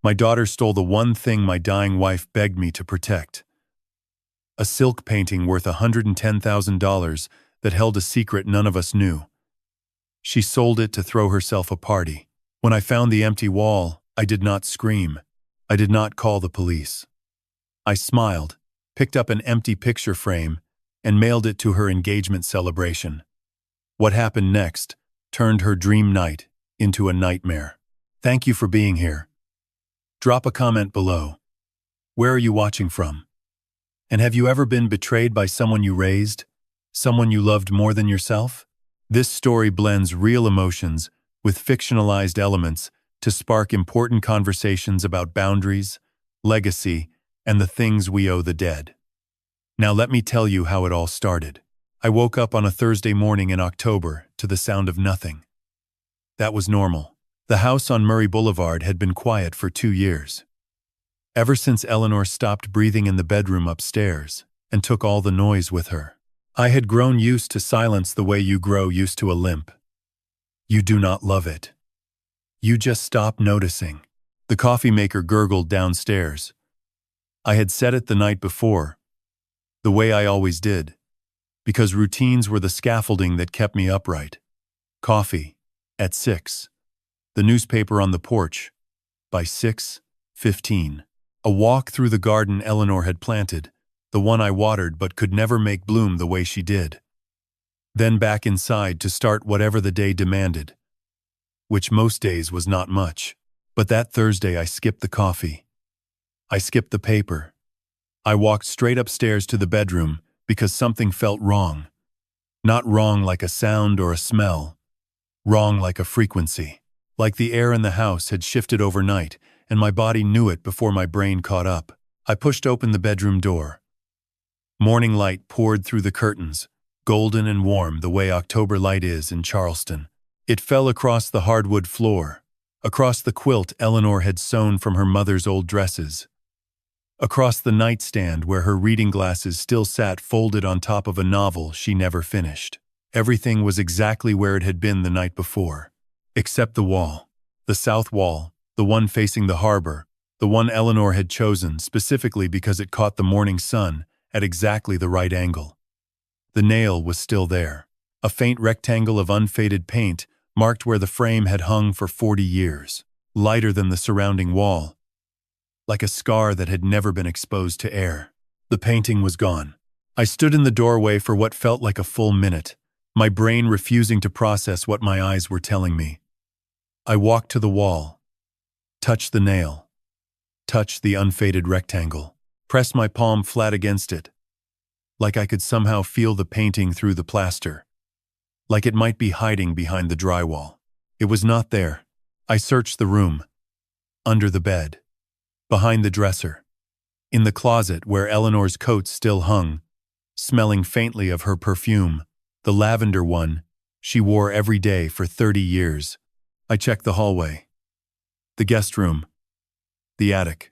My daughter stole the one thing my dying wife begged me to protect. A silk painting worth $110,000 that held a secret none of us knew. She sold it to throw herself a party. When I found the empty wall, I did not scream. I did not call the police. I smiled, picked up an empty picture frame, and mailed it to her engagement celebration. What happened next turned her dream night into a nightmare. Thank you for being here. Drop a comment below. Where are you watching from? And have you ever been betrayed by someone you raised? Someone you loved more than yourself? This story blends real emotions with fictionalized elements to spark important conversations about boundaries, legacy, and the things we owe the dead. Now let me tell you how it all started. I woke up on a Thursday morning in October to the sound of nothing. That was normal. The house on Murray Boulevard had been quiet for 2 years. Ever since Eleanor stopped breathing in the bedroom upstairs and took all the noise with her. I had grown used to silence the way you grow used to a limp. You do not love it. You just stop noticing. The coffee maker gurgled downstairs. I had set it the night before, the way I always did, because routines were the scaffolding that kept me upright. Coffee, at 6. The newspaper on the porch, by 6:15. A walk through the garden Eleanor had planted, the one I watered but could never make bloom the way she did. Then back inside to start whatever the day demanded, which most days was not much. But that Thursday I skipped the coffee. I skipped the paper. I walked straight upstairs to the bedroom because something felt wrong. Not wrong like a sound or a smell. Wrong like a frequency. Like the air in the house had shifted overnight, and my body knew it before my brain caught up. I pushed open the bedroom door. Morning light poured through the curtains, golden and warm the way October light is in Charleston. It fell across the hardwood floor, across the quilt Eleanor had sewn from her mother's old dresses, across the nightstand where her reading glasses still sat folded on top of a novel she never finished. Everything was exactly where it had been the night before, except the wall, the south wall, the one facing the harbor, the one Eleanor had chosen specifically because it caught the morning sun at exactly the right angle. The nail was still there. A faint rectangle of unfaded paint marked where the frame had hung for 40 years, lighter than the surrounding wall, like a scar that had never been exposed to air. The painting was gone. I stood in the doorway for what felt like a full minute, my brain refusing to process what my eyes were telling me. I walked to the wall, touched the nail, touched the unfaded rectangle, pressed my palm flat against it, like I could somehow feel the painting through the plaster, like it might be hiding behind the drywall. It was not there. I searched the room, under the bed, behind the dresser, in the closet where Eleanor's coat still hung, smelling faintly of her perfume, the lavender one she wore every day for 30 years. I checked the hallway, the guest room, the attic.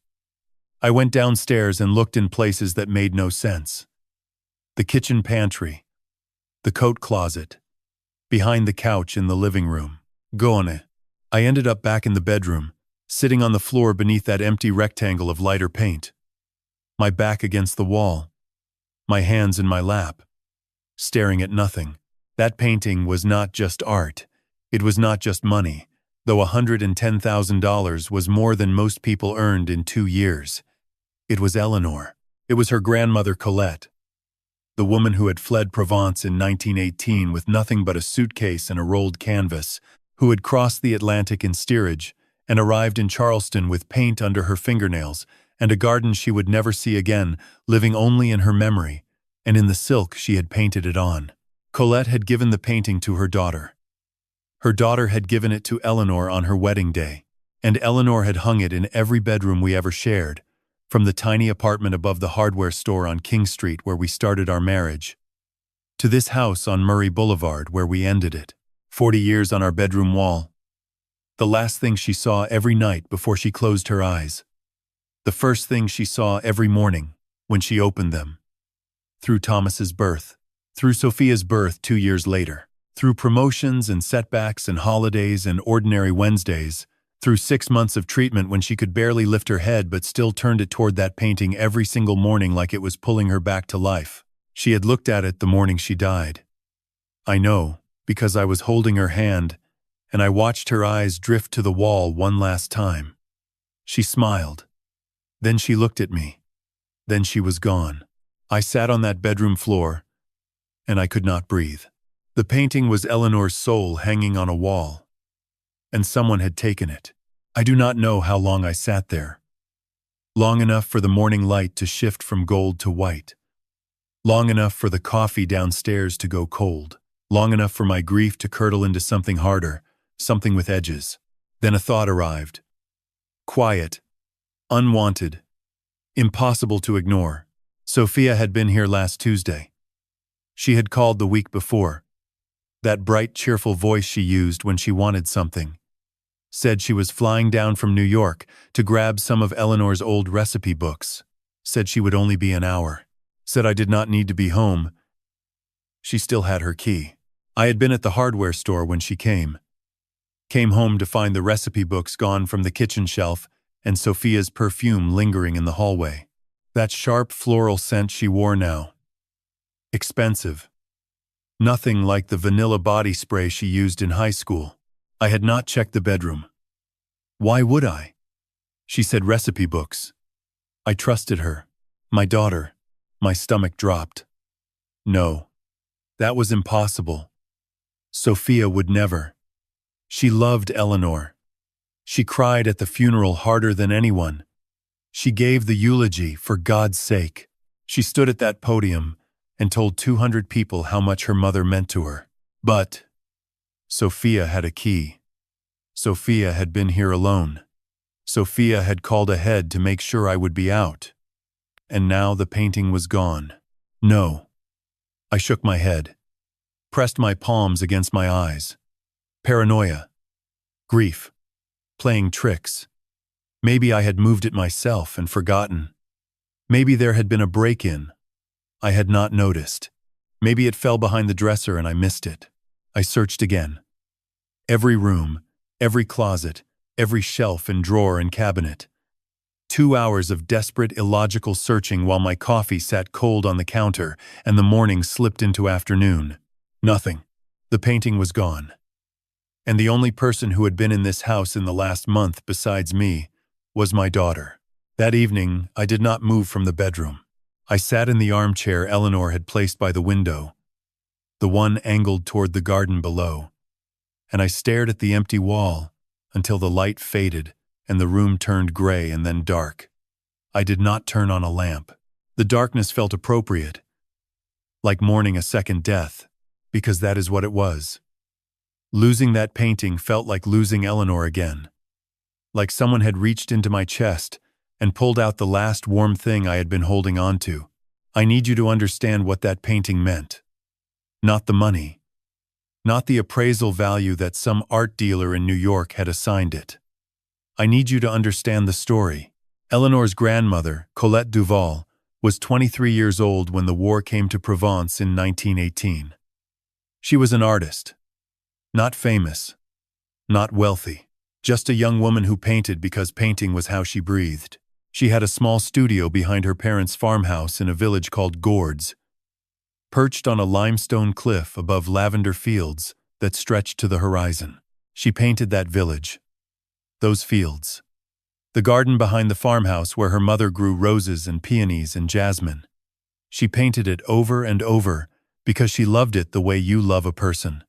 I went downstairs and looked in places that made no sense. The kitchen pantry, the coat closet, behind the couch in the living room. Gone. I ended up back in the bedroom, sitting on the floor beneath that empty rectangle of lighter paint, my back against the wall, my hands in my lap, staring at nothing. That painting was not just art. It was not just money, though $110,000 was more than most people earned in 2 years. It was Eleanor. It was her grandmother Colette, the woman who had fled Provence in 1918 with nothing but a suitcase and a rolled canvas, who had crossed the Atlantic in steerage and arrived in Charleston with paint under her fingernails and a garden she would never see again, living only in her memory and in the silk she had painted it on. Colette had given the painting to her daughter. Her daughter had given it to Eleanor on her wedding day, and Eleanor had hung it in every bedroom we ever shared, from the tiny apartment above the hardware store on King Street where we started our marriage, to this house on Murray Boulevard where we ended it. 40 years on our bedroom wall. The last thing she saw every night before she closed her eyes. The first thing she saw every morning when she opened them. Through Thomas's birth. Through Sophia's birth 2 years later. Through promotions and setbacks and holidays and ordinary Wednesdays, Through 6 months of treatment when she could barely lift her head but still turned it toward that painting every single morning like it was pulling her back to life. She had looked at it the morning she died. I know, because I was holding her hand, and I watched her eyes drift to the wall one last time. She smiled. Then she looked at me. Then she was gone. I sat on that bedroom floor, and I could not breathe. The painting was Eleanor's soul hanging on a wall, and someone had taken it. I do not know how long I sat there. Long enough for the morning light to shift from gold to white. Long enough for the coffee downstairs to go cold. Long enough for my grief to curdle into something harder, something with edges. Then a thought arrived. Quiet, unwanted, impossible to ignore. Sophia had been here last Tuesday. She had called the week before. That bright, cheerful voice she used when she wanted something. Said she was flying down from New York to grab some of Eleanor's old recipe books. Said she would only be an hour. Said I did not need to be home. She still had her key. I had been at the hardware store when she came. Came home to find the recipe books gone from the kitchen shelf and Sophia's perfume lingering in the hallway. That sharp floral scent she wore now. Expensive. Nothing like the vanilla body spray she used in high school. I had not checked the bedroom. Why would I? She said recipe books. I trusted her. My daughter. My stomach dropped. No. That was impossible. Sophia would never. She loved Eleanor. She cried at the funeral harder than anyone. She gave the eulogy for God's sake. She stood at that podium and told 200 people how much her mother meant to her. But Sophia had a key. Sophia had been here alone. Sophia had called ahead to make sure I would be out. And now the painting was gone. No. I shook my head. Pressed my palms against my eyes. Paranoia. Grief. Playing tricks. Maybe I had moved it myself and forgotten. Maybe there had been a break-in. I had not noticed. Maybe it fell behind the dresser and I missed it. I searched again. Every room, every closet, every shelf and drawer and cabinet. 2 hours of desperate, illogical searching while my coffee sat cold on the counter and the morning slipped into afternoon. Nothing. The painting was gone. And the only person who had been in this house in the last month besides me was my daughter. That evening, I did not move from the bedroom. I sat in the armchair Eleanor had placed by the window, the one angled toward the garden below, and I stared at the empty wall until the light faded and the room turned gray and then dark. I did not turn on a lamp. The darkness felt appropriate, like mourning a second death, because that is what it was. Losing that painting felt like losing Eleanor again. Like someone had reached into my chest and pulled out the last warm thing I had been holding on to. I need you to understand what that painting meant. Not the money. Not the appraisal value that some art dealer in New York had assigned it. I need you to understand the story. Eleanor's grandmother, Colette Duval, was 23 years old when the war came to Provence in 1918. She was an artist. Not famous. Not wealthy. Just a young woman who painted because painting was how she breathed. She had a small studio behind her parents' farmhouse in a village called Gourds, perched on a limestone cliff above lavender fields that stretched to the horizon. She painted that village, those fields, the garden behind the farmhouse where her mother grew roses and peonies and jasmine. She painted it over and over because she loved it the way you love a person.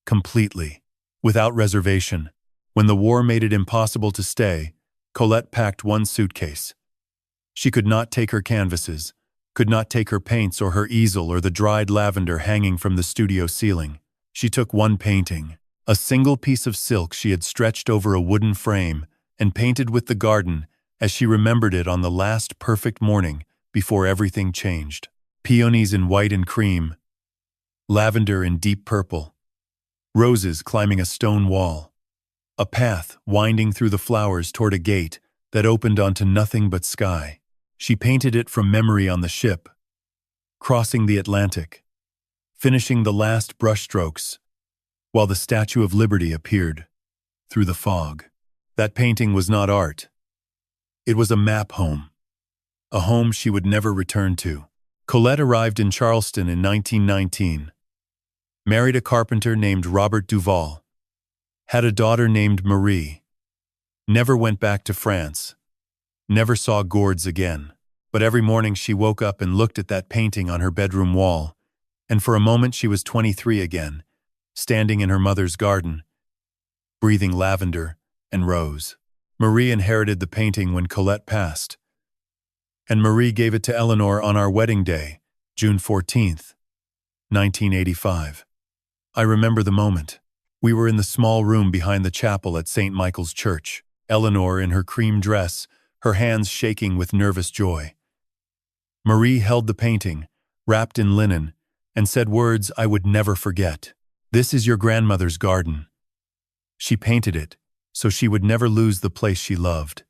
Completely, without reservation. When the war made it impossible to stay, Colette packed one suitcase. She could not take her canvases, could not take her paints or her easel or the dried lavender hanging from the studio ceiling. She took one painting, a single piece of silk she had stretched over a wooden frame and painted with the garden as she remembered it on the last perfect morning before everything changed. Peonies in white and cream, lavender in deep purple, roses climbing a stone wall, a path winding through the flowers toward a gate that opened onto nothing but sky. She painted it from memory on the ship, crossing the Atlantic, finishing the last brushstrokes, while the Statue of Liberty appeared through the fog. That painting was not art. It was a map home. A home she would never return to. Colette arrived in Charleston in 1919. Married a carpenter named Robert Duval. Had a daughter named Marie. Never went back to France. Never saw gourds again. But every morning she woke up and looked at that painting on her bedroom wall, and for a moment she was 23 again, standing in her mother's garden, breathing lavender and rose. Marie inherited the painting when Colette passed, and Marie gave it to Eleanor on our wedding day, June 14th, 1985. I remember the moment. We were in the small room behind the chapel at St. Michael's Church, Eleanor in her cream dress, her hands shaking with nervous joy. Marie held the painting, wrapped in linen, and said words I would never forget. "This is your grandmother's garden. She painted it, so she would never lose the place she loved.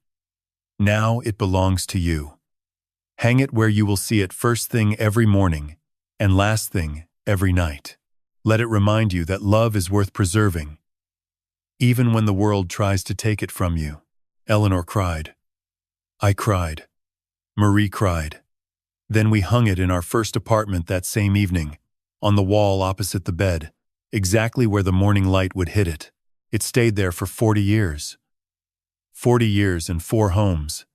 Now it belongs to you. Hang it where you will see it first thing every morning, and last thing every night. Let it remind you that love is worth preserving, even when the world tries to take it from you." Eleanor cried. I cried. Marie cried. Then we hung it in our first apartment that same evening, on the wall opposite the bed, exactly where the morning light would hit it. It stayed there for 40 years. 40 years and 4 homes.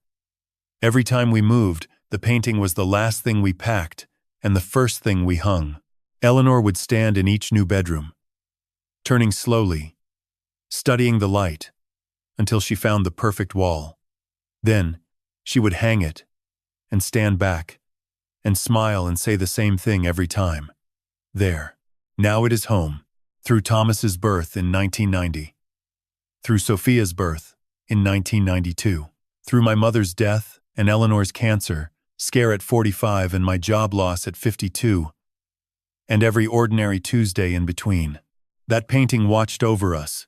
Every time we moved, the painting was the last thing we packed and the first thing we hung. Eleanor would stand in each new bedroom, turning slowly, studying the light, until she found the perfect wall. Then, she would hang it, and stand back, and smile and say the same thing every time. There. Now it is home. Through Thomas's birth in 1990. Through Sophia's birth in 1992. Through my mother's death and Eleanor's cancer, scare at 45 and my job loss at 52. And every ordinary Tuesday in between. That painting watched over us.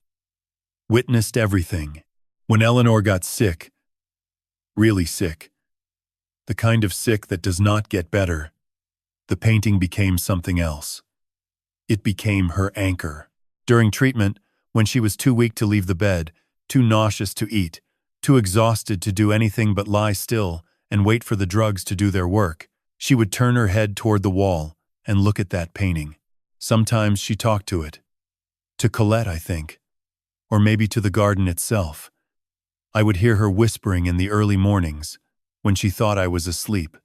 Witnessed everything. When Eleanor got sick, really sick, the kind of sick that does not get better, the painting became something else. It became her anchor. During treatment, when she was too weak to leave the bed, too nauseous to eat, too exhausted to do anything but lie still and wait for the drugs to do their work, she would turn her head toward the wall and look at that painting. Sometimes she talked to it. To Colette, I think. Or maybe to the garden itself. I would hear her whispering in the early mornings, when she thought I was asleep,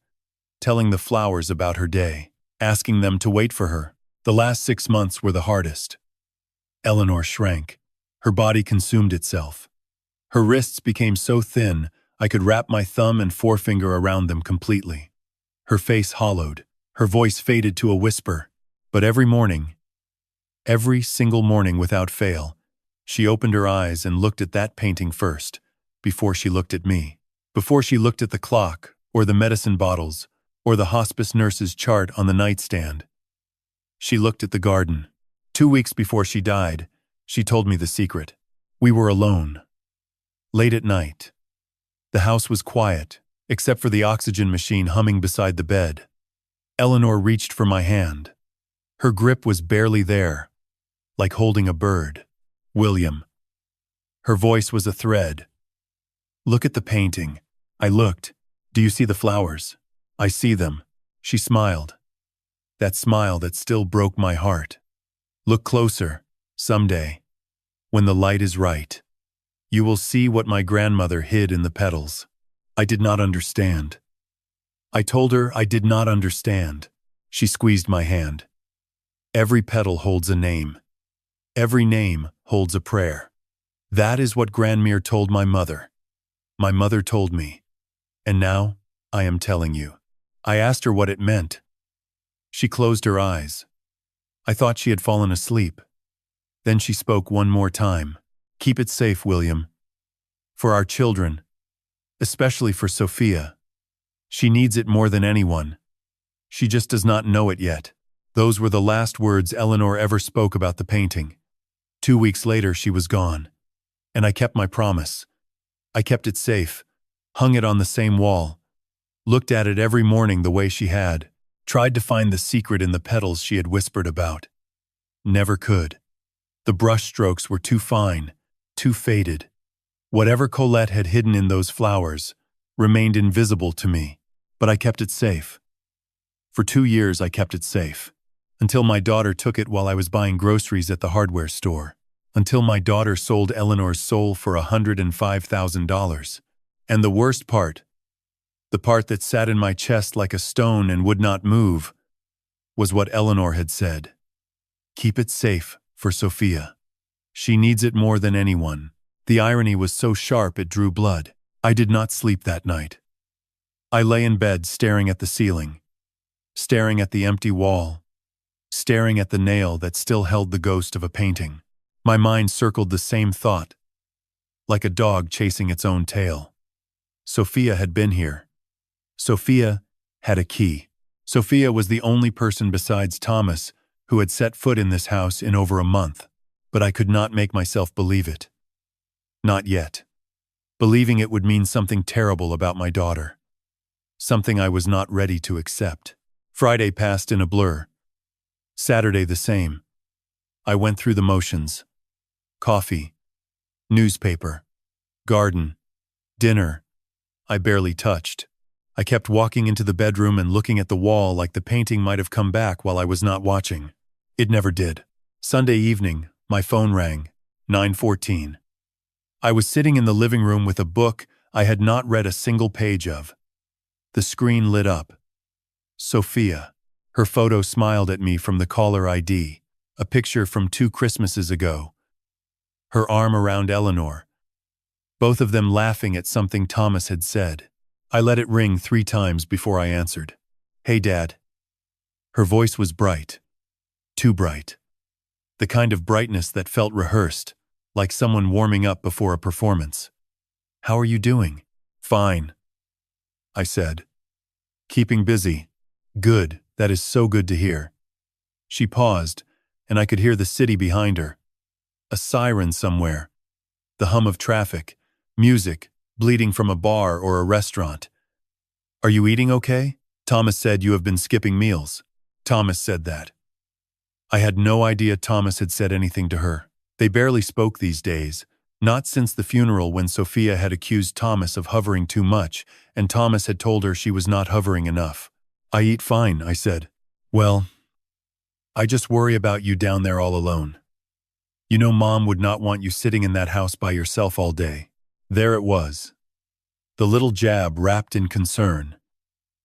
telling the flowers about her day, asking them to wait for her. The last 6 months were the hardest. Eleanor shrank. Her body consumed itself. Her wrists became so thin, I could wrap my thumb and forefinger around them completely. Her face hollowed. Her voice faded to a whisper. But every morning, every single morning without fail, she opened her eyes and looked at that painting first, before she looked at me. Before she looked at the clock, or the medicine bottles, or the hospice nurse's chart on the nightstand. She looked at the garden. 2 weeks before she died, she told me the secret. We were alone. Late at night. The house was quiet, except for the oxygen machine humming beside the bed. Eleanor reached for my hand. Her grip was barely there, like holding a bird. "William." Her voice was a thread. "Look at the painting." I looked. "Do you see the flowers?" "I see them." She smiled. That smile that still broke my heart. "Look closer. Someday, when the light is right, you will see what my grandmother hid in the petals." I did not understand. I told her I did not understand. She squeezed my hand. "Every petal holds a name. Every name holds a prayer." That is what Grandmere told my mother. My mother told me. And now, I am telling you. I asked her what it meant. She closed her eyes. I thought she had fallen asleep. Then she spoke one more time. "Keep it safe, William. For our children. Especially for Sophia. She needs it more than anyone. She just does not know it yet." Those were the last words Eleanor ever spoke about the painting. 2 weeks later, she was gone. And I kept my promise. I kept it safe, hung it on the same wall, looked at it every morning the way she had, tried to find the secret in the petals she had whispered about. Never could. The brush strokes were too fine, too faded. Whatever Colette had hidden in those flowers remained invisible to me, but I kept it safe. For 2 years I kept it safe, until my daughter took it while I was buying groceries at the hardware store, until my daughter sold Eleanor's soul for $105,000. And the worst part, the part that sat in my chest like a stone and would not move, was what Eleanor had said. Keep it safe for Sophia. She needs it more than anyone. The irony was so sharp it drew blood. I did not sleep that night. I lay in bed staring at the ceiling, staring at the empty wall, staring at the nail that still held the ghost of a painting. My mind circled the same thought, like a dog chasing its own tail. Sophia had been here. Sophia had a key. Sophia was the only person besides Thomas who had set foot in this house in over a month, but I could not make myself believe it. Not yet. Believing it would mean something terrible about my daughter. Something I was not ready to accept. Friday passed in a blur. Saturday the same. I went through the motions. Coffee, newspaper, garden, dinner. I barely touched. I kept walking into the bedroom and looking at the wall like the painting might have come back while I was not watching. It never did. Sunday evening, my phone rang. 9:14. I was sitting in the living room with a book I had not read a single page of. The screen lit up. Sophia. Her photo smiled at me from the caller ID, a picture from 2 Christmases ago. Her arm around Eleanor. Both of them laughing at something Thomas had said. I let it ring 3 times before I answered. Hey, Dad. Her voice was bright. Too bright. The kind of brightness that felt rehearsed, like someone warming up before a performance. How are you doing? Fine, I said. Keeping busy. Good, that is so good to hear. She paused, and I could hear the city behind her. A siren somewhere. The hum of traffic, music, bleeding from a bar or a restaurant. Are you eating okay? Thomas said you have been skipping meals. Thomas said that. I had no idea Thomas had said anything to her. They barely spoke these days, not since the funeral when Sophia had accused Thomas of hovering too much, and Thomas had told her she was not hovering enough. I eat fine, I said. Well, I just worry about you down there all alone. You know Mom would not want you sitting in that house by yourself all day. There it was. The little jab wrapped in concern.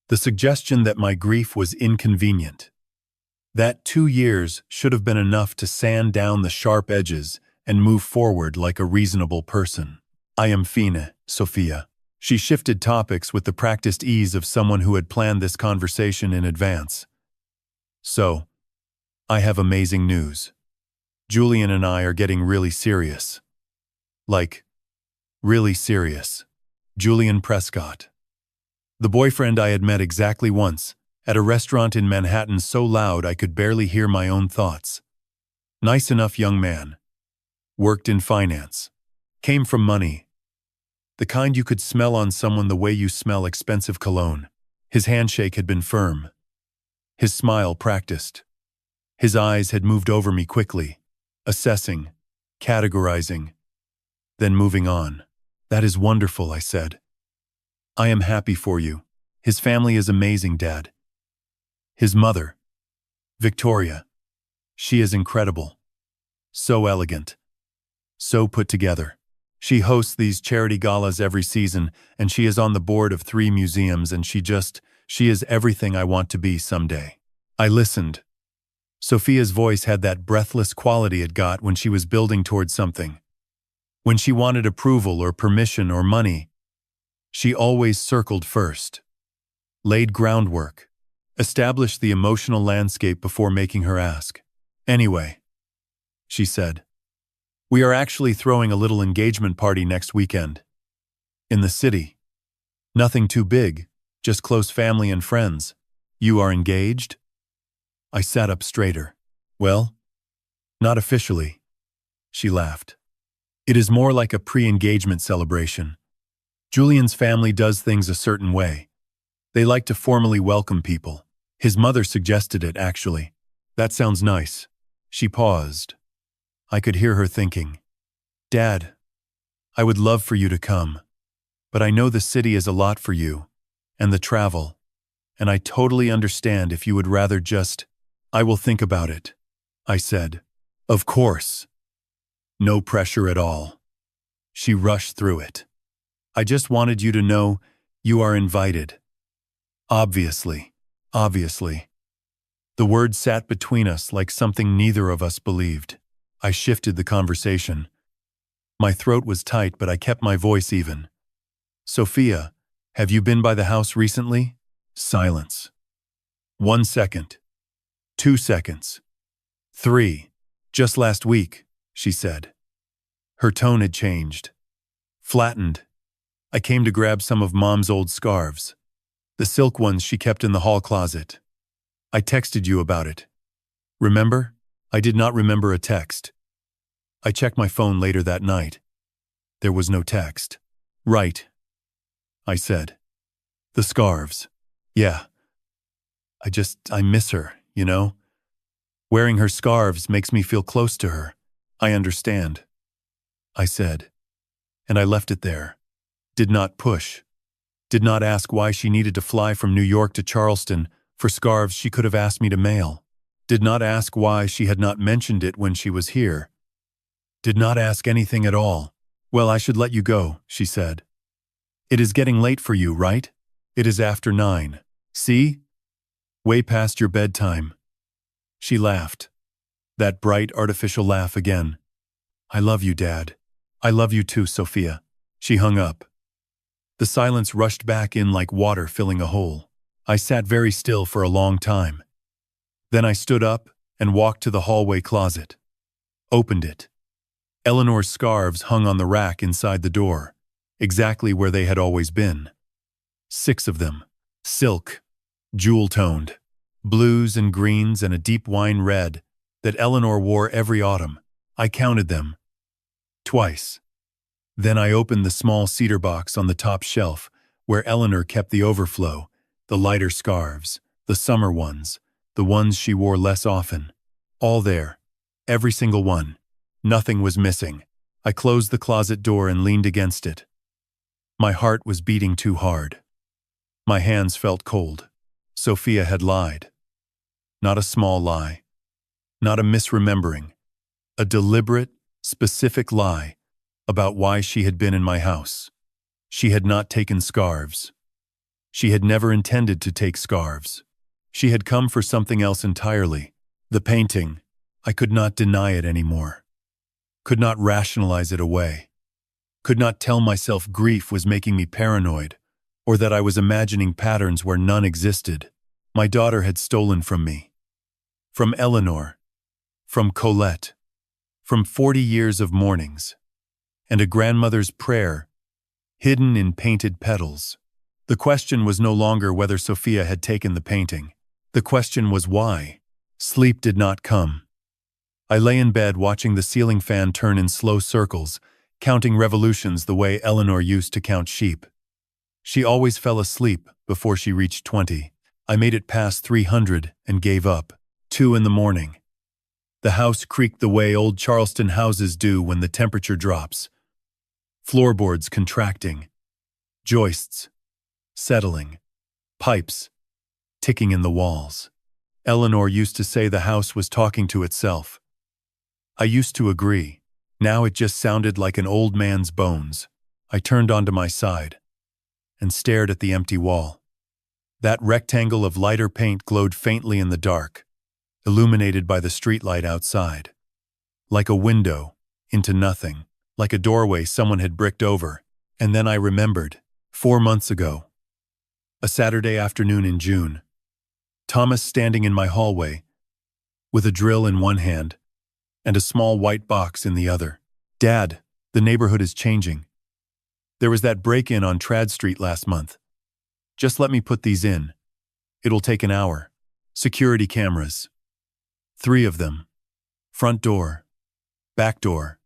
The suggestion that my grief was inconvenient. That 2 years should have been enough to sand down the sharp edges and move forward like a reasonable person. I am fine, Sophia. She shifted topics with the practiced ease of someone who had planned this conversation in advance. So, I have amazing news. Julian and I are getting really serious. Like, really serious. Julian Prescott. The boyfriend I had met exactly once, at a restaurant in Manhattan so loud I could barely hear my own thoughts. Nice enough young man. Worked in finance. Came from money. The kind you could smell on someone the way you smell expensive cologne. His handshake had been firm. His smile practiced. His eyes had moved over me quickly, assessing, categorizing, then moving on. That is wonderful, I said. I am happy for you. His family is amazing, Dad. His mother, Victoria, she is incredible. So elegant. So put together. She hosts these charity galas every season, and she is on the board of 3 museums, and she is everything I want to be someday. I listened. Sophia's voice had that breathless quality it got when she was building towards something. When she wanted approval or permission or money, she always circled first. Laid groundwork. Established the emotional landscape before making her ask. Anyway, she said, we are actually throwing a little engagement party next weekend. In the city. Nothing too big, just close family and friends. You are engaged? I sat up straighter. Well, not officially. She laughed. It is more like a pre-engagement celebration. Julian's family does things a certain way. They like to formally welcome people. His mother suggested it, actually. That sounds nice. She paused. I could hear her thinking. Dad, I would love for you to come. But I know the city is a lot for you, and the travel, and I totally understand if you would rather just— I will think about it, I said. Of course. No pressure at all. She rushed through it. I just wanted you to know you are invited. Obviously. Obviously. The words sat between us like something neither of us believed. I shifted the conversation. My throat was tight, but I kept my voice even. Sophia, have you been by the house recently? Silence. 1 second. 2 seconds. 3. Just last week, she said. Her tone had changed. Flattened. I came to grab some of Mom's old scarves. The silk ones she kept in the hall closet. I texted you about it. Remember? I did not remember a text. I checked my phone later that night. There was no text. Right, I said. The scarves. Yeah. I miss her, you know? Wearing her scarves makes me feel close to her. I understand, I said. And I left it there. Did not push. Did not ask why she needed to fly from New York to Charleston for scarves she could have asked me to mail. Did not ask why she had not mentioned it when she was here. Did not ask anything at all. Well, I should let you go, she said. It is getting late for you, right? It is after 9. See? Way past your bedtime. She laughed. That bright, artificial laugh again. I love you, Dad. I love you too, Sophia. She hung up. The silence rushed back in like water filling a hole. I sat very still for a long time. Then I stood up and walked to the hallway closet. Opened it. Eleanor's scarves hung on the rack inside the door, exactly where they had always been. 6 of them. Silk. Jewel-toned. Blues and greens and a deep wine red that Eleanor wore every autumn. I counted them. Twice. Then I opened the small cedar box on the top shelf where Eleanor kept the overflow, the lighter scarves, the summer ones, the ones she wore less often. All there. Every single one. Nothing was missing. I closed the closet door and leaned against it. My heart was beating too hard. My hands felt cold. Sophia had lied. Not a small lie. Not a misremembering. A deliberate, specific lie about why she had been in my house. She had not taken scarves. She had never intended to take scarves. She had come for something else entirely. The painting. I could not deny it anymore. Could not rationalize it away. Could not tell myself grief was making me paranoid, or that I was imagining patterns where none existed. My daughter had stolen from me. From Eleanor. From Colette. From 40 years of mornings. And a grandmother's prayer, hidden in painted petals. The question was no longer whether Sophia had taken the painting. The question was why. Sleep did not come. I lay in bed watching the ceiling fan turn in slow circles, counting revolutions the way Eleanor used to count sheep. She always fell asleep before she reached 20. I made it past 300 and gave up. 2 in the morning. The house creaked the way old Charleston houses do when the temperature drops. Floorboards contracting. Joists. Settling. Pipes. Ticking in the walls. Eleanor used to say the house was talking to itself. I used to agree. Now it just sounded like an old man's bones. I turned onto my side and stared at the empty wall. That rectangle of lighter paint glowed faintly in the dark, illuminated by the streetlight outside. Like a window into nothing, like a doorway someone had bricked over. And then I remembered, 4 months ago. A Saturday afternoon in June. Thomas standing in my hallway, with a drill in one hand and a small white box in the other. Dad, the neighborhood is changing. There was that break-in on Trad Street last month. Just let me put these in. It'll take an hour. Security cameras. 3 of them. Front door. Back door.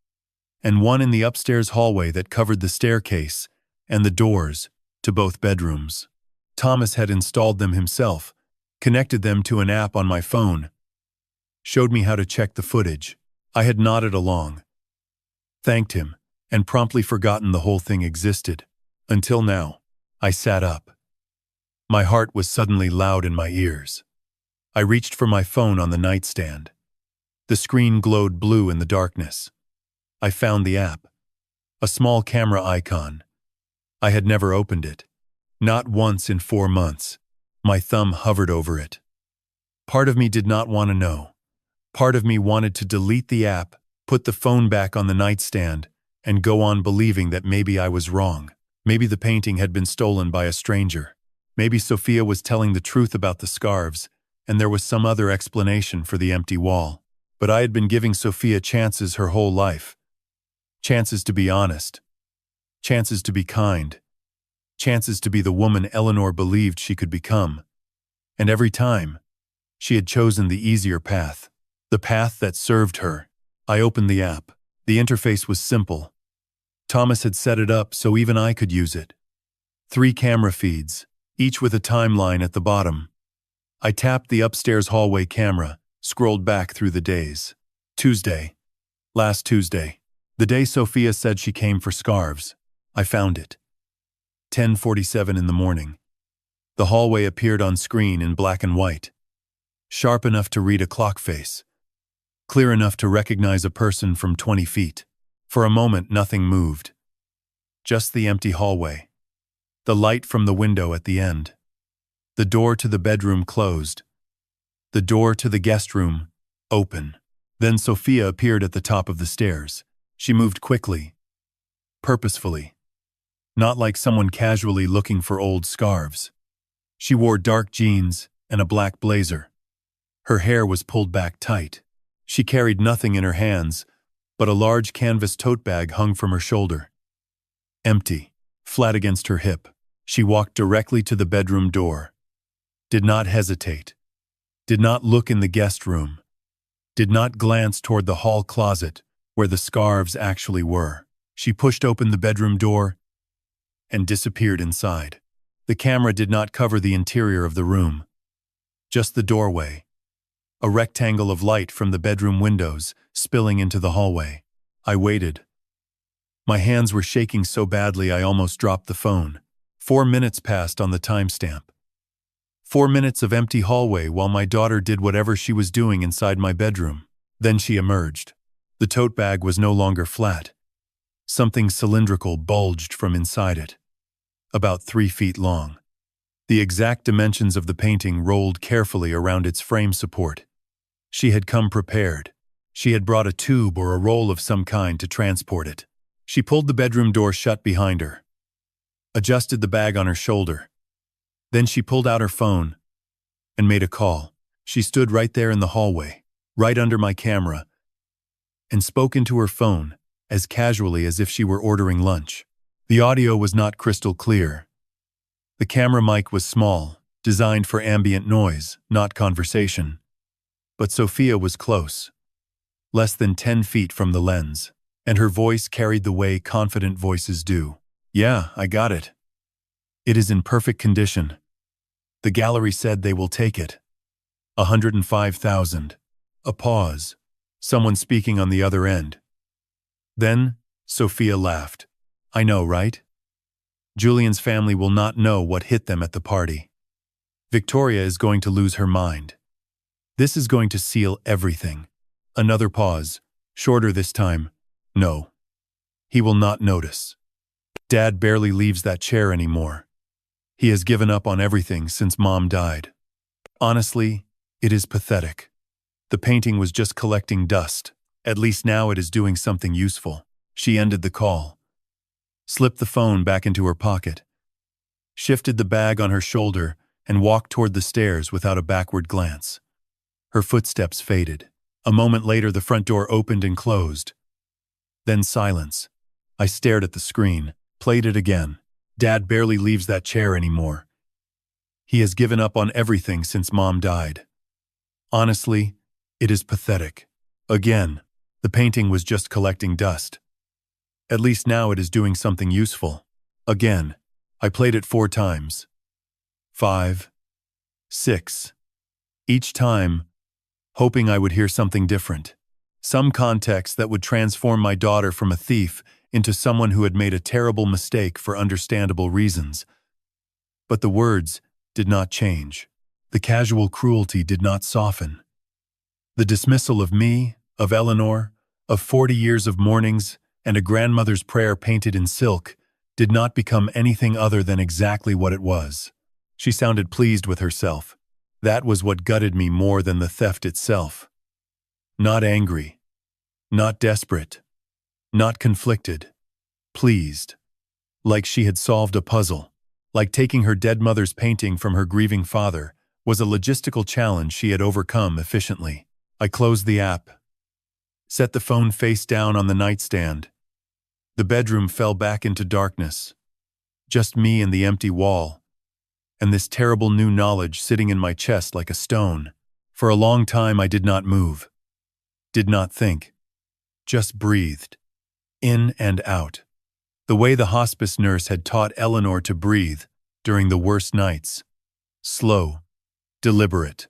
And one in the upstairs hallway that covered the staircase and the doors to both bedrooms. Thomas had installed them himself, connected them to an app on my phone, showed me how to check the footage. I had nodded along, thanked him, and promptly forgotten the whole thing existed. Until now. I sat up. My heart was suddenly loud in my ears. I reached for my phone on the nightstand. The screen glowed blue in the darkness. I found the app. A small camera icon. I had never opened it. Not once in 4 months. My thumb hovered over it. Part of me did not want to know. Part of me wanted to delete the app, put the phone back on the nightstand, and go on believing that maybe I was wrong. Maybe the painting had been stolen by a stranger. Maybe Sophia was telling the truth about the scarves, and there was some other explanation for the empty wall. But I had been giving Sophia chances her whole life. Chances to be honest. Chances to be kind. Chances to be the woman Eleanor believed she could become. And every time, she had chosen the easier path. The path that served her. I opened the app. The interface was simple. Thomas had set it up so even I could use it. 3 camera feeds, each with a timeline at the bottom. I tapped the upstairs hallway camera, scrolled back through the days. Tuesday. Last Tuesday. The day Sophia said she came for scarves. I found it. 10:47 in the morning. The hallway appeared on screen in black and white. Sharp enough to read a clock face. Clear enough to recognize a person from 20 feet. For a moment, nothing moved. Just the empty hallway. The light from the window at the end. The door to the bedroom closed. The door to the guest room open. Then Sophia appeared at the top of the stairs. She moved quickly. Purposefully. Not like someone casually looking for old scarves. She wore dark jeans and a black blazer. Her hair was pulled back tight. She carried nothing in her hands, but a large canvas tote bag hung from her shoulder. Empty, flat against her hip, she walked directly to the bedroom door. Did not hesitate. Did not look in the guest room. Did not glance toward the hall closet, where the scarves actually were. She pushed open the bedroom door and disappeared inside. The camera did not cover the interior of the room. Just the doorway. A rectangle of light from the bedroom windows spilling into the hallway. I waited. My hands were shaking so badly I almost dropped the phone. 4 minutes passed on the timestamp. 4 minutes of empty hallway while my daughter did whatever she was doing inside my bedroom. Then she emerged. The tote bag was no longer flat. Something cylindrical bulged from inside it. About 3 feet long. The exact dimensions of the painting rolled carefully around its frame support. She had come prepared. She had brought a tube or a roll of some kind to transport it. She pulled the bedroom door shut behind her. Adjusted the bag on her shoulder. Then she pulled out her phone and made a call. She stood right there in the hallway, right under my camera, and spoke into her phone as casually as if she were ordering lunch. The audio was not crystal clear. The camera mic was small, designed for ambient noise, not conversation. But Sophia was close, less than 10 feet from the lens, and her voice carried the way confident voices do. Yeah, I got it. It is in perfect condition. The gallery said they will take it. 105,000. A pause. Someone speaking on the other end. Then, Sophia laughed. I know, right? Julian's family will not know what hit them at the party. Victoria is going to lose her mind. This is going to seal everything. Another pause, shorter this time. No. He will not notice. Dad barely leaves that chair anymore. He has given up on everything since Mom died. Honestly, it is pathetic. The painting was just collecting dust. At least now it is doing something useful. She ended the call. Slipped the phone back into her pocket. Shifted the bag on her shoulder and walked toward the stairs without a backward glance. Her footsteps faded. A moment later, the front door opened and closed. Then silence. I stared at the screen, played it again. Dad barely leaves that chair anymore. He has given up on everything since Mom died. Honestly, it is pathetic. Again, the painting was just collecting dust. At least now it is doing something useful. Again, I played it 4 times. 5. 6. Each time, hoping I would hear something different. Some context that would transform my daughter from a thief into someone who had made a terrible mistake for understandable reasons. But the words did not change. The casual cruelty did not soften. The dismissal of me, of Eleanor, of 40 years of mornings, and a grandmother's prayer painted in silk did not become anything other than exactly what it was. She sounded pleased with herself. That was what gutted me more than the theft itself. Not angry, not desperate, not conflicted, pleased. Like she had solved a puzzle. Like taking her dead mother's painting from her grieving father was a logistical challenge she had overcome efficiently. I closed the app, set the phone face down on the nightstand. The bedroom fell back into darkness. Just me and the empty wall, and this terrible new knowledge sitting in my chest like a stone. For a long time I did not move, did not think, just breathed, in and out, the way the hospice nurse had taught Eleanor to breathe during the worst nights. Slow, deliberate,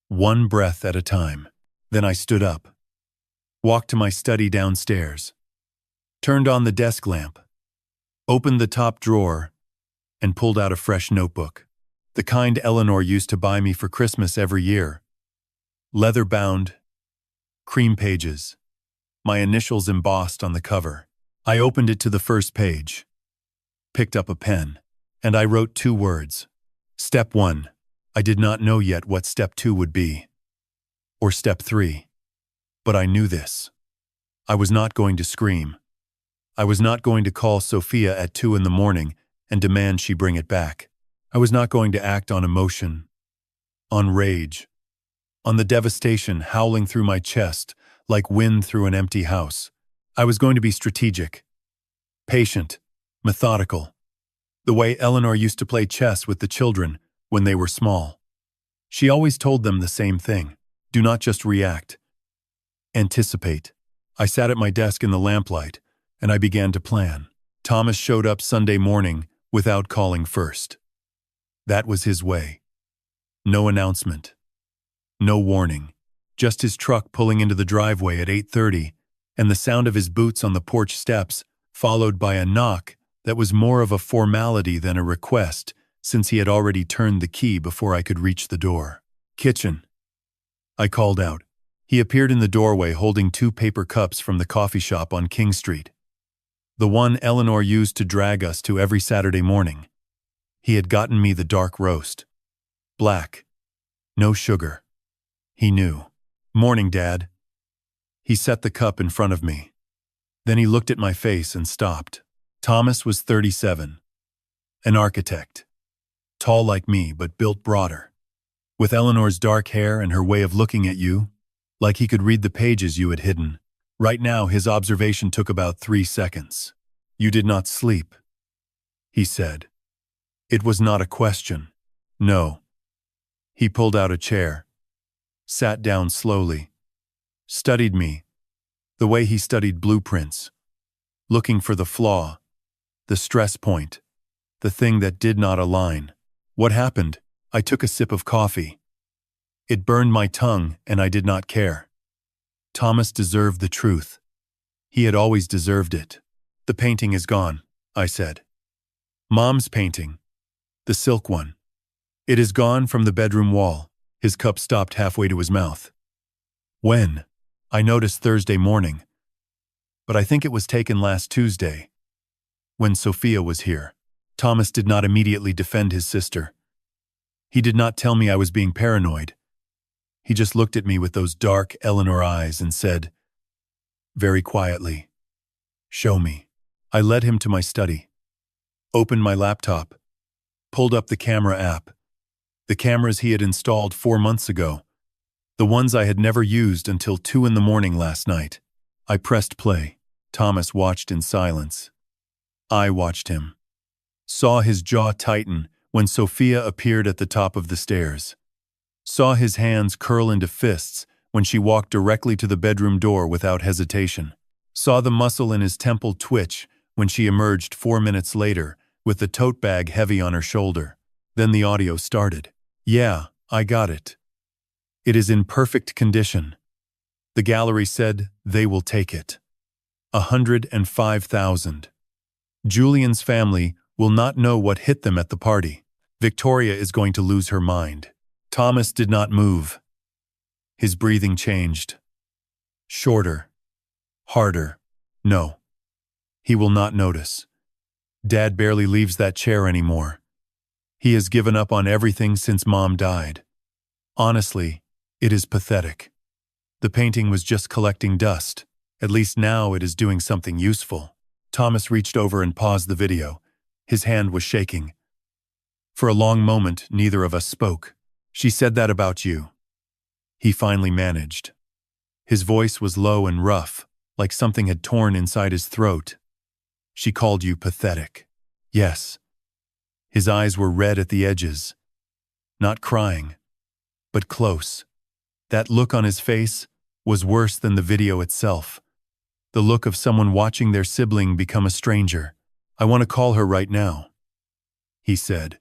one breath at a time. Then I stood up, walked to my study downstairs, turned on the desk lamp, opened the top drawer, and pulled out a fresh notebook. The kind Eleanor used to buy me for Christmas every year. Leather-bound, cream pages, my initials embossed on the cover. I opened it to the first page, picked up a pen, and I wrote 2 words. Step 1. I did not know yet what Step 2 would be. Or Step 3. But I knew this. I was not going to scream. I was not going to call Sophia at 2 in the morning and demand she bring it back. I was not going to act on emotion, on rage, on the devastation howling through my chest like wind through an empty house. I was going to be strategic, patient, methodical, the way Eleanor used to play chess with the children when they were small. She always told them the same thing. Do not just react. Anticipate. I sat at my desk in the lamplight, and I began to plan. Thomas showed up Sunday morning without calling first. That was his way. No announcement. No warning. Just his truck pulling into the driveway at 8:30, and the sound of his boots on the porch steps, followed by a knock that was more of a formality than a request, since he had already turned the key before I could reach the door. Kitchen. I called out. He appeared in the doorway holding 2 paper cups from the coffee shop on King Street. The one Eleanor used to drag us to every Saturday morning. He had gotten me the dark roast. Black. No sugar. He knew. Morning, Dad. He set the cup in front of me. Then he looked at my face and stopped. Thomas was 37. An architect. Tall like me, but built broader. With Eleanor's dark hair and her way of looking at you, like he could read the pages you had hidden. Right now, his observation took about 3 seconds. You did not sleep, he said. It was not a question. No. He pulled out a chair, sat down slowly, studied me, the way he studied blueprints, looking for the flaw, the stress point, the thing that did not align. What happened? I took a sip of coffee. It burned my tongue, and I did not care. Thomas deserved the truth. He had always deserved it. The painting is gone, I said. Mom's painting. The silk one. It is gone from the bedroom wall. His cup stopped halfway to his mouth. When? I noticed Thursday morning. But I think it was taken last Tuesday, when Sophia was here. Thomas did not immediately defend his sister. He did not tell me I was being paranoid. He just looked at me with those dark Eleanor eyes and said, very quietly, "Show me." I led him to my study, opened my laptop, pulled up the camera app, the cameras he had installed 4 months ago, the ones I had never used until 2 in the morning last night. I pressed play. Thomas watched in silence. I watched him. Saw his jaw tighten when Sophia appeared at the top of the stairs. Saw his hands curl into fists when she walked directly to the bedroom door without hesitation. Saw the muscle in his temple twitch when she emerged 4 minutes later with the tote bag heavy on her shoulder. Then the audio started. Yeah, I got it. It is in perfect condition. The gallery said they will take it. 105,000. Julian's family will not know what hit them at the party. Victoria is going to lose her mind. Thomas did not move. His breathing changed. Shorter. Harder. No. He will not notice. Dad barely leaves that chair anymore. He has given up on everything since Mom died. Honestly, it is pathetic. The painting was just collecting dust. At least now it is doing something useful. Thomas reached over and paused the video. His hand was shaking. For a long moment, neither of us spoke. She said that about you. He finally managed. His voice was low and rough, like something had torn inside his throat. She called you pathetic. Yes. His eyes were red at the edges. Not crying, but close. That look on his face was worse than the video itself. The look of someone watching their sibling become a stranger. I want to call her right now, he said.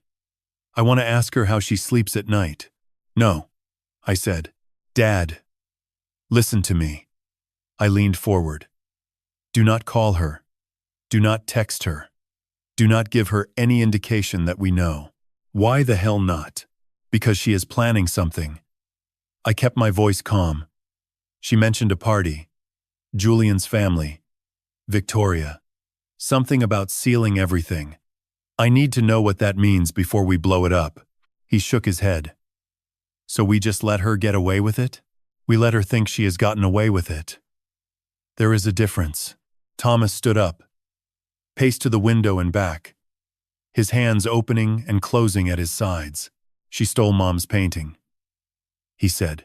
I want to ask her how she sleeps at night. No, I said. Dad, listen to me. I leaned forward. Do not call her. Do not text her. Do not give her any indication that we know. Why the hell not? Because she is planning something. I kept my voice calm. She mentioned a party. Julian's family. Victoria. Something about sealing everything. I need to know what that means before we blow it up. He shook his head. So we just let her get away with it? We let her think she has gotten away with it. There is a difference. Thomas stood up, paced to the window and back, his hands opening and closing at his sides. She stole Mom's painting, he said.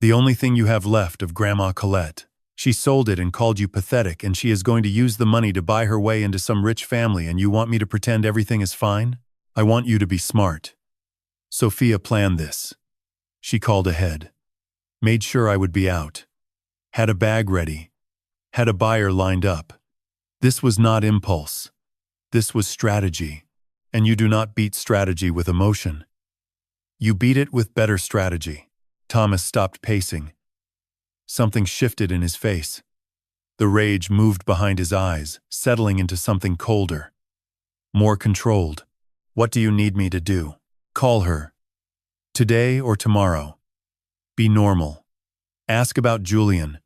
The only thing you have left of Grandma Colette. She sold it and called you pathetic, and she is going to use the money to buy her way into some rich family, and you want me to pretend everything is fine? I want you to be smart. Sophia planned this. She called ahead, made sure I would be out, had a bag ready, had a buyer lined up. This was not impulse. This was strategy, and you do not beat strategy with emotion. You beat it with better strategy. Thomas stopped pacing. Something shifted in his face. The rage moved behind his eyes, settling into something colder, more controlled. What do you need me to do? Call her. Today or tomorrow. Be normal. Ask about Julian.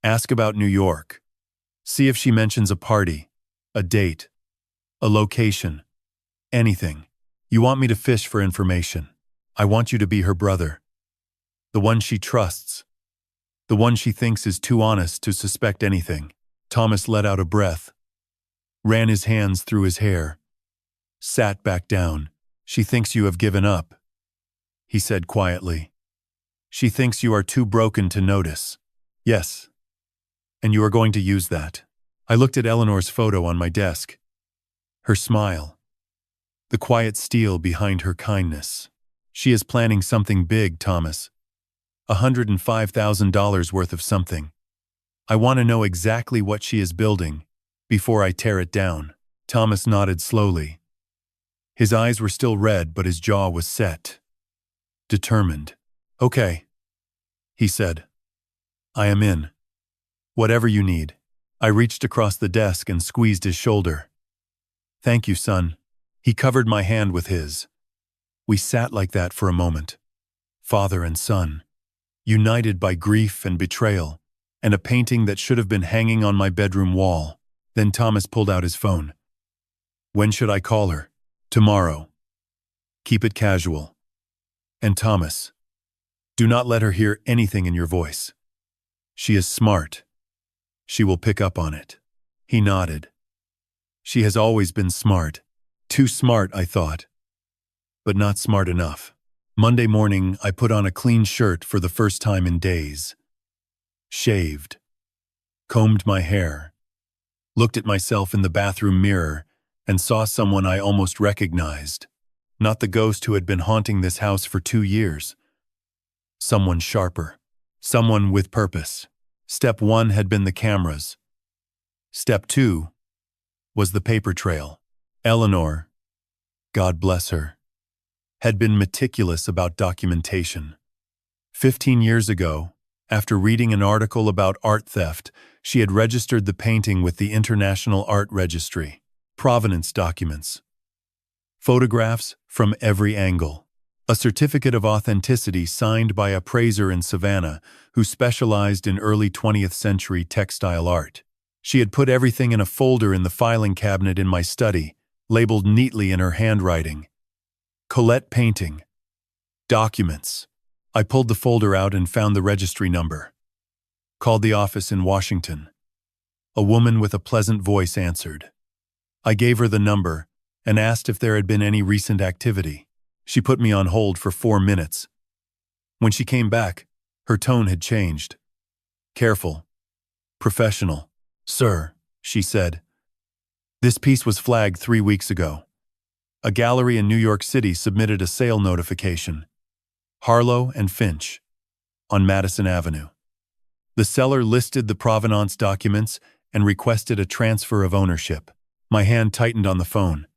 Ask about New York. See if she mentions a party, a date, a location, anything. You want me to fish for information. I want you to be her brother. The one she trusts. The one she thinks is too honest to suspect anything. Thomas let out a breath, ran his hands through his hair, sat back down. She thinks you have given up, he said quietly. She thinks you are too broken to notice. Yes. And you are going to use that. I looked at Eleanor's photo on my desk. Her smile. The quiet steel behind her kindness. She is planning something big, Thomas. $105,000 worth of something. I want to know exactly what she is building before I tear it down. Thomas nodded slowly. His eyes were still red, but his jaw was set. Determined. Okay, he said. I am in. Whatever you need. I reached across the desk and squeezed his shoulder. Thank you, son. He covered my hand with his. We sat like that for a moment. Father and son. United by grief and betrayal, and a painting that should have been hanging on my bedroom wall. Then Thomas pulled out his phone. When should I call her? Tomorrow. Keep it casual. And Thomas, do not let her hear anything in your voice. She is smart. She will pick up on it. He nodded. She has always been smart. Too smart, I thought. But not smart enough. Monday morning, I put on a clean shirt for the first time in days. Shaved. Combed my hair. Looked at myself in the bathroom mirror and saw someone I almost recognized. Not the ghost who had been haunting this house for 2 years. Someone sharper. Someone with purpose. Step 1 had been the cameras. Step 2 was the paper trail. Eleanor, God bless her, had been meticulous about documentation. 15 years ago, After reading an article about art theft, she had registered the painting with the International Art Registry. Provenance documents. Photographs from every angle. A certificate of authenticity signed by a appraiser in Savannah who specialized in early 20th century textile art. She had put everything in a folder in the filing cabinet in my study, labeled neatly in her handwriting. Colette painting. Documents. I pulled the folder out and found the registry number. Called the office in Washington. A woman with a pleasant voice answered. I gave her the number and asked if there had been any recent activity. She put me on hold for 4 minutes. When she came back, her tone had changed. Careful. Professional. Sir, she said. This piece was flagged 3 weeks ago. A gallery in New York City submitted a sale notification. Harlow and Finch, on Madison Avenue. The seller listed the provenance documents and requested a transfer of ownership. My hand tightened on the phone.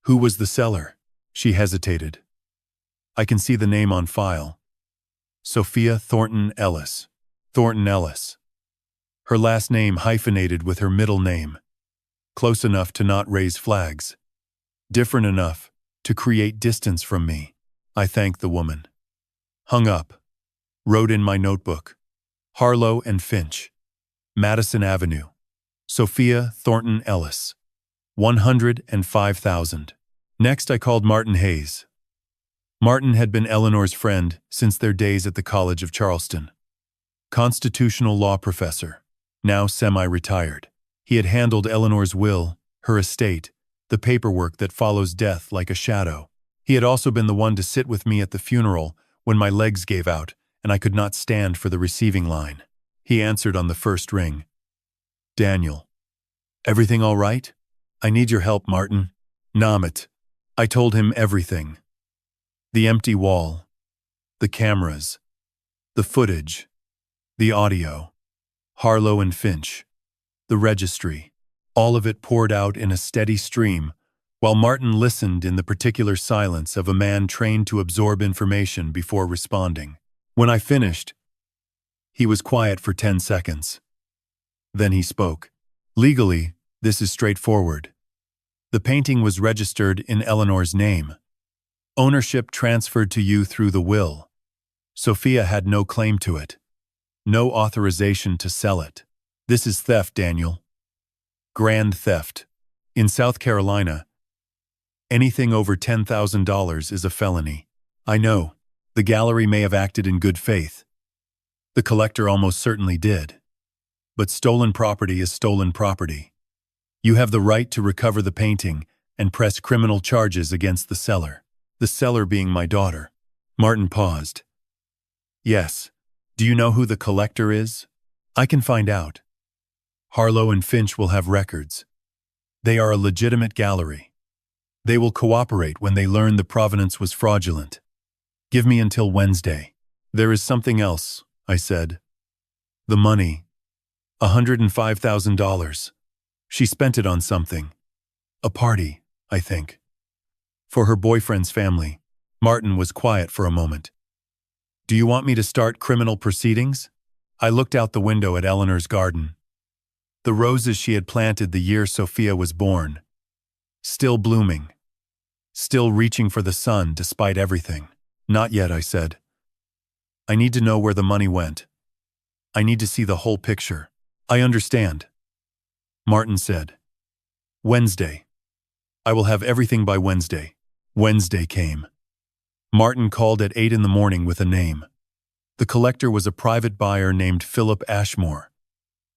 Who was the seller? She hesitated. I can see the name on file. Sophia Thornton Ellis. Thornton Ellis. Her last name hyphenated with her middle name. Close enough to not raise flags. Different enough to create distance from me. I thanked the woman. Hung up. Wrote in my notebook. Harlow and Finch. Madison Avenue. Sophia Thornton Ellis. 105,000. Next I called Martin Hayes. Martin had been Eleanor's friend since their days at the College of Charleston. Constitutional law professor, now semi-retired. He had handled Eleanor's will, her estate, the paperwork that follows death like a shadow. He had also been the one to sit with me at the funeral when my legs gave out and I could not stand for the receiving line. He answered on the first ring. Daniel. Everything all right? I need your help, Martin. Namit. I told him everything. The empty wall. The cameras. The footage. The audio. Harlow and Finch. The registry. All of it poured out in a steady stream, while Martin listened in the particular silence of a man trained to absorb information before responding. When I finished, he was quiet for 10 seconds. Then he spoke. Legally, this is straightforward. The painting was registered in Eleanor's name. Ownership transferred to you through the will. Sophia had no claim to it. No authorization to sell it. This is theft, Daniel. Grand theft. In South Carolina, anything over $10,000 is a felony. I know, the gallery may have acted in good faith. The collector almost certainly did. But stolen property is stolen property. You have the right to recover the painting and press criminal charges against the seller being my daughter. Martin paused. Yes. Do you know who the collector is? I can find out. Harlow and Finch will have records. They are a legitimate gallery. They will cooperate when they learn the provenance was fraudulent. Give me until Wednesday. There is something else, I said. The money. $105,000. She spent it on something. A party, I think. For her boyfriend's family. Martin was quiet for a moment. Do you want me to start criminal proceedings? I looked out the window at Eleanor's garden. The roses she had planted the year Sophia was born. Still blooming. Still reaching for the sun despite everything. Not yet, I said. I need to know where the money went. I need to see the whole picture. I understand. Martin said. Wednesday. I will have everything by Wednesday. Wednesday came. Martin called at 8 in the morning with a name. The collector was a private buyer named Philip Ashmore,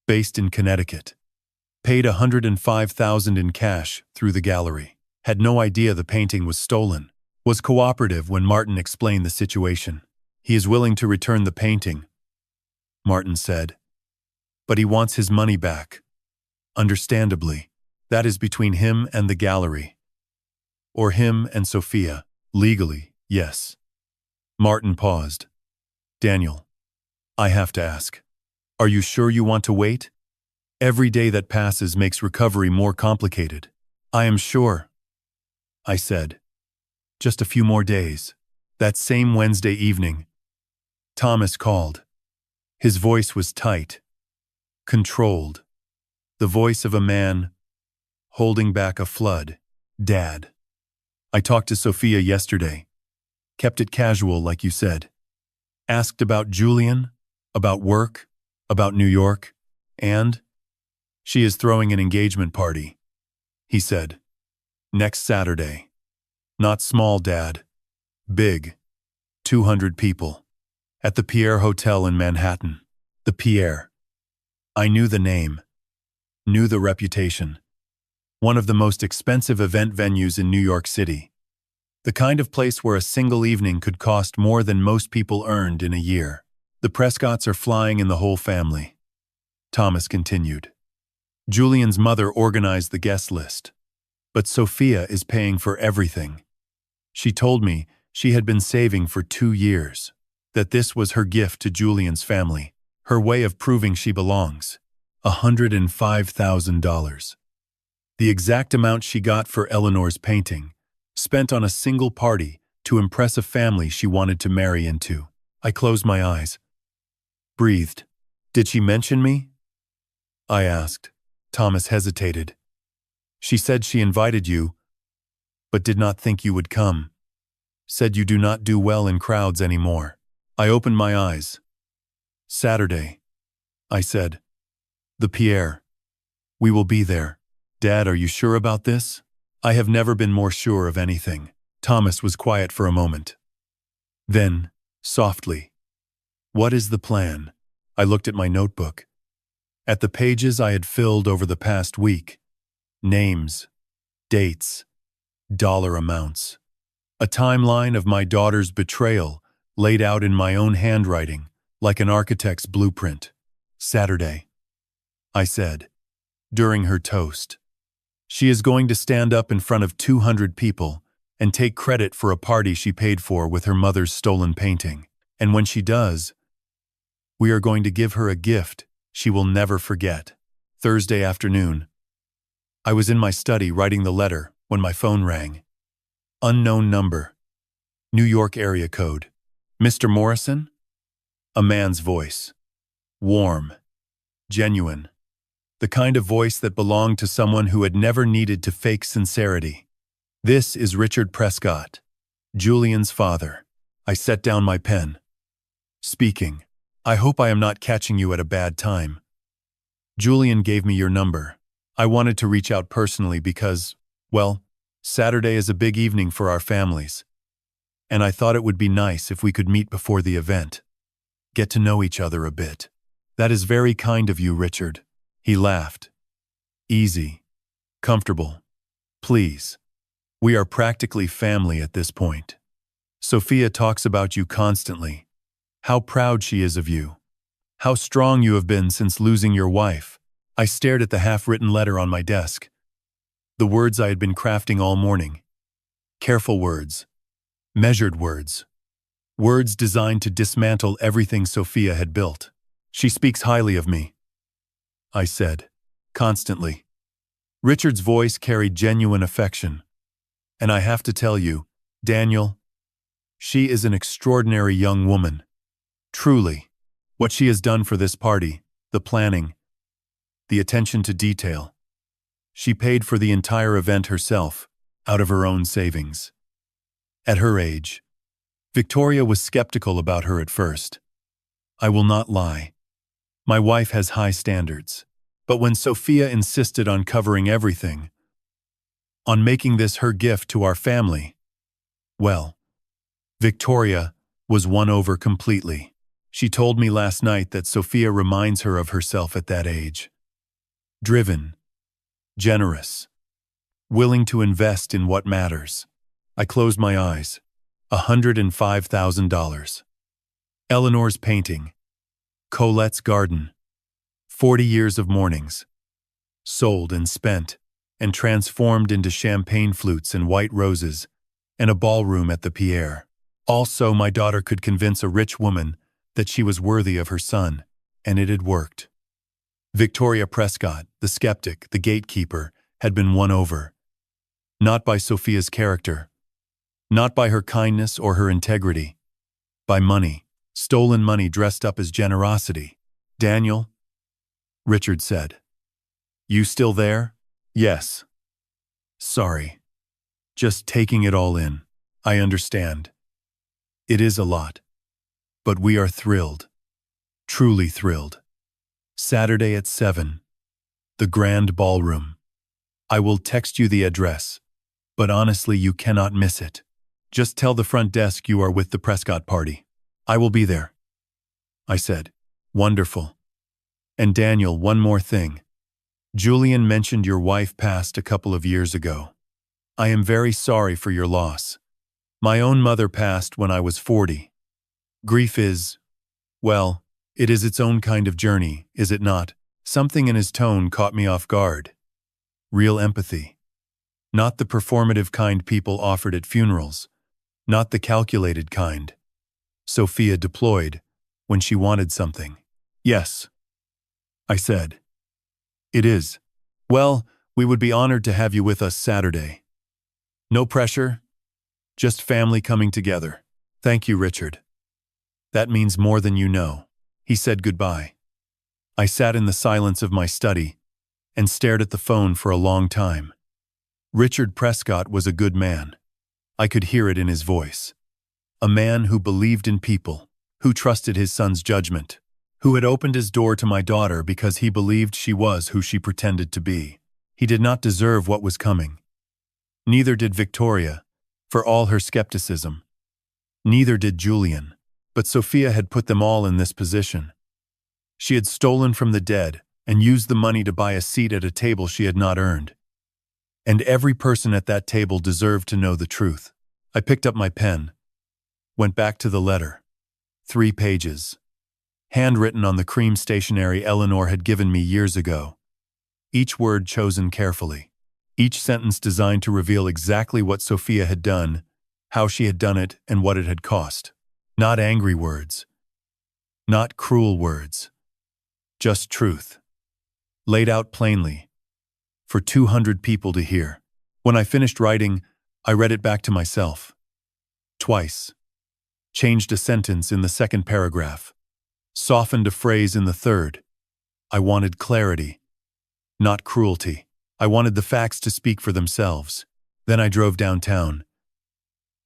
based in Connecticut. Paid $105,000 in cash through the gallery. Had no idea the painting was stolen. Was cooperative when Martin explained the situation. He is willing to return the painting, Martin said. But he wants his money back. Understandably, that is between him and the gallery. Or him and Sophia. Legally, yes. Martin paused. Daniel, I have to ask. Are you sure you want to wait? Every day that passes makes recovery more complicated. I am sure, I said. Just a few more days. That same Wednesday evening, Thomas called. His voice was tight, controlled, the voice of a man holding back a flood. Dad, I talked to Sophia yesterday. Kept it casual, like you said. Asked about Julian, about work, about New York, and she is throwing an engagement party, he said. Next Saturday. Not small, Dad. Big. 200 people. At the Pierre Hotel in Manhattan. The Pierre. I knew the name. Knew the reputation. One of the most expensive event venues in New York City. The kind of place where a single evening could cost more than most people earned in a year. The Prescotts are flying in the whole family. Thomas continued. Julian's mother organized the guest list. But Sophia is paying for everything. She told me she had been saving for 2 years. That this was her gift to Julian's family. Her way of proving she belongs. $105,000. The exact amount she got for Eleanor's painting, spent on a single party to impress a family she wanted to marry into. I closed my eyes. Breathed. Did she mention me? I asked. Thomas hesitated. She said she invited you, but did not think you would come. Said you do not do well in crowds anymore. I opened my eyes. Saturday, I said. The Pierre. We will be there. Dad, are you sure about this? I have never been more sure of anything. Thomas was quiet for a moment. Then, softly, what is the plan? I looked at my notebook. At the pages I had filled over the past week. Names, dates, dollar amounts. A timeline of my daughter's betrayal laid out in my own handwriting, like an architect's blueprint. Saturday, I said, during her toast. She is going to stand up in front of 200 people and take credit for a party she paid for with her mother's stolen painting. And when she does, we are going to give her a gift she will never forget. Thursday afternoon. I was in my study writing the letter when my phone rang. Unknown number. New York area code. Mr. Morrison? A man's voice. Warm. Genuine. The kind of voice that belonged to someone who had never needed to fake sincerity. This is Richard Prescott, Julian's father. I set down my pen. Speaking. I hope I am not catching you at a bad time. Julian gave me your number. I wanted to reach out personally because, well, Saturday is a big evening for our families. And I thought it would be nice if we could meet before the event. Get to know each other a bit. That is very kind of you, Richard. He laughed. Easy. Comfortable. Please. We are practically family at this point. Sophia talks about you constantly. How proud she is of you. How strong you have been since losing your wife. I stared at the half-written letter on my desk. The words I had been crafting all morning. Careful words. Measured words. Words designed to dismantle everything Sophia had built. She speaks highly of me, I said, constantly. Richard's voice carried genuine affection. And I have to tell you, Daniel, she is an extraordinary young woman. Truly, what she has done for this party, the planning, the attention to detail. She paid for the entire event herself, out of her own savings. At her age, Victoria was skeptical about her at first. I will not lie. My wife has high standards. But when Sophia insisted on covering everything, on making this her gift to our family, well, Victoria was won over completely. She told me last night that Sophia reminds her of herself at that age. Driven, generous, willing to invest in what matters. I closed my eyes. $105,000. Eleanor's painting. Colette's garden. 40 years of mornings. Sold and spent, and transformed into champagne flutes and white roses, and a ballroom at the Pierre. Also, my daughter could convince a rich woman that she was worthy of her son, and it had worked. Victoria Prescott, the skeptic, the gatekeeper, had been won over. Not by Sophia's character, not by her kindness or her integrity, by money. Stolen money dressed up as generosity. Daniel? Richard said. You still there? Yes. Sorry. Just taking it all in. I understand. It is a lot. But we are thrilled. Truly thrilled. Saturday at 7. The Grand Ballroom. I will text you the address, but honestly you cannot miss it. Just tell the front desk you are with the Prescott party. I will be there. I said. Wonderful. And Daniel, one more thing. Julian mentioned your wife passed a couple of years ago. I am very sorry for your loss. My own mother passed when I was 40. Grief is, well, it is its own kind of journey, is it not? Something in his tone caught me off guard. Real empathy. Not the performative kind people offered at funerals. Not the calculated kind. Sophia deployed when she wanted something. Yes. I said. It is. Well, we would be honored to have you with us Saturday. No pressure. Just family coming together. Thank you, Richard. That means more than you know. He said goodbye. I sat in the silence of my study and stared at the phone for a long time. Richard Prescott was a good man. I could hear it in his voice. A man who believed in people, who trusted his son's judgment, who had opened his door to my daughter because he believed she was who she pretended to be. He did not deserve what was coming. Neither did Victoria, for all her skepticism. Neither did Julian, but Sophia had put them all in this position. She had stolen from the dead and used the money to buy a seat at a table she had not earned. And every person at that table deserved to know the truth. I picked up my pen, went back to the letter. 3 pages. Handwritten on the cream stationery Eleanor had given me years ago. Each word chosen carefully. Each sentence designed to reveal exactly what Sophia had done, how she had done it, and what it had cost. Not angry words. Not cruel words. Just truth. Laid out plainly. For 200 people to hear. When I finished writing, I read it back to myself. Twice. Changed a sentence in the second paragraph. Softened a phrase in the third. I wanted clarity. Not cruelty. I wanted the facts to speak for themselves. Then I drove downtown.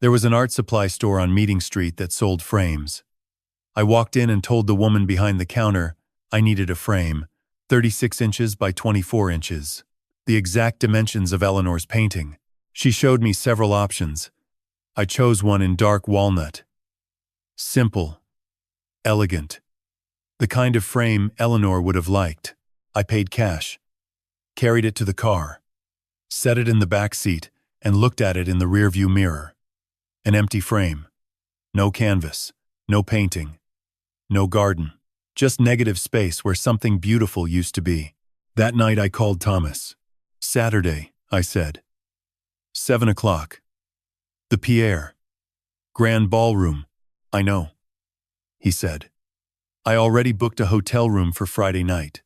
There was an art supply store on Meeting Street that sold frames. I walked in and told the woman behind the counter I needed a frame, 36 inches by 24 inches. The exact dimensions of Eleanor's painting. She showed me several options. I chose one in dark walnut. Simple. Elegant. The kind of frame Eleanor would have liked. I paid cash. Carried it to the car. Set it in the back seat and looked at it in the rearview mirror. An empty frame. No canvas. No painting. No garden. Just negative space where something beautiful used to be. That night I called Thomas. Saturday, I said. 7 o'clock. The Pierre. Grand Ballroom. I know. He said. I already booked a hotel room for Friday night.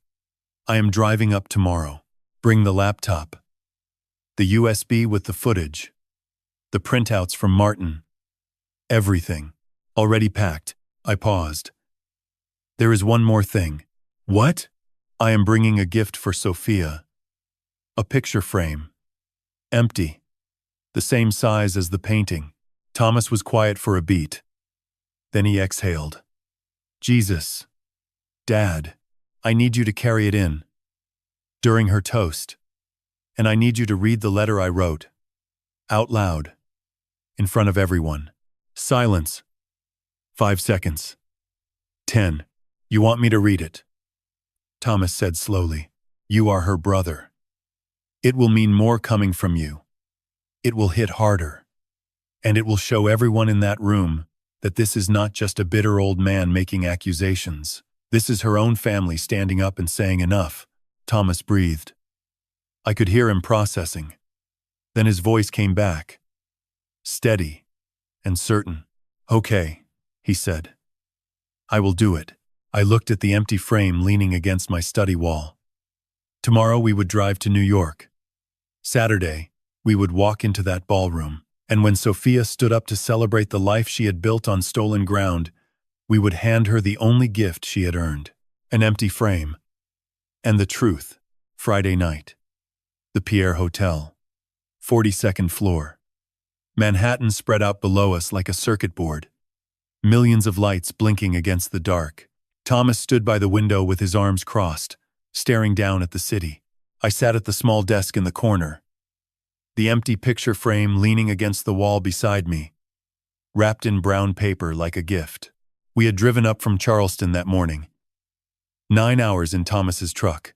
I am driving up tomorrow. Bring the laptop. The USB with the footage. The printouts from Martin. Everything. Already packed. I paused. There is one more thing. What? I am bringing a gift for Sophia. A picture frame. Empty. The same size as the painting. Thomas was quiet for a beat. Then he exhaled. Jesus. Dad, I need you to carry it in. During her toast. And I need you to read the letter I wrote. Out loud. In front of everyone. Silence. 5 seconds. 10. You want me to read it? Thomas said slowly. You are her brother. It will mean more coming from you. It will hit harder. And it will show everyone in that room that this is not just a bitter old man making accusations. This is her own family standing up and saying enough. Thomas breathed. I could hear him processing. Then his voice came back. Steady and certain. Okay, he said. I will do it. I looked at the empty frame leaning against my study wall. Tomorrow we would drive to New York. Saturday, we would walk into that ballroom. And when Sophia stood up to celebrate the life she had built on stolen ground, We would hand her the only gift she had earned, an empty frame. And the truth, Friday night. The Pierre Hotel. 42nd floor. Manhattan spread out below us like a circuit board. Millions of lights blinking against the dark. Thomas stood by the window with his arms crossed, staring down at the city. I sat at the small desk in the corner, the empty picture frame leaning against the wall beside me, wrapped in brown paper like a gift. We had driven up from Charleston that morning. 9 hours in Thomas's truck.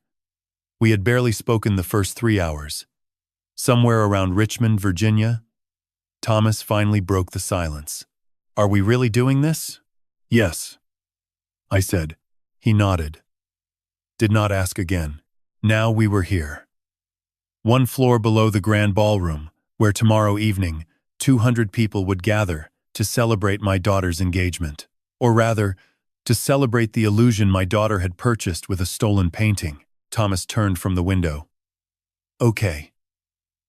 We had barely spoken the first 3 hours. Somewhere around Richmond, Virginia, Thomas finally broke the silence. "Are we really doing this?" "Yes," I said. He nodded. Did not ask again. Now we were here. 1 floor below the grand ballroom, where tomorrow evening 200 people would gather to celebrate my daughter's engagement. Or rather, to celebrate the illusion my daughter had purchased with a stolen painting. Thomas turned from the window. "Okay.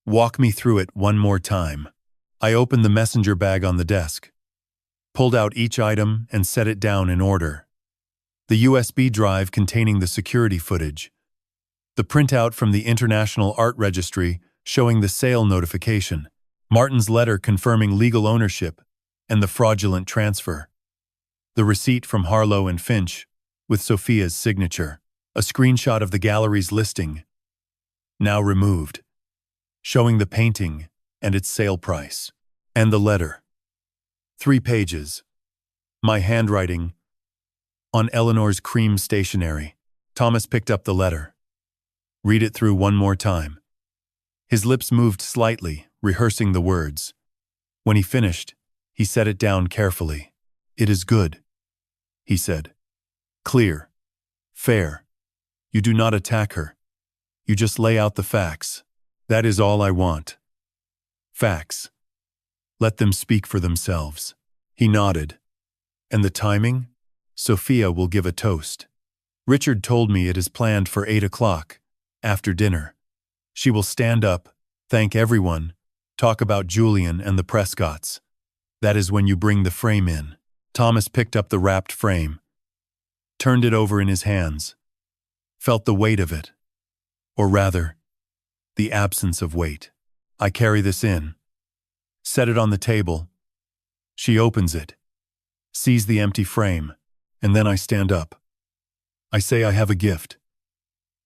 Walk me through it one more time." I opened the messenger bag on the desk, pulled out each item and set it down in order. The USB drive containing the security footage, the printout from the International Art Registry showing the sale notification, Martin's letter confirming legal ownership and the fraudulent transfer, the receipt from Harlow and Finch with Sophia's signature, a screenshot of the gallery's listing, now removed, showing the painting and its sale price, and the letter. 3 pages. My handwriting on Eleanor's cream stationery. Thomas picked up the letter. "Read it through one more time." His lips moved slightly, rehearsing the words. When he finished, he set it down carefully. "It is good," he said. "Clear. Fair. You do not attack her. You just lay out the facts. That is all I want. Facts. Let them speak for themselves." He nodded. "And the timing? Sophia will give a toast. Richard told me it is planned for 8 o'clock, after dinner. She will stand up, thank everyone, talk about Julian and the Prescotts. That is when you bring the frame in." Thomas picked up the wrapped frame, turned it over in his hands, felt the weight of it, or rather, the absence of weight. "I carry this in. Set it on the table." She opens it, sees the empty frame, and then I stand up. I say I have a gift,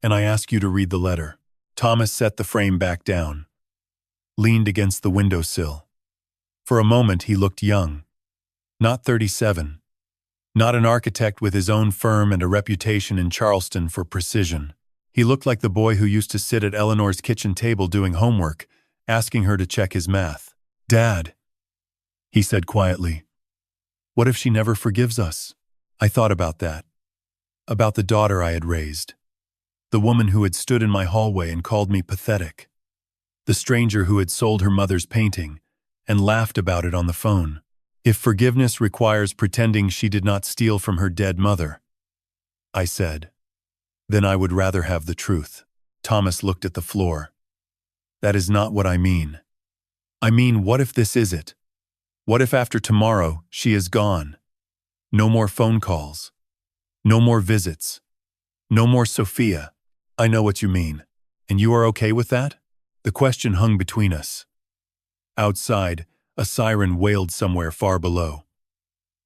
and I ask you to read the letter. Thomas set the frame back down, leaned against the windowsill. For a moment he looked young. Not 37. Not an architect with his own firm and a reputation in Charleston for precision. He looked like the boy who used to sit at Eleanor's kitchen table doing homework, asking her to check his math. "Dad," he said quietly, "what if she never forgives us?" I thought about that. About the daughter I had raised. The woman who had stood in my hallway and called me pathetic. The stranger who had sold her mother's painting and laughed about it on the phone. If forgiveness requires pretending she did not steal from her dead mother, I said, then I would rather have the truth. Thomas looked at the floor. That is not what I mean. I mean, what if this is it? What if after tomorrow she is gone? No more phone calls. No more visits. No more Sophia. I know what you mean. And you are okay with that? The question hung between us. Outside, a siren wailed somewhere far below.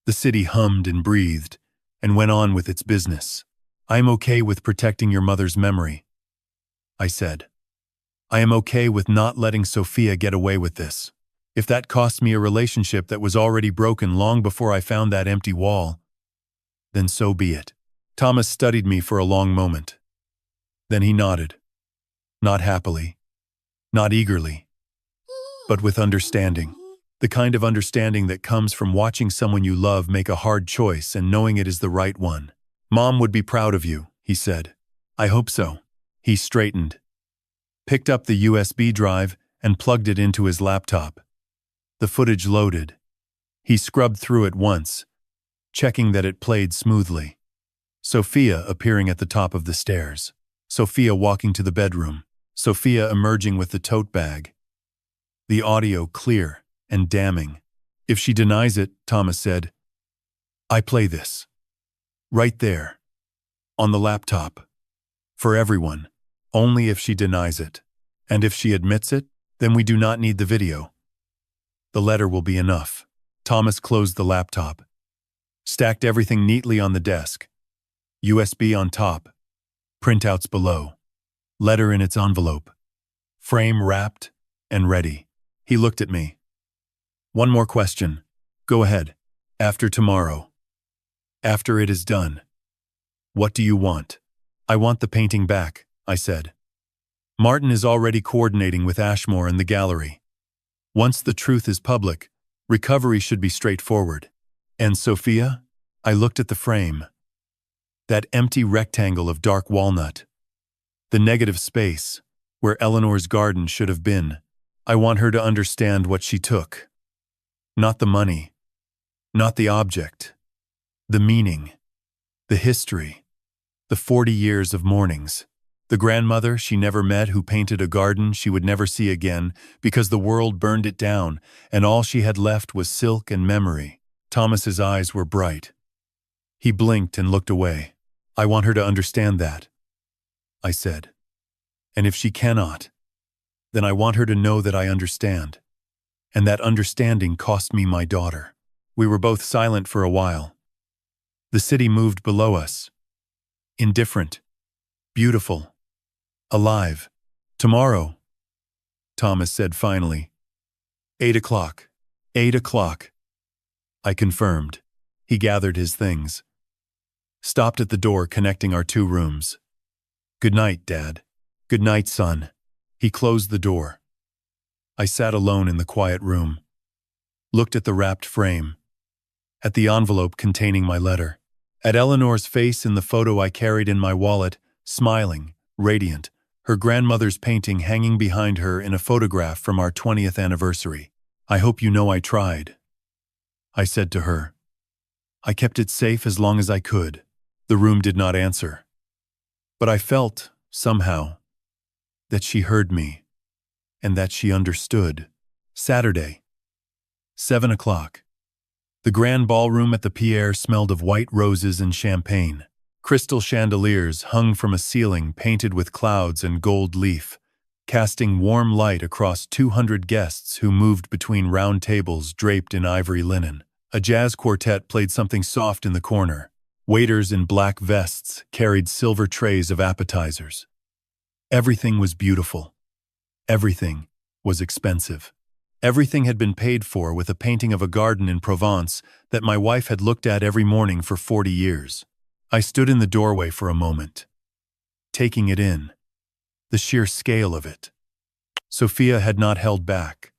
The city hummed and breathed and went on with its business. I am okay with protecting your mother's memory, I said. I am okay with not letting Sophia get away with this. If that costs me a relationship that was already broken long before I found that empty wall, then so be it. Thomas studied me for a long moment. Then he nodded. Not happily, not eagerly, but with understanding. The kind of understanding that comes from watching someone you love make a hard choice and knowing it is the right one. Mom would be proud of you, he said. I hope so. He straightened, picked up the USB drive and plugged it into his laptop. The footage loaded. He scrubbed through it once, checking that it played smoothly. Sophia appearing at the top of the stairs. Sophia walking to the bedroom. Sophia emerging with the tote bag. The audio clear and damning. If she denies it, Thomas said, I play this. Right there. On the laptop. For everyone. Only if she denies it. And if she admits it, then we do not need the video. The letter will be enough. Thomas closed the laptop. Stacked everything neatly on the desk. USB on top. Printouts below. Letter in its envelope. Frame wrapped and ready. He looked at me. One more question. Go ahead. After tomorrow. After it is done. What do you want? I want the painting back, I said. Martin is already coordinating with Ashmore and the gallery. Once the truth is public, recovery should be straightforward. And Sophia? I looked at the frame. That empty rectangle of dark walnut. The negative space, where Eleanor's garden should have been. I want her to understand what she took. Not the money. Not the object. The meaning. The history. The 40 years of mornings. The grandmother she never met who painted a garden she would never see again because the world burned it down and all she had left was silk and memory. Thomas's eyes were bright. He blinked and looked away. I want her to understand that, I said. And if she cannot, then I want her to know that I understand. And that understanding cost me my daughter. We were both silent for a while. The city moved below us. Indifferent. Beautiful. Alive. Tomorrow, Thomas said finally. 8 o'clock. 8 o'clock. I confirmed. He gathered his things. Stopped at the door connecting our two rooms. Good night, Dad. Good night, son. He closed the door. I sat alone in the quiet room. Looked at the wrapped frame. At the envelope containing my letter. At Eleanor's face in the photo I carried in my wallet, smiling, radiant, her grandmother's painting hanging behind her in a photograph from our 20th anniversary. I hope you know I tried, I said to her. I kept it safe as long as I could. The room did not answer. But I felt, somehow, that she heard me, and that she understood. Saturday. 7 o'clock. The grand ballroom at the Pierre smelled of white roses and champagne. Crystal chandeliers hung from a ceiling painted with clouds and gold leaf, casting warm light across 200 guests who moved between round tables draped in ivory linen. A jazz quartet played something soft in the corner. Waiters in black vests carried silver trays of appetizers. Everything was beautiful. Everything was expensive. Everything had been paid for with a painting of a garden in Provence that my wife had looked at every morning for 40 years. I stood in the doorway for a moment, taking it in, the sheer scale of it. Sophia had not held back.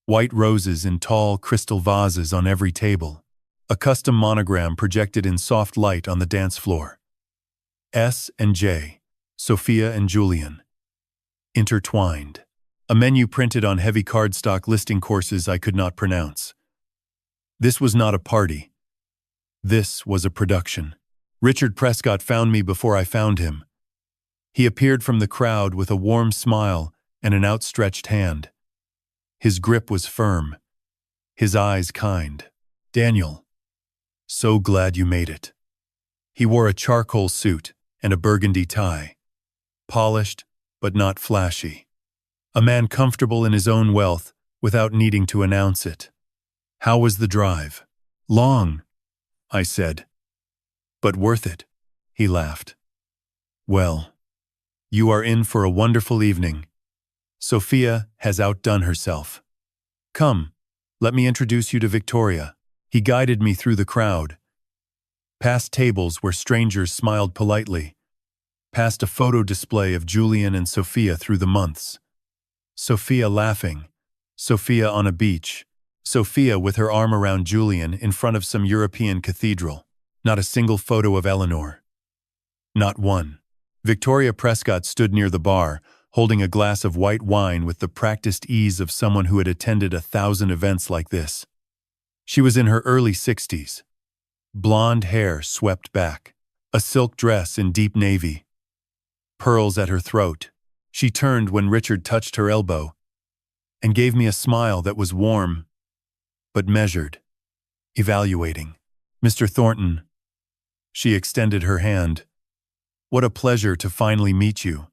White roses in tall crystal vases on every table. A custom monogram projected in soft light on the dance floor. S and J, Sophia and Julian. Intertwined. A menu printed on heavy cardstock listing courses I could not pronounce. This was not a party. This was a production. Richard Prescott found me before I found him. He appeared from the crowd with a warm smile and an outstretched hand. His grip was firm. His eyes kind. Daniel. So glad you made it. He wore a charcoal suit and a burgundy tie. Polished, but not flashy. A man comfortable in his own wealth without needing to announce it. How was the drive? Long, I said. But worth it, he laughed. Well, you are in for a wonderful evening. Sophia has outdone herself. Come, let me introduce you to Victoria. He guided me through the crowd. Past tables where strangers smiled politely. Past a photo display of Julian and Sophia through the months. Sophia laughing. Sophia on a beach. Sophia with her arm around Julian in front of some European cathedral. Not a single photo of Eleanor. Not one. Victoria Prescott stood near the bar, holding a glass of white wine with the practiced ease of someone who had attended 1,000 events like this. She was in her early 60s. Blonde hair swept back. A silk dress in deep navy. Pearls at her throat. She turned when Richard touched her elbow and gave me a smile that was warm, but measured, evaluating. Mr. Thornton. She extended her hand. What a pleasure to finally meet you.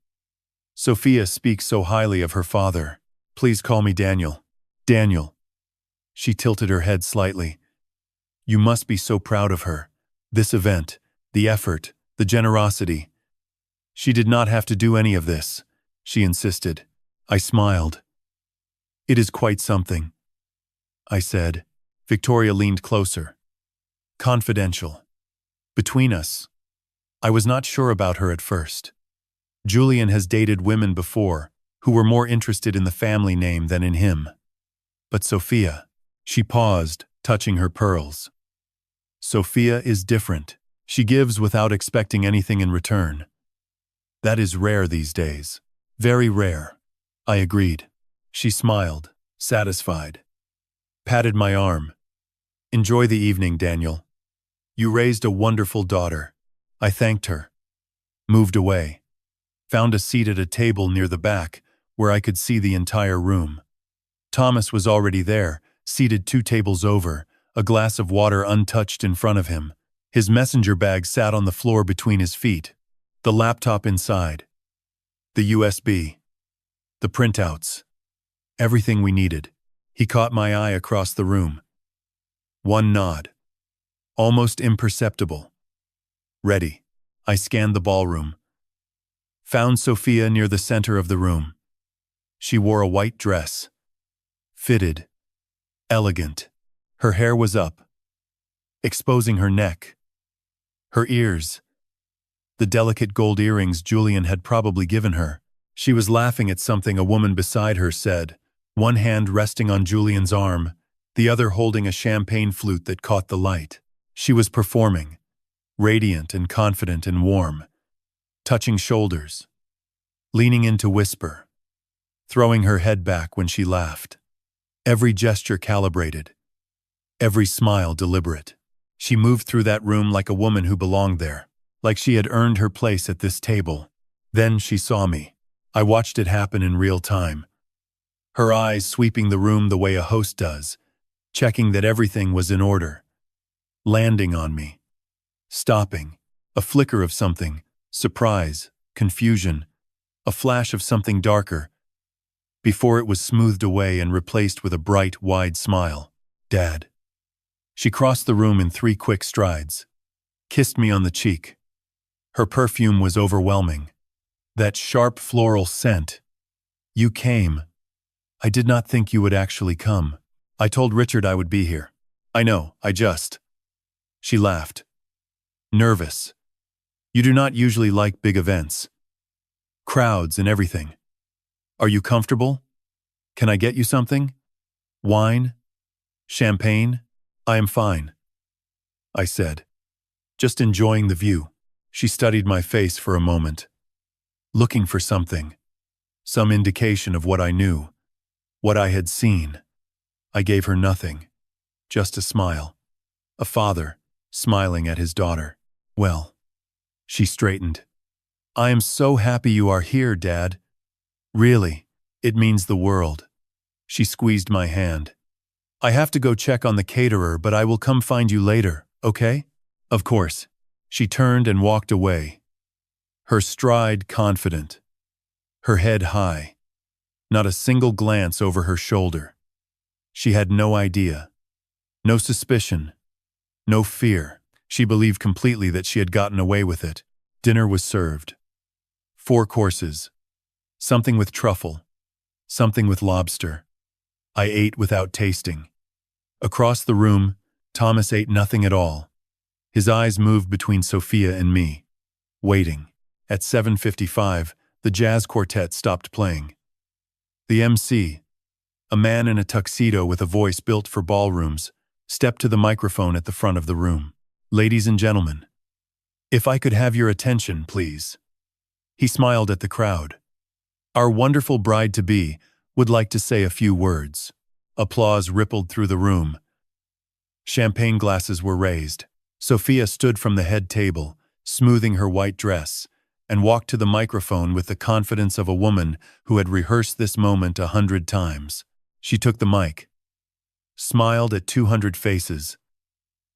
Sophia speaks so highly of her father. Please call me Daniel. Daniel. She tilted her head slightly. You must be so proud of her. This event, the effort, the generosity. She did not have to do any of this, she insisted. I smiled. It is quite something, I said. Victoria leaned closer. Confidential. Between us. I was not sure about her at first. Julian has dated women before who were more interested in the family name than in him. But Sophia, she paused, touching her pearls. Sophia is different. She gives without expecting anything in return. That is rare these days. Very rare. I agreed. She smiled, satisfied. Patted my arm. Enjoy the evening, Daniel. You raised a wonderful daughter. I thanked her. Moved away. Found a seat at a table near the back, where I could see the entire room. Thomas was already there, seated 2 tables over, a glass of water untouched in front of him. His messenger bag sat on the floor between his feet. The laptop inside. The USB. The printouts. Everything we needed. He caught my eye across the room. One nod. Almost imperceptible. Ready. I scanned the ballroom. Found Sophia near the center of the room. She wore a white dress. Fitted. Elegant. Her hair was up, exposing her neck. Her ears. The delicate gold earrings Julian had probably given her. She was laughing at something a woman beside her said, one hand resting on Julian's arm, the other holding a champagne flute that caught the light. She was performing, radiant and confident and warm, touching shoulders, leaning in to whisper, throwing her head back when she laughed. Every gesture calibrated, every smile deliberate. She moved through that room like a woman who belonged there, like she had earned her place at this table. Then she saw me. I watched it happen in real time. Her eyes sweeping the room the way a host does, checking that everything was in order. Landing on me. Stopping. A flicker of something. Surprise. Confusion. A flash of something darker. Before it was smoothed away and replaced with a bright, wide smile. Dad. She crossed the room in 3 quick strides. Kissed me on the cheek. Her perfume was overwhelming. That sharp floral scent. You came. I did not think you would actually come. I told Richard I would be here. I know, I just... She laughed. Nervous. You do not usually like big events. Crowds and everything. Are you comfortable? Can I get you something? Wine? Champagne? I am fine. I said. Just enjoying the view. She studied my face for a moment. Looking for something. Some indication of what I knew. What I had seen. I gave her nothing. Just a smile. A father, smiling at his daughter. Well. She straightened. I am so happy you are here, Dad. Really, it means the world. She squeezed my hand. I have to go check on the caterer, but I will come find you later, okay? Of course. She turned and walked away. Her stride confident. Her head high. Not a single glance over her shoulder. She had no idea. No suspicion. No fear. She believed completely that she had gotten away with it. Dinner was served. 4 courses. Something with truffle. Something with lobster. I ate without tasting. Across the room, Thomas ate nothing at all. His eyes moved between Sophia and me. Waiting. At 7:55, the jazz quartet stopped playing. The MC, a man in a tuxedo with a voice built for ballrooms, stepped to the microphone at the front of the room. Ladies and gentlemen, if I could have your attention, please. He smiled at the crowd. Our wonderful bride-to-be would like to say a few words. Applause rippled through the room. Champagne glasses were raised. Sophia stood from the head table, smoothing her white dress, and walked to the microphone with the confidence of a woman who had rehearsed this moment 100 times. She took the mic, smiled at 200 faces,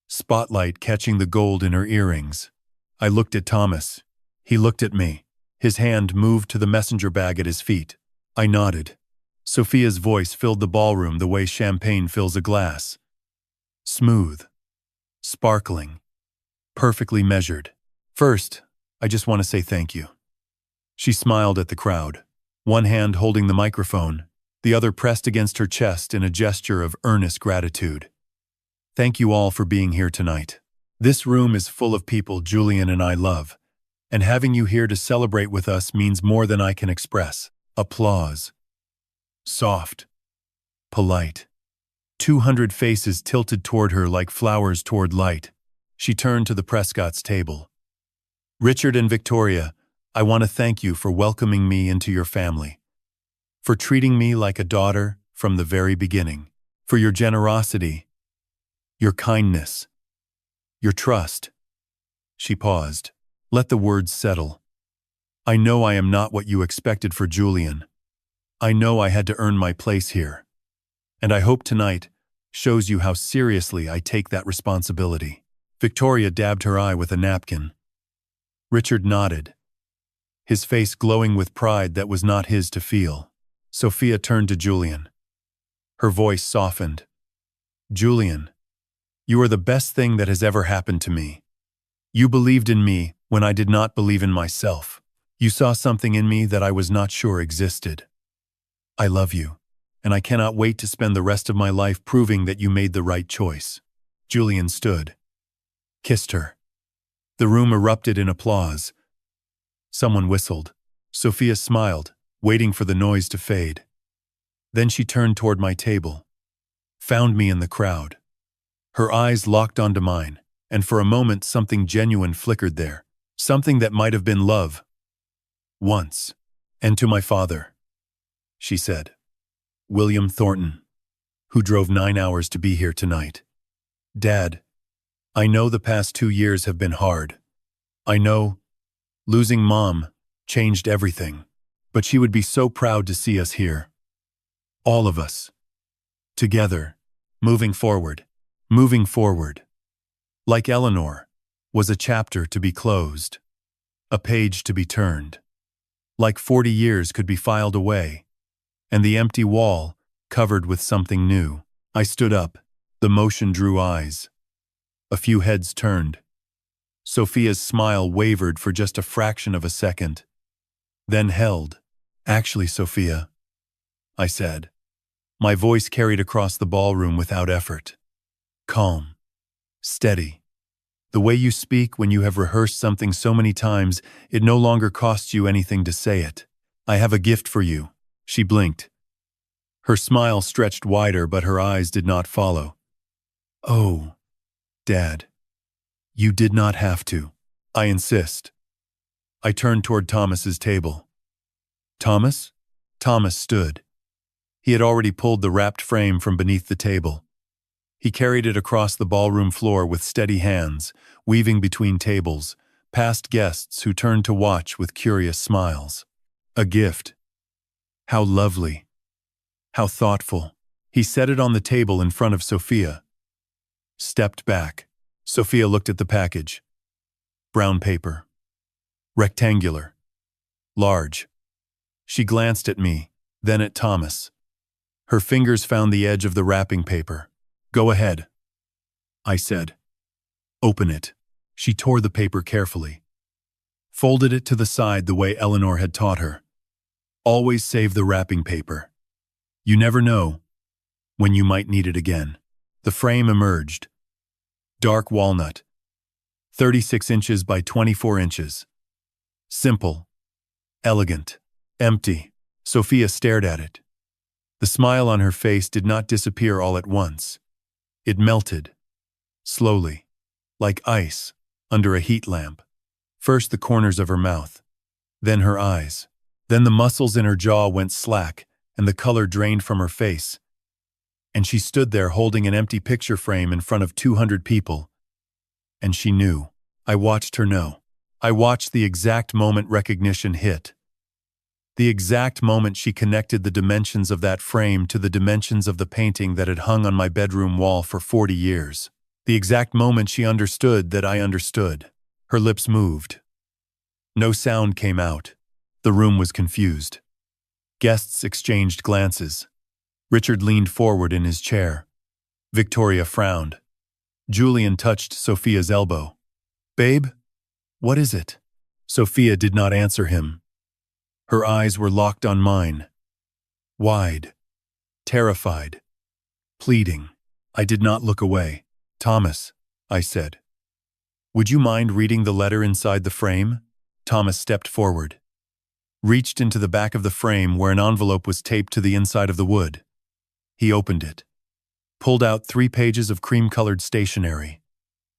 spotlight catching the gold in her earrings. I looked at Thomas. He looked at me. His hand moved to the messenger bag at his feet. I nodded. Sophia's voice filled the ballroom the way champagne fills a glass. Smooth. Sparkling. Perfectly measured. First, I just want to say thank you. She smiled at the crowd, one hand holding the microphone, the other pressed against her chest in a gesture of earnest gratitude. Thank you all for being here tonight. This room is full of people Julian and I love, and having you here to celebrate with us means more than I can express. Applause. Soft. Polite. 200 faces tilted toward her like flowers toward light. She turned to the Prescott's table. Richard and Victoria, I want to thank you for welcoming me into your family, for treating me like a daughter from the very beginning, for your generosity, your kindness, your trust. She paused. Let the words settle. I know I am not what you expected for Julian. I know I had to earn my place here. And I hope tonight shows you how seriously I take that responsibility. Victoria dabbed her eye with a napkin. Richard nodded, his face glowing with pride that was not his to feel. Sophia turned to Julian. Her voice softened. Julian, you are the best thing that has ever happened to me. You believed in me when I did not believe in myself. You saw something in me that I was not sure existed. I love you, and I cannot wait to spend the rest of my life proving that you made the right choice. Julian stood, kissed her. The room erupted in applause. Someone whistled. Sophia smiled, waiting for the noise to fade. Then she turned toward my table, found me in the crowd. Her eyes locked onto mine, and for a moment something genuine flickered there, something that might have been love. Once. And to my father, she said, William Thornton, who drove 9 hours to be here tonight. Dad, I know the past 2 years have been hard. I know losing Mom changed everything, but she would be so proud to see us here. All of us. Together, moving forward. Like Eleanor, was a chapter to be closed, a page to be turned. Like 40 years could be filed away, and the empty wall covered with something new. I stood up, the motion drew eyes. A few heads turned. Sophia's smile wavered for just a fraction of a second, then held. Actually, Sophia, I said. My voice carried across the ballroom without effort. Calm. Steady. The way you speak when you have rehearsed something so many times, it no longer costs you anything to say it. I have a gift for you. She blinked. Her smile stretched wider, but her eyes did not follow. Oh, Dad. You did not have to. I insist. I turned toward Thomas's table. Thomas? Thomas stood. He had already pulled the wrapped frame from beneath the table. He carried it across the ballroom floor with steady hands, weaving between tables, past guests who turned to watch with curious smiles. A gift. How lovely. How thoughtful. He set it on the table in front of Sophia. Stepped back. Sophia looked at the package. Brown paper. Rectangular. Large. She glanced at me, then at Thomas. Her fingers found the edge of the wrapping paper. Go ahead, I said. Open it. She tore the paper carefully. Folded it to the side the way Eleanor had taught her. Always save the wrapping paper. You never know when you might need it again. The frame emerged. Dark walnut. 36 inches by 24 inches. Simple. Elegant. Empty. Sophia stared at it. The smile on her face did not disappear all at once. It melted. Slowly. Like ice. Under a heat lamp. First the corners of her mouth. Then her eyes. Then the muscles in her jaw went slack, and the color drained from her face. And she stood there holding an empty picture frame in front of 200 people. And she knew. I watched her know. I watched the exact moment recognition hit. The exact moment she connected the dimensions of that frame to the dimensions of the painting that had hung on my bedroom wall for 40 years. The exact moment she understood that I understood. Her lips moved. No sound came out. The room was confused. Guests exchanged glances. Richard leaned forward in his chair. Victoria frowned. Julian touched Sophia's elbow. "Babe, what is it?" Sophia did not answer him. Her eyes were locked on mine. Wide. Terrified. Pleading. I did not look away. "Thomas," I said. "Would you mind reading the letter inside the frame?" Thomas stepped forward. Reached into the back of the frame where an envelope was taped to the inside of the wood. He opened it. Pulled out 3 pages of cream-colored stationery.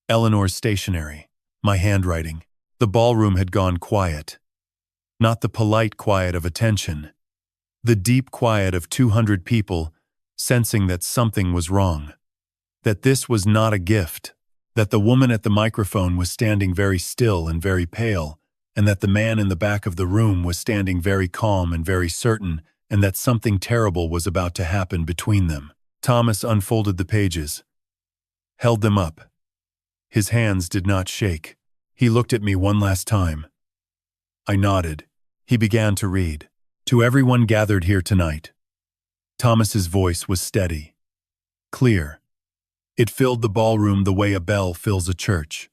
Eleanor's stationery. My handwriting. The ballroom had gone quiet. Not the polite quiet of attention. The deep quiet of 200 people sensing that something was wrong. That this was not a gift. That the woman at the microphone was standing very still and very pale, and that the man in the back of the room was standing very calm and very certain, and that something terrible was about to happen between them. Thomas unfolded the pages. Held them up. His hands did not shake. He looked at me one last time. I nodded. He began to read. "To everyone gathered here tonight." Thomas's voice was steady. Clear. It filled the ballroom the way a bell fills a church.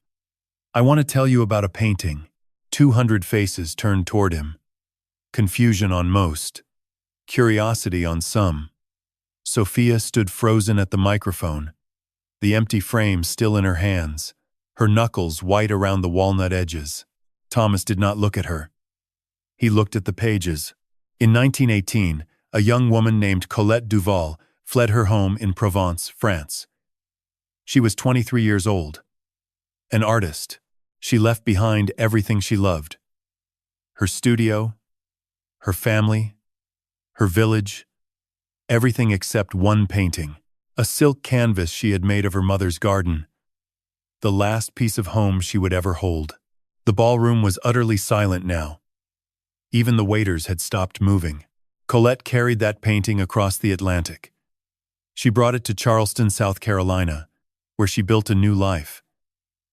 "I want to tell you about a painting." 200 faces turned toward him. Confusion on most. Curiosity on some. Sophia stood frozen at the microphone, the empty frame still in her hands, her knuckles white around the walnut edges. Thomas did not look at her. He looked at the pages. In 1918, a young woman named Colette Duval fled her home in Provence, France. She was 23 years old. An artist. She left behind everything she loved. Her studio, her family, her village, everything except one painting, a silk canvas she had made of her mother's garden, the last piece of home she would ever hold. The ballroom was utterly silent now. Even the waiters had stopped moving. Colette carried that painting across the Atlantic. She brought it to Charleston, South Carolina, where she built a new life.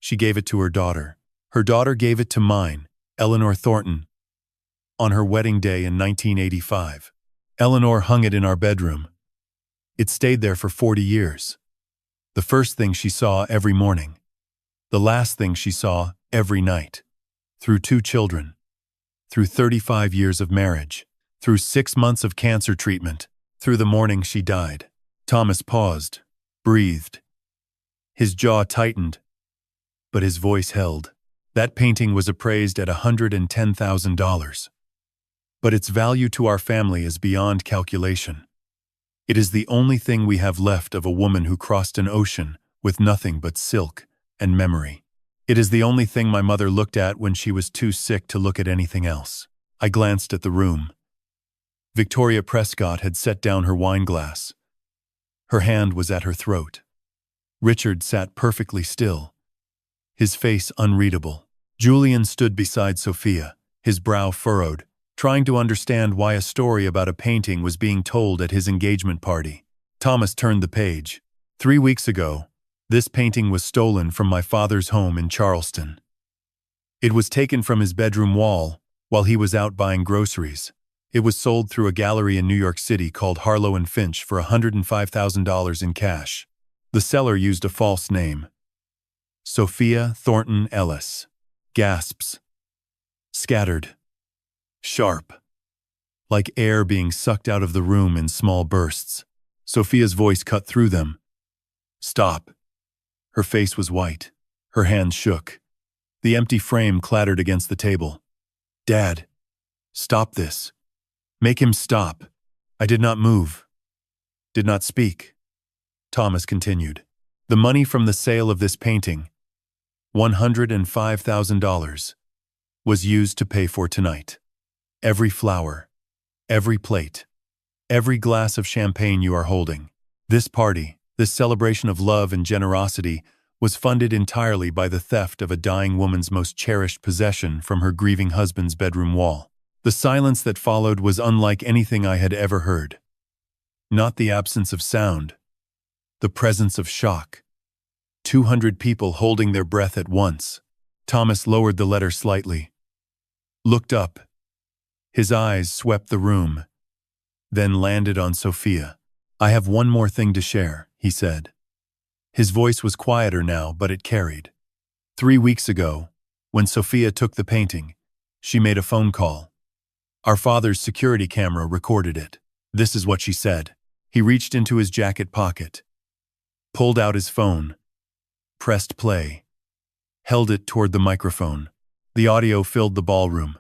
She gave it to her daughter. Her daughter gave it to mine, Eleanor Thornton, on her wedding day in 1985. Eleanor hung it in our bedroom. It stayed there for 40 years. The first thing she saw every morning. The last thing she saw every night. Through 2 children. Through 35 years of marriage. Through 6 months of cancer treatment. Through the morning she died. Thomas paused, breathed. His jaw tightened, but his voice held. That painting was appraised at $110,000. But its value to our family is beyond calculation. It is the only thing we have left of a woman who crossed an ocean with nothing but silk and memory. It is the only thing my mother looked at when she was too sick to look at anything else. I glanced at the room. Victoria Prescott had set down her wine glass. Her hand was at her throat. Richard sat perfectly still, his face unreadable. Julian stood beside Sophia, his brow furrowed, trying to understand why a story about a painting was being told at his engagement party. Thomas turned the page. 3 weeks ago, this painting was stolen from my father's home in Charleston. It was taken from his bedroom wall while he was out buying groceries. It was sold through a gallery in New York City called Harlow and Finch for $105,000 in cash. The seller used a false name. Sophia Thornton Ellis. Gasps. Scattered. Sharp. Like air being sucked out of the room in small bursts. Sophia's voice cut through them. Stop. Her face was white. Her hands shook. The empty frame clattered against the table. Dad. Stop this. Make him stop. I did not move. Did not speak. Thomas continued. The money from the sale of this painting, $105,000, was used to pay for tonight. Every flower, every plate, every glass of champagne you are holding. This party, this celebration of love and generosity, was funded entirely by the theft of a dying woman's most cherished possession from her grieving husband's bedroom wall. The silence that followed was unlike anything I had ever heard. Not the absence of sound, the presence of shock. 200 people holding their breath at once. Thomas lowered the letter slightly, looked up. His eyes swept the room, then landed on Sophia. "I have one more thing to share," he said. His voice was quieter now, but it carried. 3 weeks ago, when Sophia took the painting, she made a phone call. Our father's security camera recorded it. This is what she said. He reached into his jacket pocket, pulled out his phone, pressed play, held it toward the microphone. The audio filled the ballroom.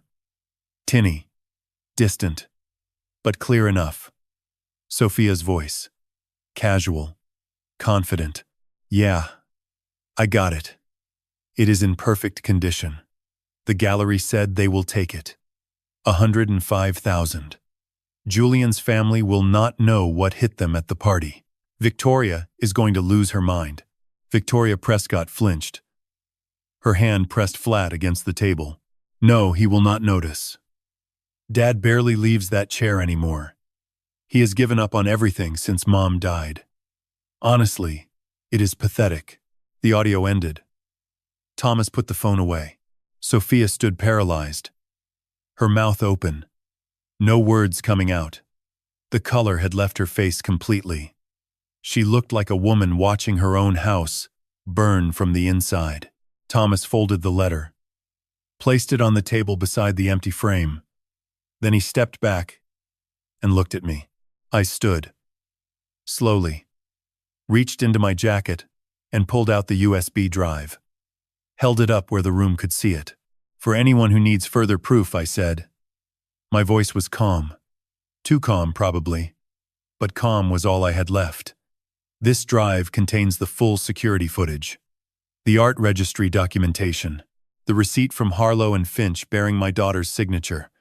Tinny, distant, but clear enough. Sophia's voice, casual, confident. "Yeah, I got it. It is in perfect condition. The gallery said they will take it. 105,000. Julian's family will not know what hit them at the party. Victoria is going to lose her mind." Victoria Prescott flinched, her hand pressed flat against the table. "No, he will not notice. Dad barely leaves that chair anymore. He has given up on everything since Mom died. Honestly, it is pathetic." The audio ended. Thomas put the phone away. Sophia stood paralyzed, her mouth open, no words coming out. The color had left her face completely. She looked like a woman watching her own house burn from the inside. Thomas folded the letter, placed it on the table beside the empty frame. Then he stepped back and looked at me. I stood, slowly, reached into my jacket and pulled out the USB drive. Held it up where the room could see it. "For anyone who needs further proof," I said. My voice was calm. Too calm, probably. But calm was all I had left. "This drive contains the full security footage. The art registry documentation. The receipt from Harlow and Finch bearing my daughter's signature.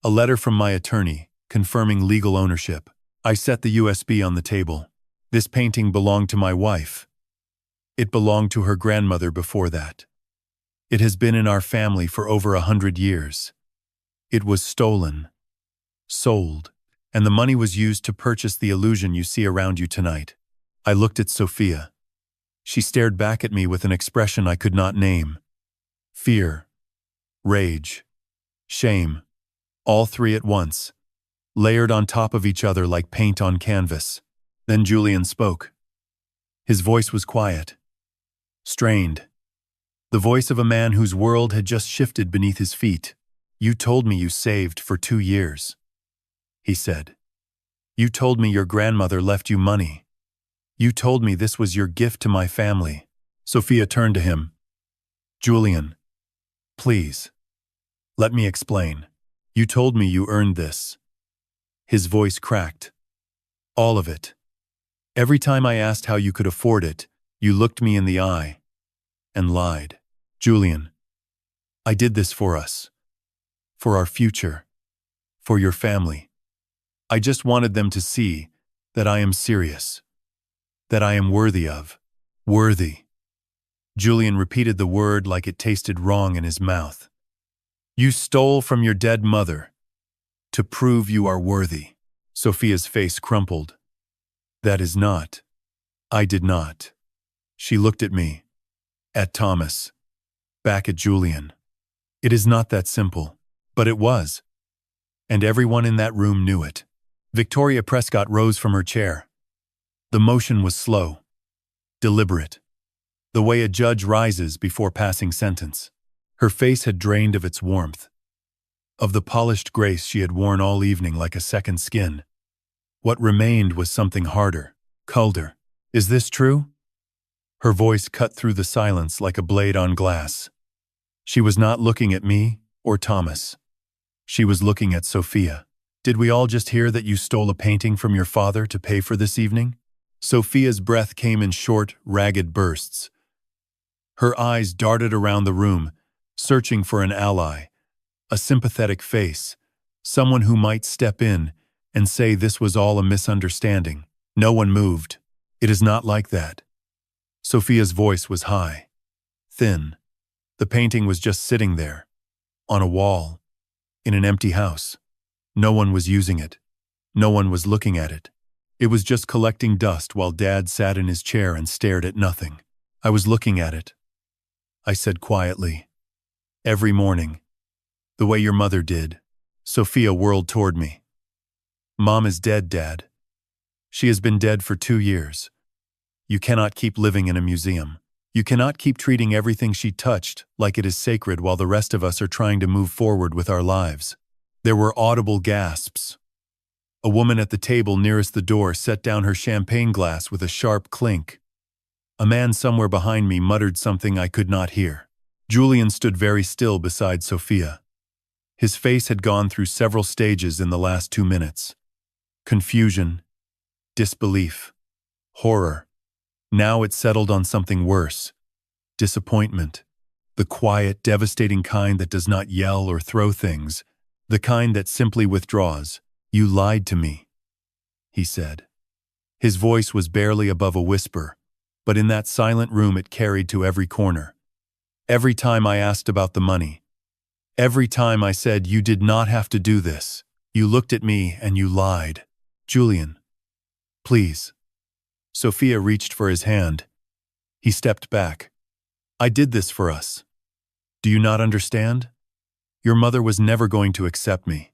A letter from my attorney confirming legal ownership." I set the USB on the table. "This painting belonged to my wife. It belonged to her grandmother before that. It has been in our family for over 100 years. It was stolen, sold, and the money was used to purchase the illusion you see around you tonight." I looked at Sophia. She stared back at me with an expression I could not name. Fear, rage, shame, all three at once, layered on top of each other like paint on canvas. Then Julian spoke. His voice was quiet, strained, the voice of a man whose world had just shifted beneath his feet. "You told me you saved for 2 years," he said. "You told me your grandmother left you money. You told me this was your gift to my family." Sophia turned to him. "Julian, please, let me explain. You told me you earned this." His voice cracked. "All of it. Every time I asked how you could afford it, you looked me in the eye and lied. Julian, I did this for us, for our future, for your family. I just wanted them to see that I am serious, that I am worthy of." Worthy. Julian repeated the word like it tasted wrong in his mouth. "You stole from your dead mother to prove you are worthy." Sophia's face crumpled. "That is not. I did not." She looked at me, at Thomas, back at Julian. It is not that simple, but it was. And everyone in that room knew it. Victoria Prescott rose from her chair. The motion was slow, deliberate, the way a judge rises before passing sentence. Her face had drained of its warmth, of the polished grace she had worn all evening like a second skin. What remained was something harder, colder. "Is this true?" Her voice cut through the silence like a blade on glass. She was not looking at me or Thomas. She was looking at Sophia. "Did we all just hear that you stole a painting from your father to pay for this evening?" Sophia's breath came in short, ragged bursts. Her eyes darted around the room, searching for an ally, a sympathetic face, someone who might step in and say this was all a misunderstanding. No one moved. "It is not like that." Sophia's voice was high, thin. The painting was just sitting there, on a wall, in an empty house. No one was using it. No one was looking at it. It was just collecting dust while Dad sat in his chair and stared at nothing. I was looking at it, I said quietly. Every morning. The way your mother did. Sophia whirled toward me. Mom is dead, Dad. She has been dead for 2 years. You cannot keep living in a museum. You cannot keep treating everything she touched like it is sacred while the rest of us are trying to move forward with our lives. There were audible gasps. A woman at the table nearest the door set down her champagne glass with a sharp clink. A man somewhere behind me muttered something I could not hear. Julian stood very still beside Sophia. His face had gone through several stages in the last 2 minutes. Confusion, disbelief, horror. Now it settled on something worse. Disappointment. The quiet, devastating kind that does not yell or throw things. The kind that simply withdraws. You lied to me, he said. His voice was barely above a whisper, but in that silent room it carried to every corner. Every time I asked about the money, every time I said you did not have to do this, you looked at me and you lied. Julian, please. Sophia reached for his hand. He stepped back. I did this for us. Do you not understand? Your mother was never going to accept me.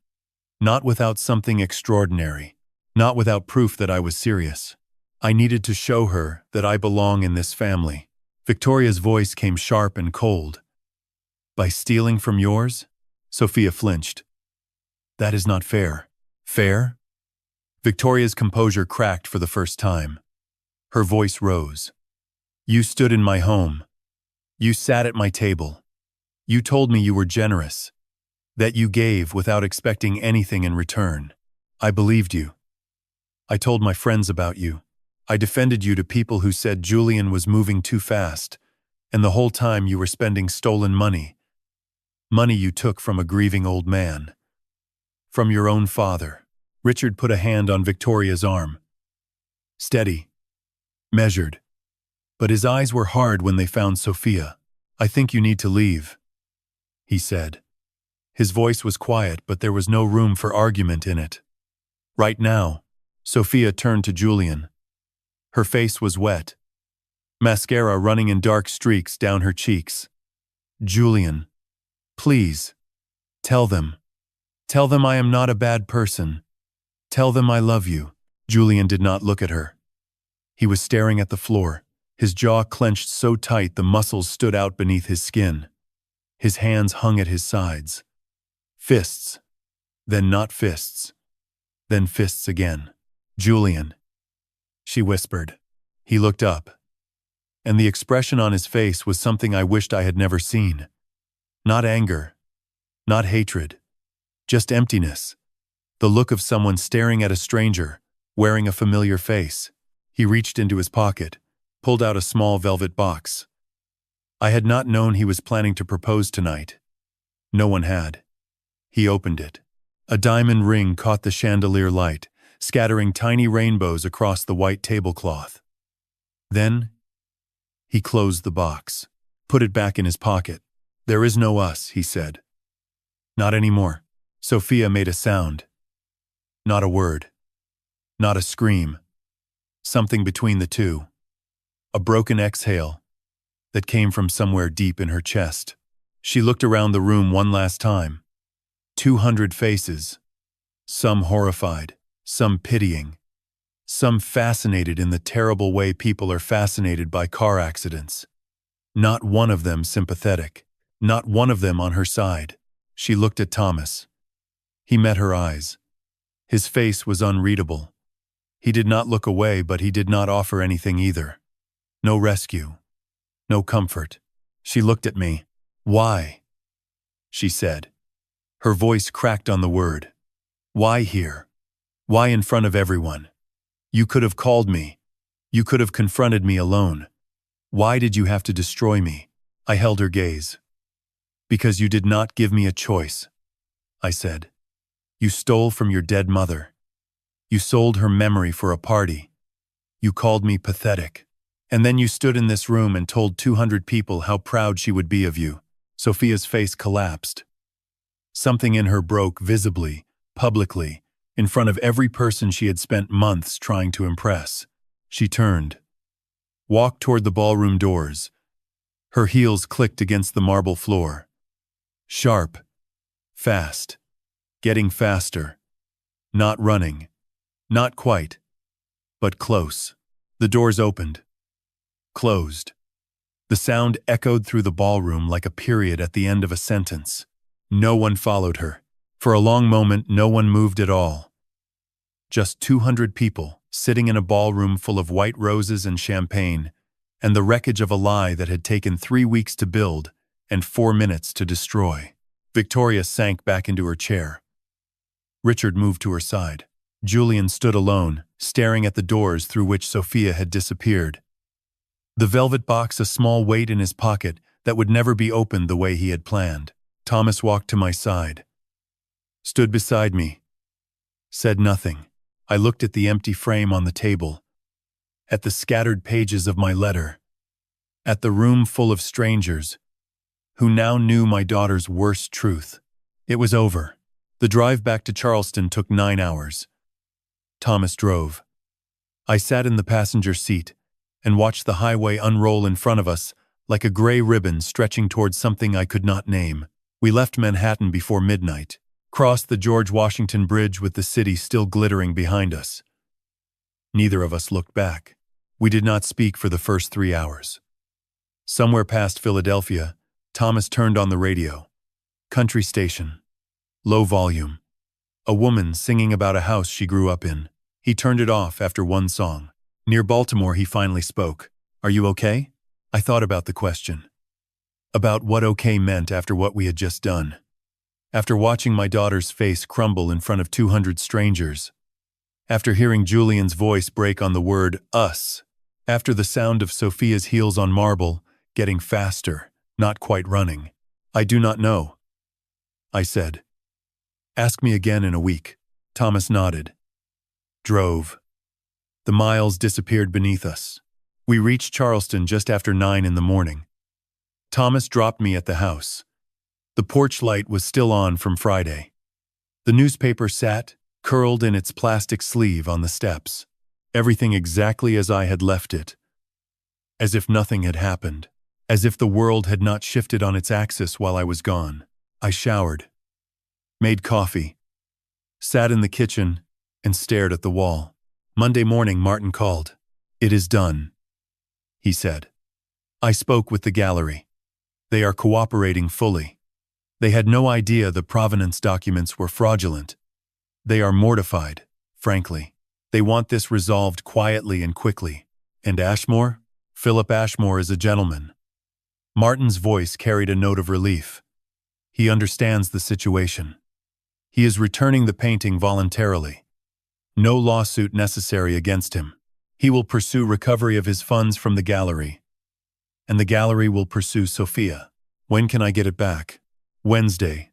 Not without something extraordinary. Not without proof that I was serious. I needed to show her that I belong in this family. Victoria's voice came sharp and cold. By stealing from yours? Sophia flinched. That is not fair. Fair? Victoria's composure cracked for the first time. Her voice rose. You stood in my home. You sat at my table. You told me you were generous. That you gave without expecting anything in return. I believed you. I told my friends about you. I defended you to people who said Julian was moving too fast, and the whole time you were spending stolen money. Money you took from a grieving old man. From your own father. Richard put a hand on Victoria's arm. Steady. Measured. But his eyes were hard when they found Sophia. I think you need to leave, he said. His voice was quiet, but there was no room for argument in it. Right now, Sophia turned to Julian. Her face was wet. Mascara running in dark streaks down her cheeks. Julian, please, tell them. Tell them I am not a bad person. Tell them I love you. Julian did not look at her. He was staring at the floor, his jaw clenched so tight the muscles stood out beneath his skin. His hands hung at his sides. Fists. Then not fists. Then fists again. Julian, she whispered. He looked up. And the expression on his face was something I wished I had never seen. Not anger. Not hatred. Just emptiness. The look of someone staring at a stranger, wearing a familiar face. He reached into his pocket, pulled out a small velvet box. I had not known he was planning to propose tonight. No one had. He opened it. A diamond ring caught the chandelier light, scattering tiny rainbows across the white tablecloth. Then, he closed the box, put it back in his pocket. There is no us, he said. Not anymore. Sophia made a sound. Not a word. Not a scream. Something between the two. A broken exhale that came from somewhere deep in her chest. She looked around the room one last time. 200 faces. Some horrified, some pitying, some fascinated in the terrible way people are fascinated by car accidents. Not one of them sympathetic, not one of them on her side. She looked at Thomas. He met her eyes. His face was unreadable. He did not look away, but he did not offer anything either. No rescue. No comfort. She looked at me. Why? She said. Her voice cracked on the word. Why here? Why in front of everyone? You could have called me. You could have confronted me alone. Why did you have to destroy me? I held her gaze. Because you did not give me a choice, I said. You stole from your dead mother. You sold her memory for a party. You called me pathetic. And then you stood in this room and told 200 people how proud she would be of you. Sophia's face collapsed. Something in her broke visibly, publicly, in front of every person she had spent months trying to impress. She turned. walked toward the ballroom doors. Her heels clicked against the marble floor. Sharp. Fast. Getting faster. Not running. Not quite. But close. The doors opened. Closed. The sound echoed through the ballroom like a period at the end of a sentence. No one followed her. For a long moment, no one moved at all. Just 200 people, sitting in a ballroom full of white roses and champagne, and the wreckage of a lie that had taken 3 weeks to build and 4 minutes to destroy. Victoria sank back into her chair. Richard moved to her side. Julian stood alone, staring at the doors through which Sophia had disappeared. The velvet box a small weight in his pocket that would never be opened the way he had planned. Thomas walked to my side. Stood beside me. Said nothing. I looked at the empty frame on the table. At the scattered pages of my letter. At the room full of strangers who now knew my daughter's worst truth. It was over. The drive back to Charleston took 9 hours. Thomas drove. I sat in the passenger seat and watched the highway unroll in front of us like a gray ribbon stretching towards something I could not name. We left Manhattan before midnight, crossed the George Washington Bridge with the city still glittering behind us. Neither of us looked back. We did not speak for the first 3 hours. Somewhere past Philadelphia, Thomas turned on the radio. Country station. Low volume. A woman singing about a house she grew up in. He turned it off after one song. Near Baltimore, he finally spoke. "Are you okay?" I thought about the question. About what okay meant after what we had just done. After watching my daughter's face crumble in front of 200 strangers. After hearing Julian's voice break on the word us. After the sound of Sophia's heels on marble, getting faster, not quite running. "I do not know," I said. "Ask me again in a week." Thomas nodded. Drove. The miles disappeared beneath us. We reached Charleston just after 9 in the morning. Thomas dropped me at the house. The porch light was still on from Friday. The newspaper sat, curled in its plastic sleeve on the steps. Everything exactly as I had left it. As if nothing had happened. As if the world had not shifted on its axis while I was gone. I showered. Made coffee. Sat in the kitchen and stared at the wall. Monday morning, Martin called. "It is done," he said. I spoke with the gallery. They are cooperating fully. They had no idea the provenance documents were fraudulent. They are mortified, frankly. They want this resolved quietly and quickly. And Ashmore? Philip Ashmore is a gentleman. Martin's voice carried a note of relief. He understands the situation. He is returning the painting voluntarily. No lawsuit necessary against him. He will pursue recovery of his funds from the gallery. And the gallery will pursue Sophia. "When can I get it back?" "Wednesday,"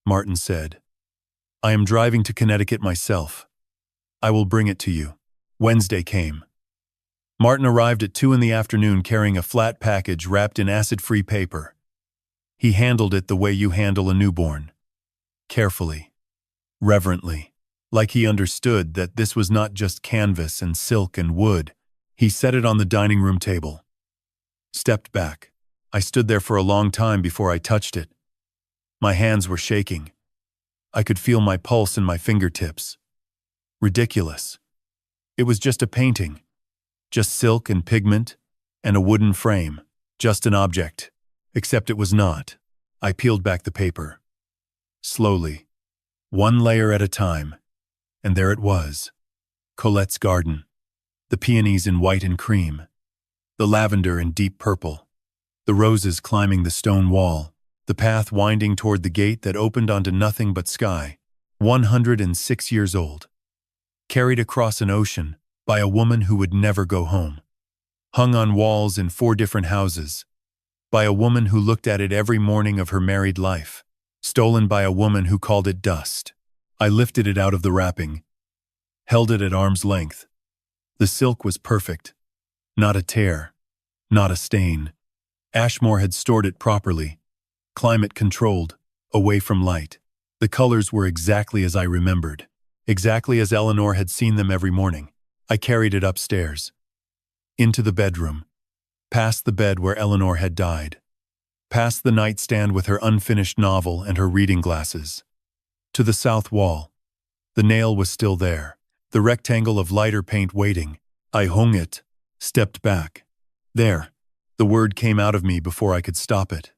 Martin said. "I am driving to Connecticut myself. I will bring it to you." Wednesday came. Martin arrived at 2 in the afternoon carrying a flat package wrapped in acid-free paper. He handled it the way you handle a newborn. Carefully. Reverently. Like he understood that this was not just canvas and silk and wood. He set it on the dining room table. Stepped back. I stood there for a long time before I touched it. My hands were shaking. I could feel my pulse in my fingertips. Ridiculous. It was just a painting. Just silk and pigment and a wooden frame. Just an object. Except it was not. I peeled back the paper. Slowly. One layer at a time. And there it was. Colette's garden. The peonies in white and cream. The lavender in deep purple. The roses climbing the stone wall. The path winding toward the gate that opened onto nothing but sky. 106 years old. Carried across an ocean by a woman who would never go home. Hung on walls in 4 different houses. By a woman who looked at it every morning of her married life. Stolen by a woman who called it dust. I lifted it out of the wrapping. Held it at arm's length. The silk was perfect. Not a tear. Not a stain. Ashmore had stored it properly. Climate controlled. Away from light. The colors were exactly as I remembered. Exactly as Eleanor had seen them every morning. I carried it upstairs. Into the bedroom. Past the bed where Eleanor had died. Past the nightstand with her unfinished novel and her reading glasses. To the south wall. The nail was still there. The rectangle of lighter paint waiting. I hung it. Stepped back. There. The word came out of me before I could stop it.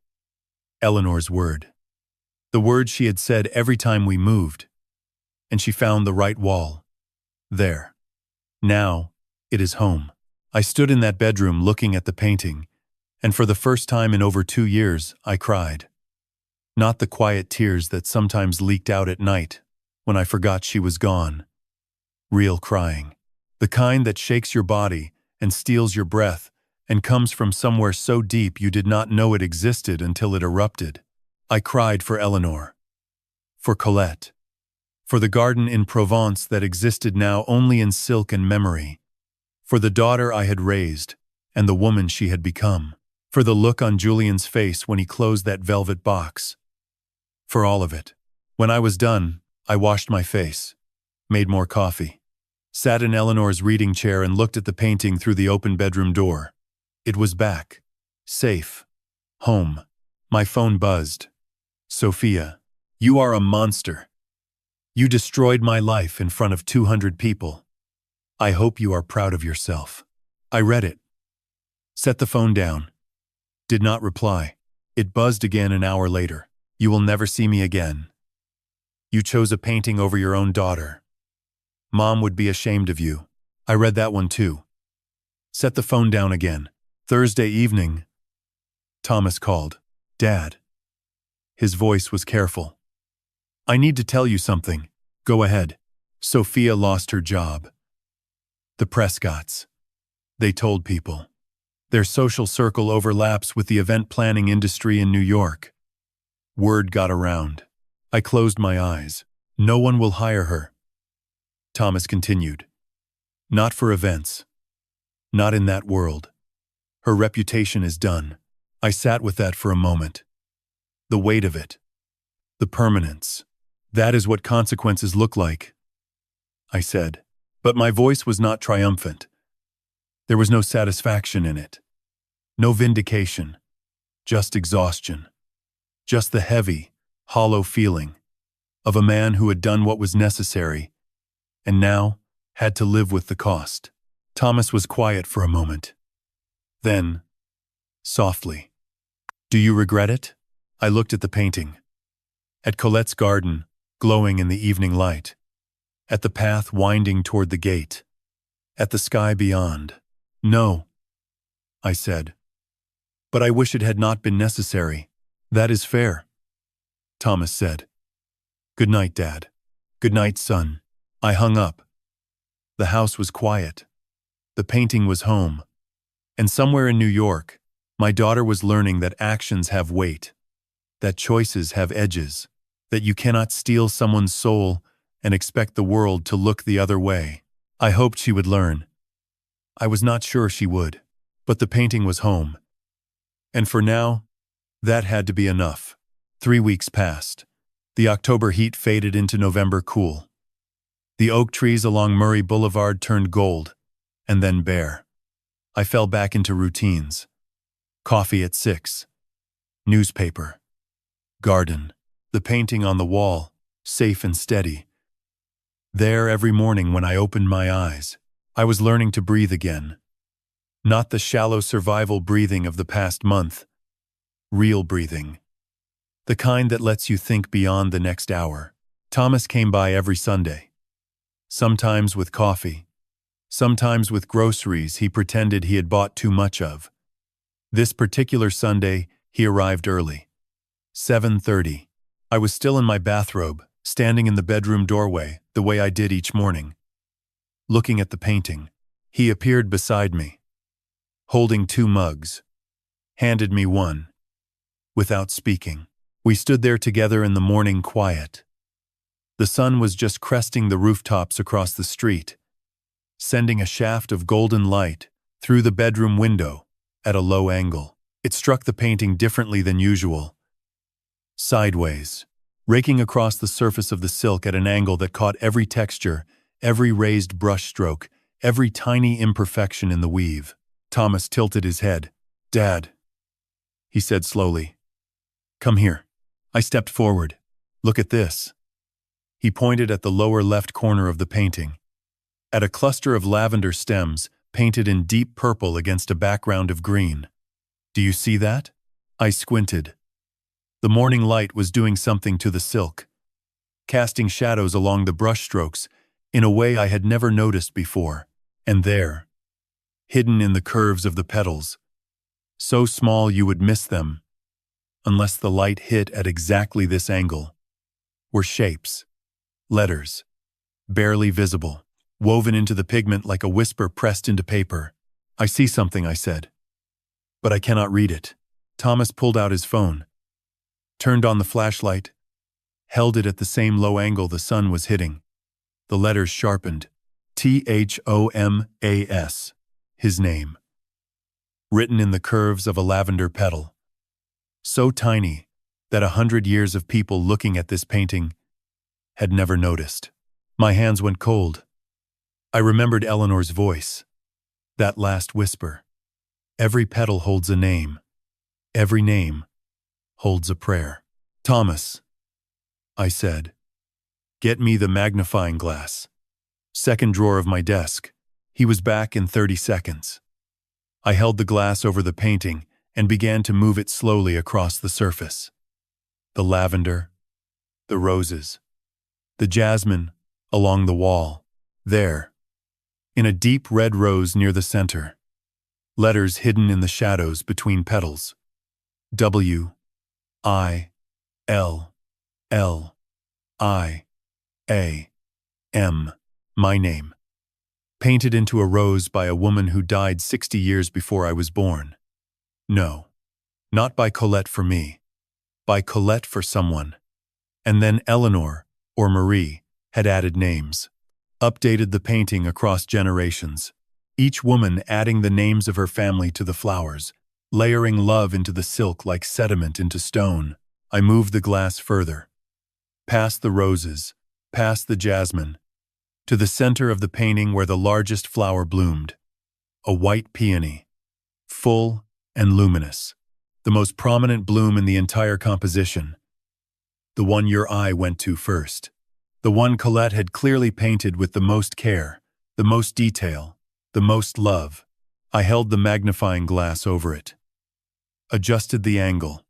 Eleanor's word. The word she had said every time we moved. And she found the right wall. There. Now, it is home. I stood in that bedroom looking at the painting, and for the first time in over 2 years, I cried. Not the quiet tears that sometimes leaked out at night, when I forgot she was gone. Real crying. The kind that shakes your body and steals your breath and comes from somewhere so deep you did not know it existed until it erupted. I cried for Eleanor. For Colette. For the garden in Provence that existed now only in silk and memory. For the daughter I had raised and the woman she had become. For the look on Julian's face when he closed that velvet box. For all of it. When I was done, I washed my face, made more coffee, sat in Eleanor's reading chair and looked at the painting through the open bedroom door. It was back. Safe. Home. My phone buzzed. Sophia, you are a monster. You destroyed my life in front of 200 people. I hope you are proud of yourself. I read it. Set the phone down. Did not reply. It buzzed again an hour later. You will never see me again. You chose a painting over your own daughter. Mom would be ashamed of you. I read that one too. Set the phone down again. Thursday evening. Thomas called. Dad. His voice was careful. I need to tell you something. Go ahead. Sophia lost her job. The Prescotts. They told people. Their social circle overlaps with the event planning industry in New York. Word got around. I closed my eyes. No one will hire her. Thomas continued. Not for events. Not in that world. Her reputation is done. I sat with that for a moment. The weight of it. The permanence. That is what consequences look like. I said. But my voice was not triumphant. There was no satisfaction in it. No vindication. Just exhaustion. Just the heavy, hollow feeling of a man who had done what was necessary and now had to live with the cost. Thomas was quiet for a moment. Then, softly, do you regret it? I looked at the painting. At Colette's garden, glowing in the evening light. At the path winding toward the gate. At the sky beyond. No, I said. But I wish it had not been necessary. That is fair. Thomas said. Good night, Dad. Good night, son. I hung up. The house was quiet. The painting was home. And somewhere in New York, my daughter was learning that actions have weight, that choices have edges, that you cannot steal someone's soul and expect the world to look the other way. I hoped she would learn. I was not sure she would, but the painting was home. And for now, that had to be enough. 3 weeks passed. The October heat faded into November cool. The oak trees along Murray Boulevard turned gold, and then bare. I fell back into routines. Coffee at 6. Newspaper. Garden. The painting on the wall, safe and steady. There every morning when I opened my eyes, I was learning to breathe again. Not the shallow survival breathing of the past month. Real breathing. The kind that lets you think beyond the next hour. Thomas came by every Sunday. Sometimes with coffee. Sometimes with groceries he pretended he had bought too much of. This particular Sunday, he arrived early. 7:30. I was still in my bathrobe, standing in the bedroom doorway, the way I did each morning. Looking at the painting, he appeared beside me, holding 2 mugs, handed me one. Without speaking, we stood there together in the morning quiet. The sun was just cresting the rooftops across the street, sending a shaft of golden light through the bedroom window at a low angle. It struck the painting differently than usual. Sideways, raking across the surface of the silk at an angle that caught every texture, every raised brush stroke, every tiny imperfection in the weave. Thomas tilted his head. "Dad," he said slowly. "Come here." I stepped forward. "Look at this." He pointed at the lower left corner of the painting, at a cluster of lavender stems painted in deep purple against a background of green. "Do you see that?" I squinted. The morning light was doing something to the silk, casting shadows along the brushstrokes in a way I had never noticed before. And there, hidden in the curves of the petals, so small you would miss them unless the light hit at exactly this angle, were shapes, letters, barely visible, woven into the pigment like a whisper pressed into paper. "I see something," I said, "but I cannot read it." Thomas pulled out his phone, turned on the flashlight, held it at the same low angle the sun was hitting. The letters sharpened. Thomas, his name, written in the curves of a lavender petal. So tiny that 100 years of people looking at this painting had never noticed. My hands went cold. I remembered Eleanor's voice, that last whisper. Every petal holds a name. Every name holds a prayer. "Thomas," I said, "get me the magnifying glass." Second drawer of my desk. He was back in 30 seconds. I held the glass over the painting and began to move it slowly across the surface. The lavender, the roses, the jasmine along the wall. There, in a deep red rose near the center, letters hidden in the shadows between petals. W-I-L-L-I-A-M, my name, painted into a rose by a woman who died 60 years before I was born. No, not by Colette for me, by Colette for someone. And then Eleanor, or Marie, had added names, updated the painting across generations, each woman adding the names of her family to the flowers, layering love into the silk like sediment into stone. I moved the glass further, past the roses, past the jasmine, to the center of the painting where the largest flower bloomed, a white peony, full and luminous, the most prominent bloom in the entire composition, the one your eye went to first, the one Colette had clearly painted with the most care, the most detail, the most love. I held the magnifying glass over it, adjusted the angle,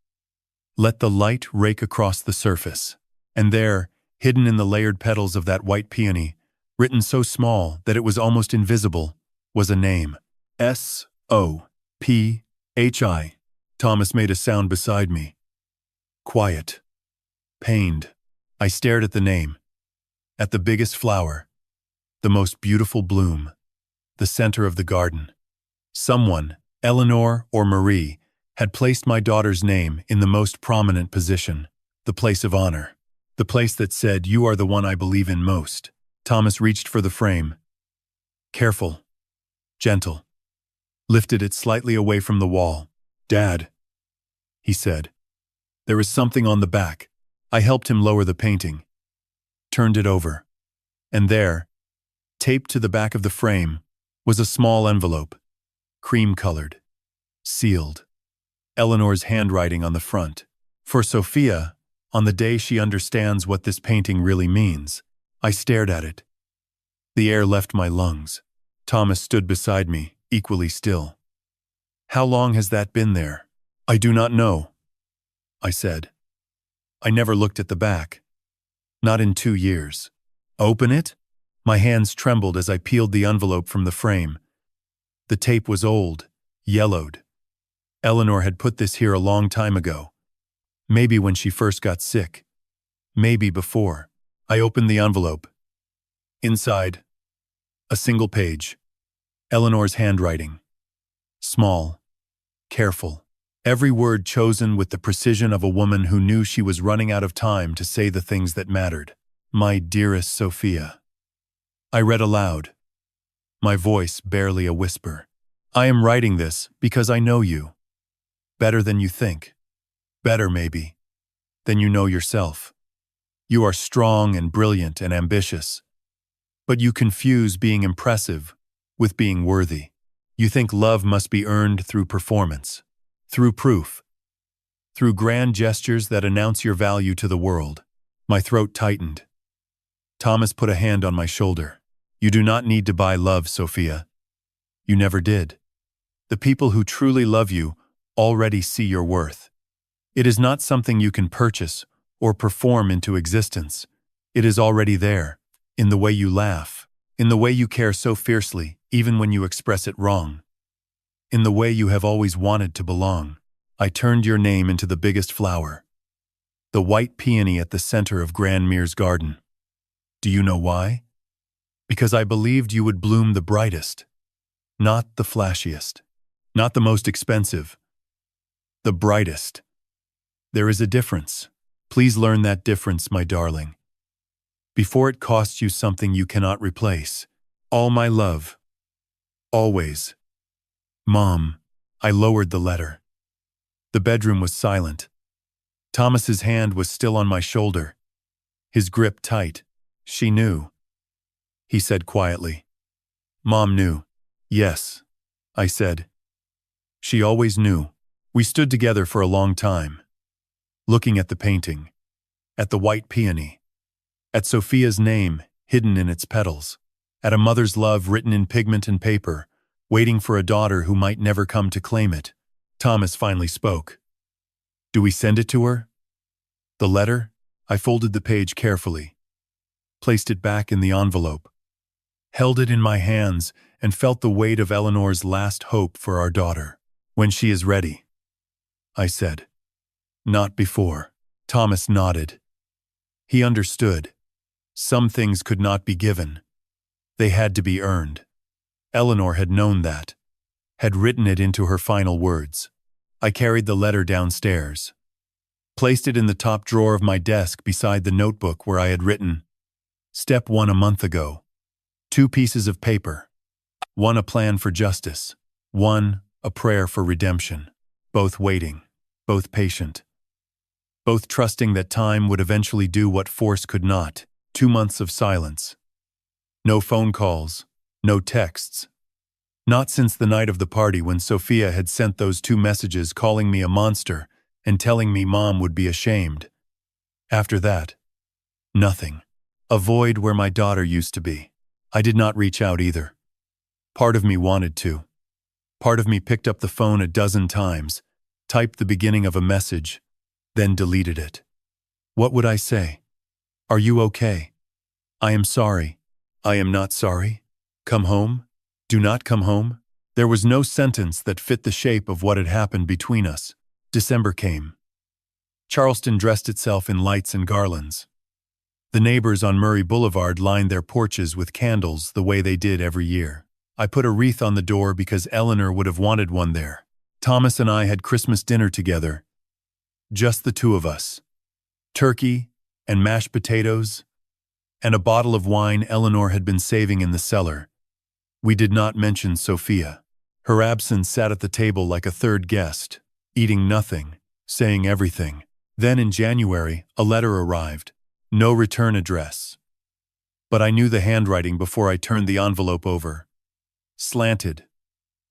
let the light rake across the surface, and there, hidden in the layered petals of that white peony, written so small that it was almost invisible, was a name. S-O-P-H-I. Thomas made a sound beside me. Quiet. Pained. I stared at the name, at the biggest flower, the most beautiful bloom, the center of the garden. Someone, Eleanor or Marie, had placed my daughter's name in the most prominent position, the place of honor, the place that said, "You are the one I believe in most." Thomas reached for the frame. Careful, gentle, lifted it slightly away from the wall. "Dad," he said, "there is something on the back." I helped him lower the painting, turned it over, and there, taped to the back of the frame, was a small envelope, cream-colored, sealed. Eleanor's handwriting on the front. "For Sophia, on the day she understands what this painting really means." I stared at it. The air left my lungs. Thomas stood beside me, equally still. "How long has that been there?" "I do not know," I said. "I never looked at the back. Not in 2 years." "Open it?" My hands trembled as I peeled the envelope from the frame. The tape was old, yellowed. Eleanor had put this here a long time ago. Maybe when she first got sick. Maybe before. I opened the envelope. Inside, a single page. Eleanor's handwriting. Small, careful. Every word chosen with the precision of a woman who knew she was running out of time to say the things that mattered. "My dearest Sophia." I read aloud, my voice barely a whisper. "I am writing this because I know you. Better than you think. Better, maybe, than you know yourself. You are strong and brilliant and ambitious, but you confuse being impressive with being worthy. You think love must be earned through performance, through proof, through grand gestures that announce your value to the world. My throat tightened. Thomas put a hand on my shoulder. You do not need to buy love, Sophia. You never did. The people who truly love you already see your worth. It is not something you can purchase or perform into existence. It is already there, in the way you laugh, in the way you care so fiercely, even when you express it wrong, in the way you have always wanted to belong. I turned your name into the biggest flower, the white peony at the center of Grandmere's garden. Do you know why? Because I believed you would bloom the brightest, not the flashiest, not the most expensive, the brightest. There is a difference. Please learn that difference, my darling, before it costs you something you cannot replace. All my love. Always. Mom. I lowered the letter. The bedroom was silent. Thomas's hand was still on my shoulder, his grip tight. She knew, he said quietly. Mom knew. Yes, I said. She always knew. We stood together for a long time, looking at the painting, at the white peony, at Sophia's name hidden in its petals, at a mother's love written in pigment and paper, waiting for a daughter who might never come to claim it. Thomas finally spoke. Do we send it to her? The letter? I folded the page carefully, placed it back in the envelope, held it in my hands, and felt the weight of Eleanor's last hope for our daughter. When she is ready, I said. Not before. Thomas nodded. He understood. Some things could not be given. They had to be earned. Eleanor had known that, had written it into her final words. I carried the letter downstairs, placed it in the top drawer of my desk beside the notebook where I had written, Step 1 a month ago. 2 pieces of paper. 1 a plan for justice. 1 a prayer for redemption. Both waiting, both patient, both trusting that time would eventually do what force could not. 2 months of silence. No phone calls, no texts. Not since the night of the party when Sophia had sent those 2 messages calling me a monster and telling me Mom would be ashamed. After that, nothing. A void where my daughter used to be. I did not reach out either. Part of me wanted to. Part of me picked up the phone a dozen times, typed the beginning of a message, then deleted it. What would I say? Are you okay? I am sorry. I am not sorry. Come home? Do not come home? There was no sentence that fit the shape of what had happened between us. December came. Charleston dressed itself in lights and garlands. The neighbors on Murray Boulevard lined their porches with candles the way they did every year. I put a wreath on the door because Eleanor would have wanted one there. Thomas and I had Christmas dinner together. Just the 2 of us. Turkey and mashed potatoes and a bottle of wine Eleanor had been saving in the cellar. We did not mention Sophia. Her absence sat at the table like a third guest, eating nothing, saying everything. Then in January, a letter arrived. No return address. But I knew the handwriting before I turned the envelope over. Slanted.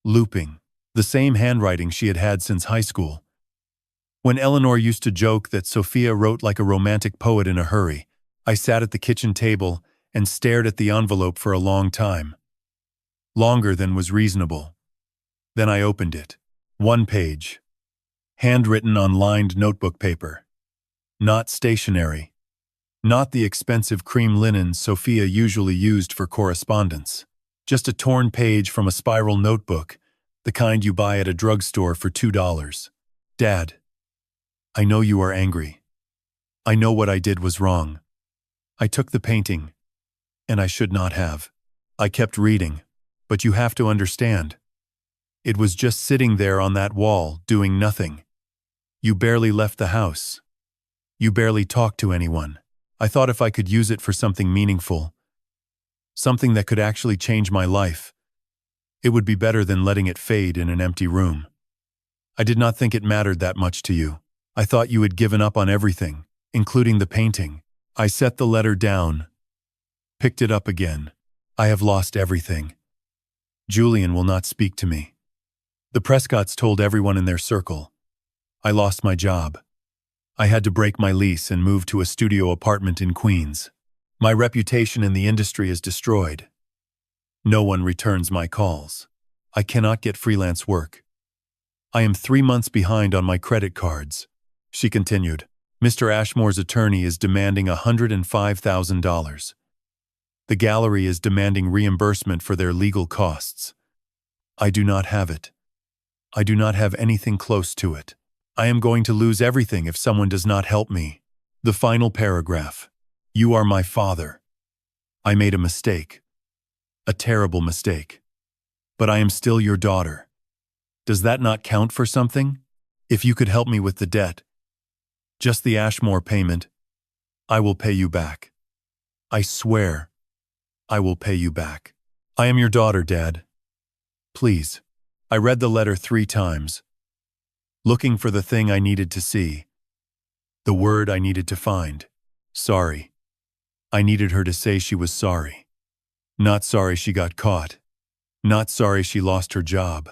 Looping. The same handwriting she had had since high school. When Eleanor used to joke that Sophia wrote like a romantic poet in a hurry, I sat at the kitchen table and stared at the envelope for a long time. Longer than was reasonable. Then I opened it. 1 page. Handwritten on lined notebook paper. Not stationery. Not the expensive cream linen Sophia usually used for correspondence. Just a torn page from a spiral notebook, the kind you buy at a drugstore for $2. Dad, I know you are angry. I know what I did was wrong. I took the painting, and I should not have. I kept reading, but you have to understand. It was just sitting there on that wall, doing nothing. You barely left the house. You barely talked to anyone. I thought if I could use it for something meaningful, something that could actually change my life, it would be better than letting it fade in an empty room. I did not think it mattered that much to you. I thought you had given up on everything, including the painting. I set the letter down, picked it up again. I have lost everything. Julian will not speak to me. The Prescotts told everyone in their circle. I lost my job. I had to break my lease and move to a studio apartment in Queens. My reputation in the industry is destroyed. No one returns my calls. I cannot get freelance work. I am 3 months behind on my credit cards. She continued. Mr. Ashmore's attorney is demanding $105,000. The gallery is demanding reimbursement for their legal costs. I do not have it. I do not have anything close to it. I am going to lose everything if someone does not help me. The final paragraph. You are my father. I made a mistake. A terrible mistake. But I am still your daughter. Does that not count for something? If you could help me with the debt, just the Ashmore payment, I will pay you back. I swear, I will pay you back. I am your daughter, Dad. Please. I read the letter 3 times, looking for the thing I needed to see, the word I needed to find. Sorry. I needed her to say she was sorry. Not sorry she got caught. Not sorry she lost her job.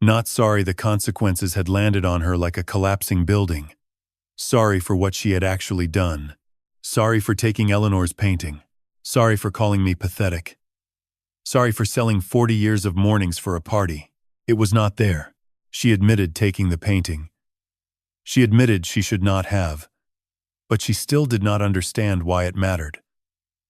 Not sorry the consequences had landed on her like a collapsing building. Sorry for what she had actually done. Sorry for taking Eleanor's painting. Sorry for calling me pathetic. Sorry for selling 40 years of mornings for a party. It was not there. She admitted taking the painting. She admitted she should not have. But she still did not understand why it mattered.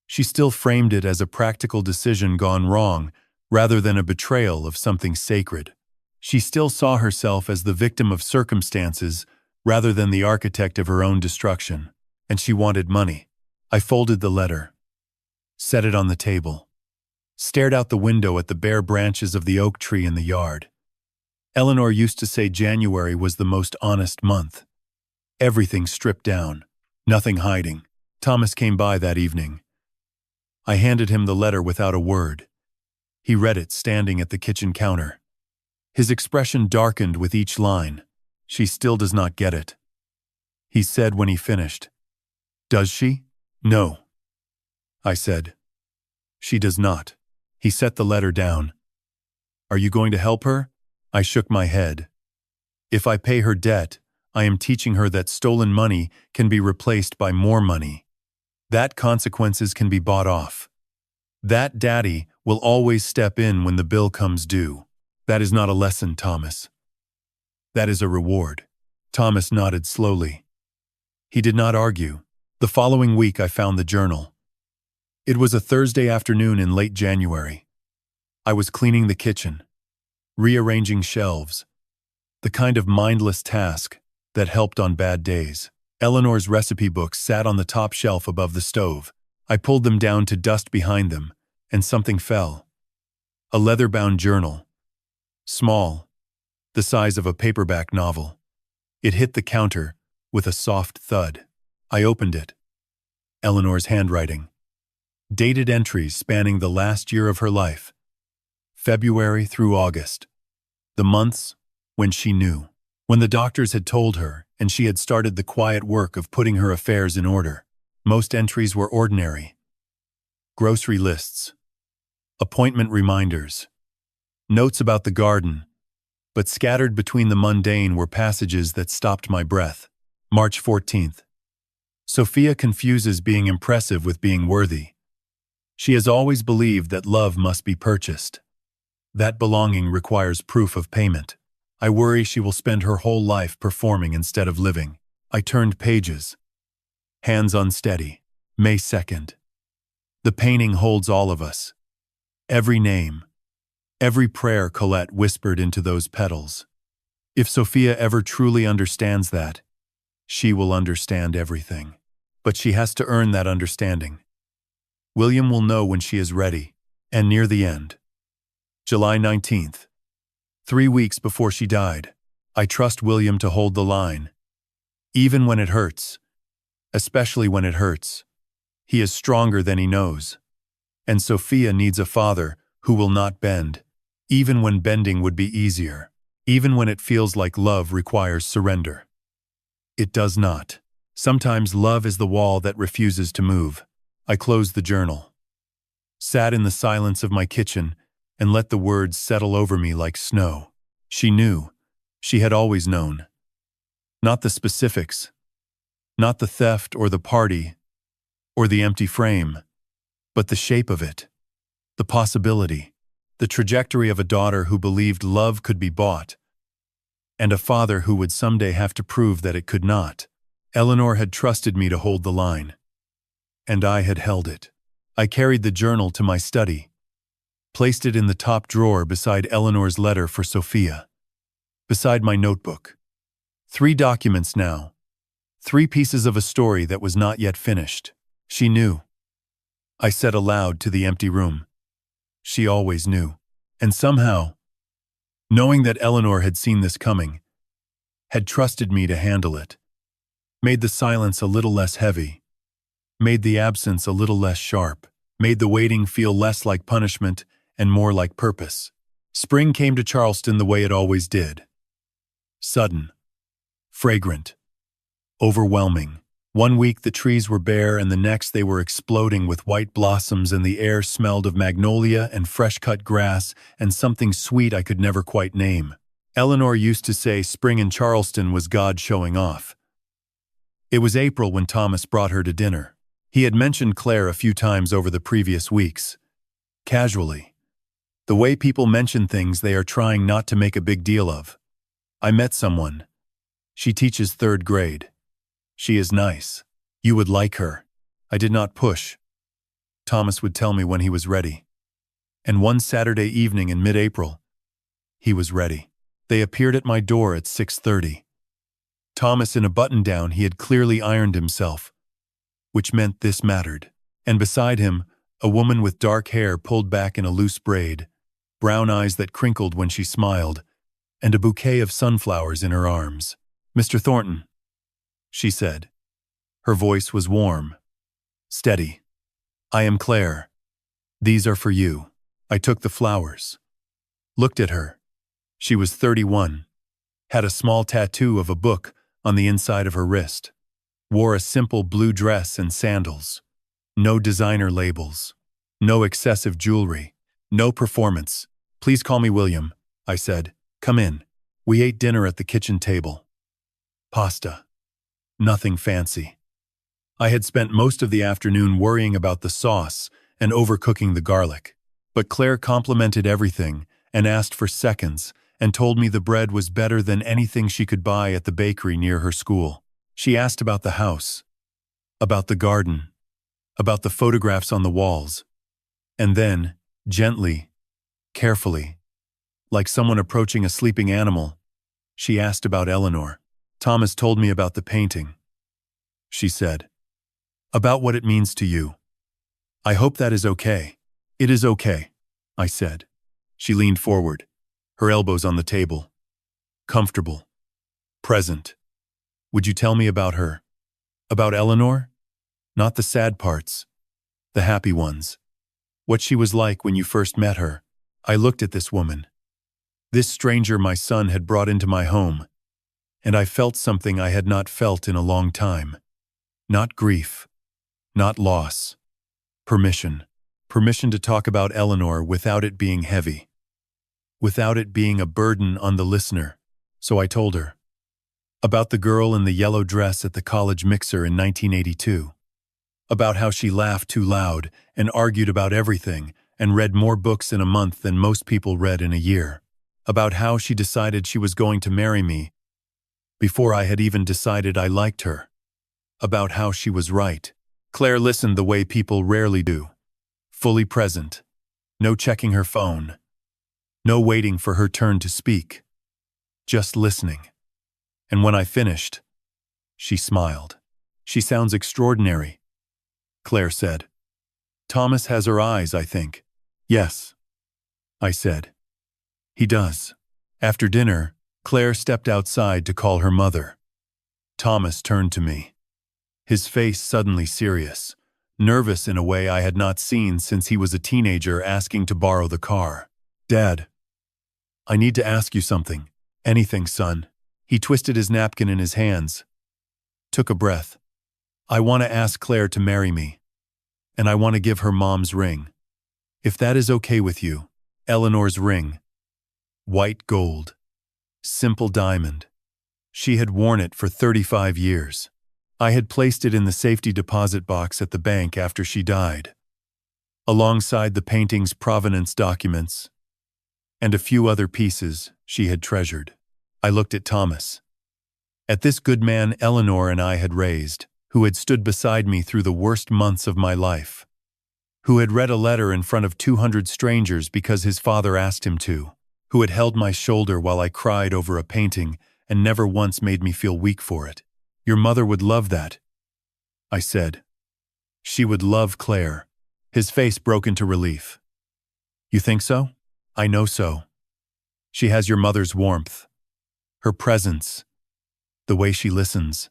She still framed it as a practical decision gone wrong rather than a betrayal of something sacred. She still saw herself as the victim of circumstances rather than the architect of her own destruction, and she wanted money. I folded the letter, set it on the table, stared out the window at the bare branches of the oak tree in the yard. Eleanor used to say January was the most honest month. Everything stripped down, nothing hiding. Thomas came by that evening. I handed him the letter without a word. He read it standing at the kitchen counter. His expression darkened with each line. She still does not get it. He said when he finished. Does she? No. I said. She does not. He set the letter down. Are you going to help her? I shook my head. If I pay her debt, I am teaching her that stolen money can be replaced by more money. That consequences can be bought off. That daddy will always step in when the bill comes due. That is not a lesson, Thomas. That is a reward. Thomas nodded slowly. He did not argue. The following week I found the journal. It was a Thursday afternoon in late January. I was cleaning the kitchen, rearranging shelves, the kind of mindless task that helped on bad days. Eleanor's recipe books sat on the top shelf above the stove. I pulled them down to dust behind them, and something fell. A leather-bound journal. Small, the size of a paperback novel. It hit the counter with a soft thud. I opened it. Eleanor's handwriting. Dated entries spanning the last year of her life. February through August. The months when she knew. When the doctors had told her and she had started the quiet work of putting her affairs in order. Most entries were ordinary. Grocery lists. Appointment reminders. Notes about the garden. But scattered between the mundane were passages that stopped my breath. March 14th. Sophia confuses being impressive with being worthy. She has always believed that love must be purchased. That belonging requires proof of payment. I worry she will spend her whole life performing instead of living. I turned pages. Hands unsteady. May 2nd. The painting holds all of us. Every name. Every prayer Colette whispered into those petals. If Sophia ever truly understands that, she will understand everything. But she has to earn that understanding. William will know when she is ready, and near the end. July 19th. 3 weeks before she died, I trust William to hold the line. Even when it hurts. Especially when it hurts. He is stronger than he knows. And Sophia needs a father who will not bend, even when bending would be easier, even when it feels like love requires surrender. It does not. Sometimes love is the wall that refuses to move. I closed the journal. Sat in the silence of my kitchen and let the words settle over me like snow. She knew. She had always known. Not the specifics, not the theft or the party or the empty frame, but the shape of it, the possibility, the trajectory of a daughter who believed love could be bought, and a father who would someday have to prove that it could not. Eleanor had trusted me to hold the line, and I had held it. I carried the journal to my study, placed it in the top drawer beside Eleanor's letter for Sophia, beside my notebook. 3 documents now, 3 pieces of a story that was not yet finished. She knew. I said aloud to the empty room. She always knew. And somehow, knowing that Eleanor had seen this coming, had trusted me to handle it, made the silence a little less heavy, made the absence a little less sharp, made the waiting feel less like punishment and more like purpose. Spring came to Charleston the way it always did. Sudden, fragrant, overwhelming. One week the trees were bare and the next they were exploding with white blossoms and the air smelled of magnolia and fresh-cut grass and something sweet I could never quite name. Eleanor used to say spring in Charleston was God showing off. It was April when Thomas brought her to dinner. He had mentioned Claire a few times over the previous weeks. Casually. The way people mention things they are trying not to make a big deal of. I met someone. She teaches 3rd grade. She is nice. You would like her. I did not push. Thomas would tell me when he was ready. And one Saturday evening in mid-April, he was ready. They appeared at my door at 6:30. Thomas in a button-down, he had clearly ironed himself, which meant this mattered. And beside him, a woman with dark hair pulled back in a loose braid, brown eyes that crinkled when she smiled, and a bouquet of sunflowers in her arms. "Mr. Thornton," she said. Her voice was warm, steady. "I am Claire. These are for you." I took the flowers. Looked at her. She was 31, had a small tattoo of a book on the inside of her wrist, wore a simple blue dress and sandals. No designer labels, no excessive jewelry, no performance. "Please call me William," I said. "Come in." We ate dinner at the kitchen table. Pasta. Nothing fancy. I had spent most of the afternoon worrying about the sauce and overcooking the garlic. But Claire complimented everything and asked for seconds and told me the bread was better than anything she could buy at the bakery near her school. She asked about the house, about the garden, about the photographs on the walls. And then, gently, carefully, like someone approaching a sleeping animal, she asked about Eleanor. "Thomas told me about the painting," she said. "About what it means to you. I hope that is okay." "It is okay," I said. She leaned forward, her elbows on the table. Comfortable. Present. "Would you tell me about her? About Eleanor? Not the sad parts. The happy ones. What she was like when you first met her." I looked at this woman. This stranger my son had brought into my home. And I felt something I had not felt in a long time. Not grief. Not loss. Permission. Permission to talk about Eleanor without it being heavy. Without it being a burden on the listener. So I told her. About the girl in the yellow dress at the college mixer in 1982. About how she laughed too loud and argued about everything and read more books in a month than most people read in a year. About how she decided she was going to marry me before I had even decided I liked her. About how she was right. Claire listened the way people rarely do. Fully present. No checking her phone. No waiting for her turn to speak. Just listening. And when I finished, she smiled. "She sounds extraordinary," Claire said. "Thomas has her eyes, I think." "Yes," I said. "He does." After dinner, Claire stepped outside to call her mother. Thomas turned to me. His face suddenly serious, nervous in a way I had not seen since he was a teenager asking to borrow the car. "Dad, I need to ask you something." "Anything, son." He twisted his napkin in his hands, took a breath. "I want to ask Claire to marry me, and I want to give her mom's ring. If that is okay with you." Eleanor's ring. White gold. Simple diamond. She had worn it for 35 years. I had placed it in the safety deposit box at the bank after she died, alongside the painting's provenance documents and a few other pieces she had treasured. I looked at Thomas. At this good man Eleanor and I had raised, who had stood beside me through the worst months of my life, who had read a letter in front of 200 strangers because his father asked him to, who had held my shoulder while I cried over a painting and never once made me feel weak for it. Your mother would love that, I said. She would love Claire. His face broke into relief. You think so? I know so. She has your mother's warmth, her presence, the way she listens.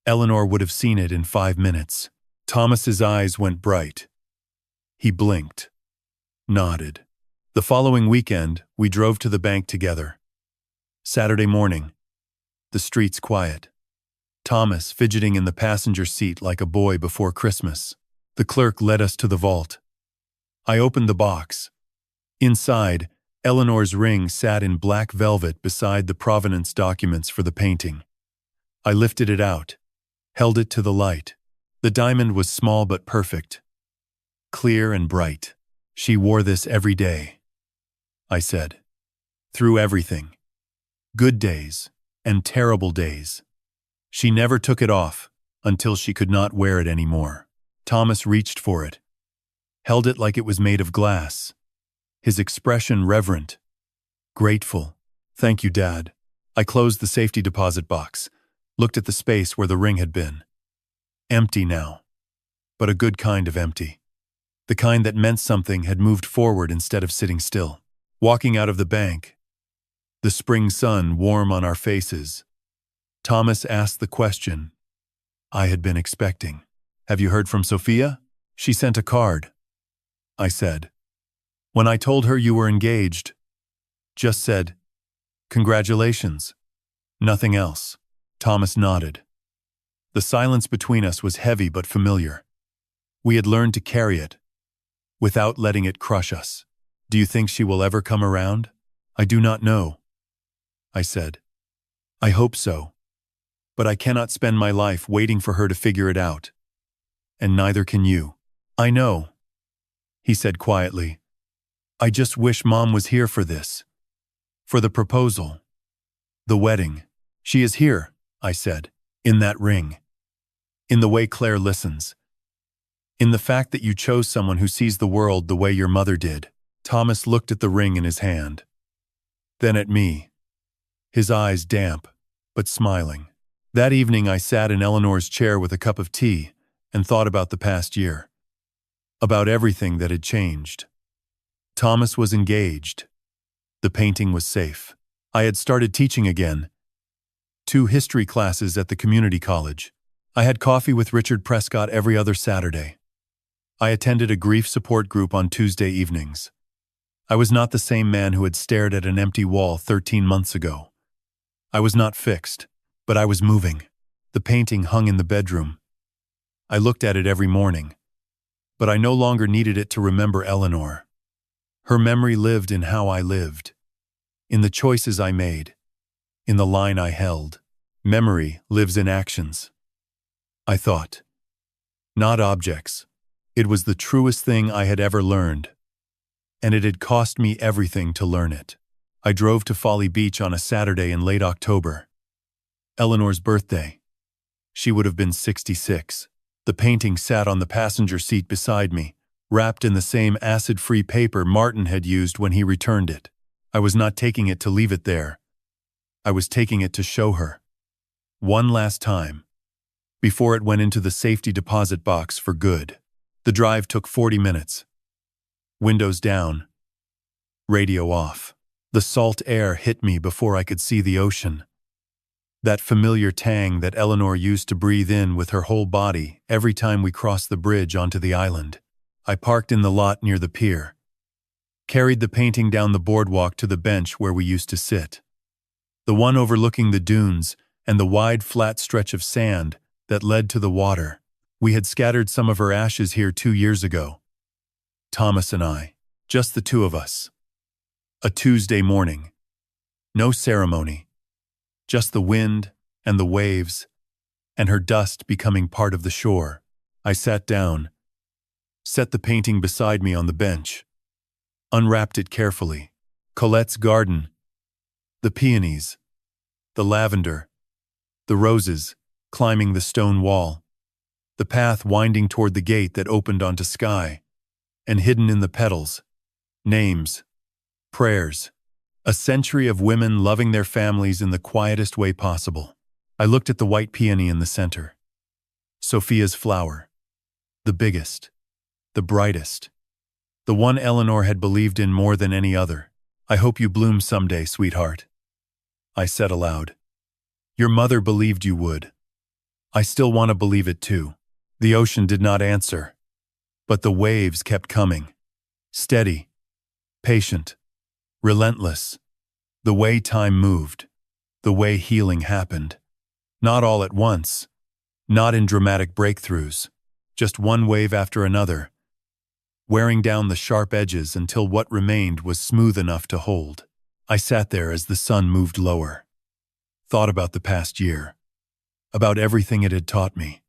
Eleanor would have seen it in 5 minutes. Thomas's eyes went bright. He blinked, nodded. The following weekend, we drove to the bank together. Saturday morning. The streets quiet. Thomas fidgeting in the passenger seat like a boy before Christmas. The clerk led us to the vault. I opened the box. Inside, Eleanor's ring sat in black velvet beside the provenance documents for the painting. I lifted it out, held it to the light. The diamond was small but perfect, clear and bright. She wore this every day, I said. Through everything. Good days and terrible days. She never took it off until she could not wear it anymore. Thomas reached for it, held it like it was made of glass, his expression reverent, grateful. Thank you, Dad. I closed the safety deposit box, looked at the space where the ring had been. Empty now, but a good kind of empty. The kind that meant something had moved forward instead of sitting still. Walking out of the bank, the spring sun warm on our faces, Thomas asked the question I had been expecting. Have you heard from Sophia? She sent a card, I said. When I told her you were engaged, just said, congratulations. Nothing else. Thomas nodded. The silence between us was heavy but familiar. We had learned to carry it, without letting it crush us. Do you think she will ever come around? I do not know, I said. I hope so. But I cannot spend my life waiting for her to figure it out. And neither can you. I know, he said quietly. I just wish Mom was here for this. For the proposal. The wedding. She is here, I said, in that ring. In the way Claire listens. In the fact that you chose someone who sees the world the way your mother did. Thomas looked at the ring in his hand. Then at me. His eyes damp, but smiling. That evening I sat in Eleanor's chair with a cup of tea and thought about the past year. About everything that had changed. Thomas was engaged. The painting was safe. I had started teaching again. 2 history classes at the community college. I had coffee with Richard Prescott every other Saturday. I attended a grief support group on Tuesday evenings. I was not the same man who had stared at an empty wall 13 months ago. I was not fixed, but I was moving. The painting hung in the bedroom. I looked at it every morning, but I no longer needed it to remember Eleanor. Her memory lived in how I lived, in the choices I made, in the line I held. Memory lives in actions, I thought. Not objects. It was the truest thing I had ever learned, and it had cost me everything to learn it. I drove to Folly Beach on a Saturday in late October. Eleanor's birthday. She would have been 66. The painting sat on the passenger seat beside me, wrapped in the same acid-free paper Martin had used when he returned it. I was not taking it to leave it there. I was taking it to show her. One last time, before it went into the safety deposit box for good. The drive took 40 minutes. Windows down. Radio off. The salt air hit me before I could see the ocean. That familiar tang that Eleanor used to breathe in with her whole body every time we crossed the bridge onto the island. I parked in the lot near the pier. Carried the painting down the boardwalk to the bench where we used to sit. The one overlooking the dunes and the wide flat stretch of sand that led to the water. We had scattered some of her ashes here 2 years ago. Thomas and I. Just the 2 of us. A Tuesday morning. No ceremony. Just the wind and the waves and her dust becoming part of the shore. I sat down, set the painting beside me on the bench, unwrapped it carefully. Colette's garden, the peonies, the lavender, the roses climbing the stone wall, the path winding toward the gate that opened onto sky, and hidden in the petals, names, prayers, a century of women loving their families in the quietest way possible. I looked at the white peony in the center. Sophia's flower. The biggest. The brightest. The one Eleanor had believed in more than any other. I hope you bloom someday, sweetheart. I said aloud. Your mother believed you would. I still want to believe it too. The ocean did not answer. But the waves kept coming. Steady. Patient. Relentless. The way time moved. The way healing happened. Not all at once. Not in dramatic breakthroughs. Just one wave after another. Wearing down the sharp edges until what remained was smooth enough to hold. I sat there as the sun moved lower. Thought about the past year. About everything it had taught me.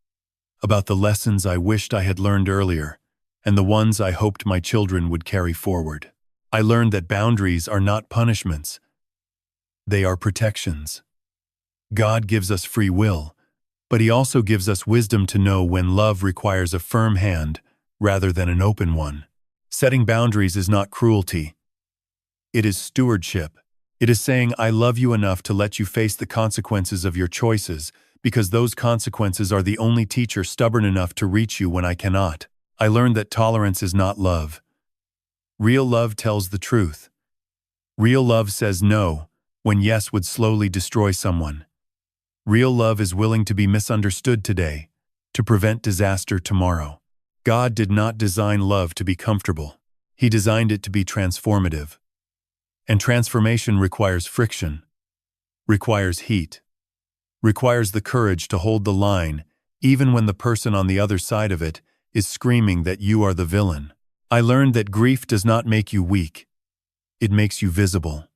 About the lessons I wished I had learned earlier, and the ones I hoped my children would carry forward. I learned that boundaries are not punishments. They are protections. God gives us free will, but He also gives us wisdom to know when love requires a firm hand rather than an open one. Setting boundaries is not cruelty. It is stewardship. It is saying, I love you enough to let you face the consequences of your choices, because those consequences are the only teacher stubborn enough to reach you when I cannot. I learned that tolerance is not love. Real love tells the truth. Real love says no when yes would slowly destroy someone. Real love is willing to be misunderstood today to prevent disaster tomorrow. God did not design love to be comfortable. He designed it to be transformative. And transformation requires friction, requires heat, requires the courage to hold the line even when the person on the other side of it is screaming that you are the villain. I learned that grief does not make you weak. It makes you visible.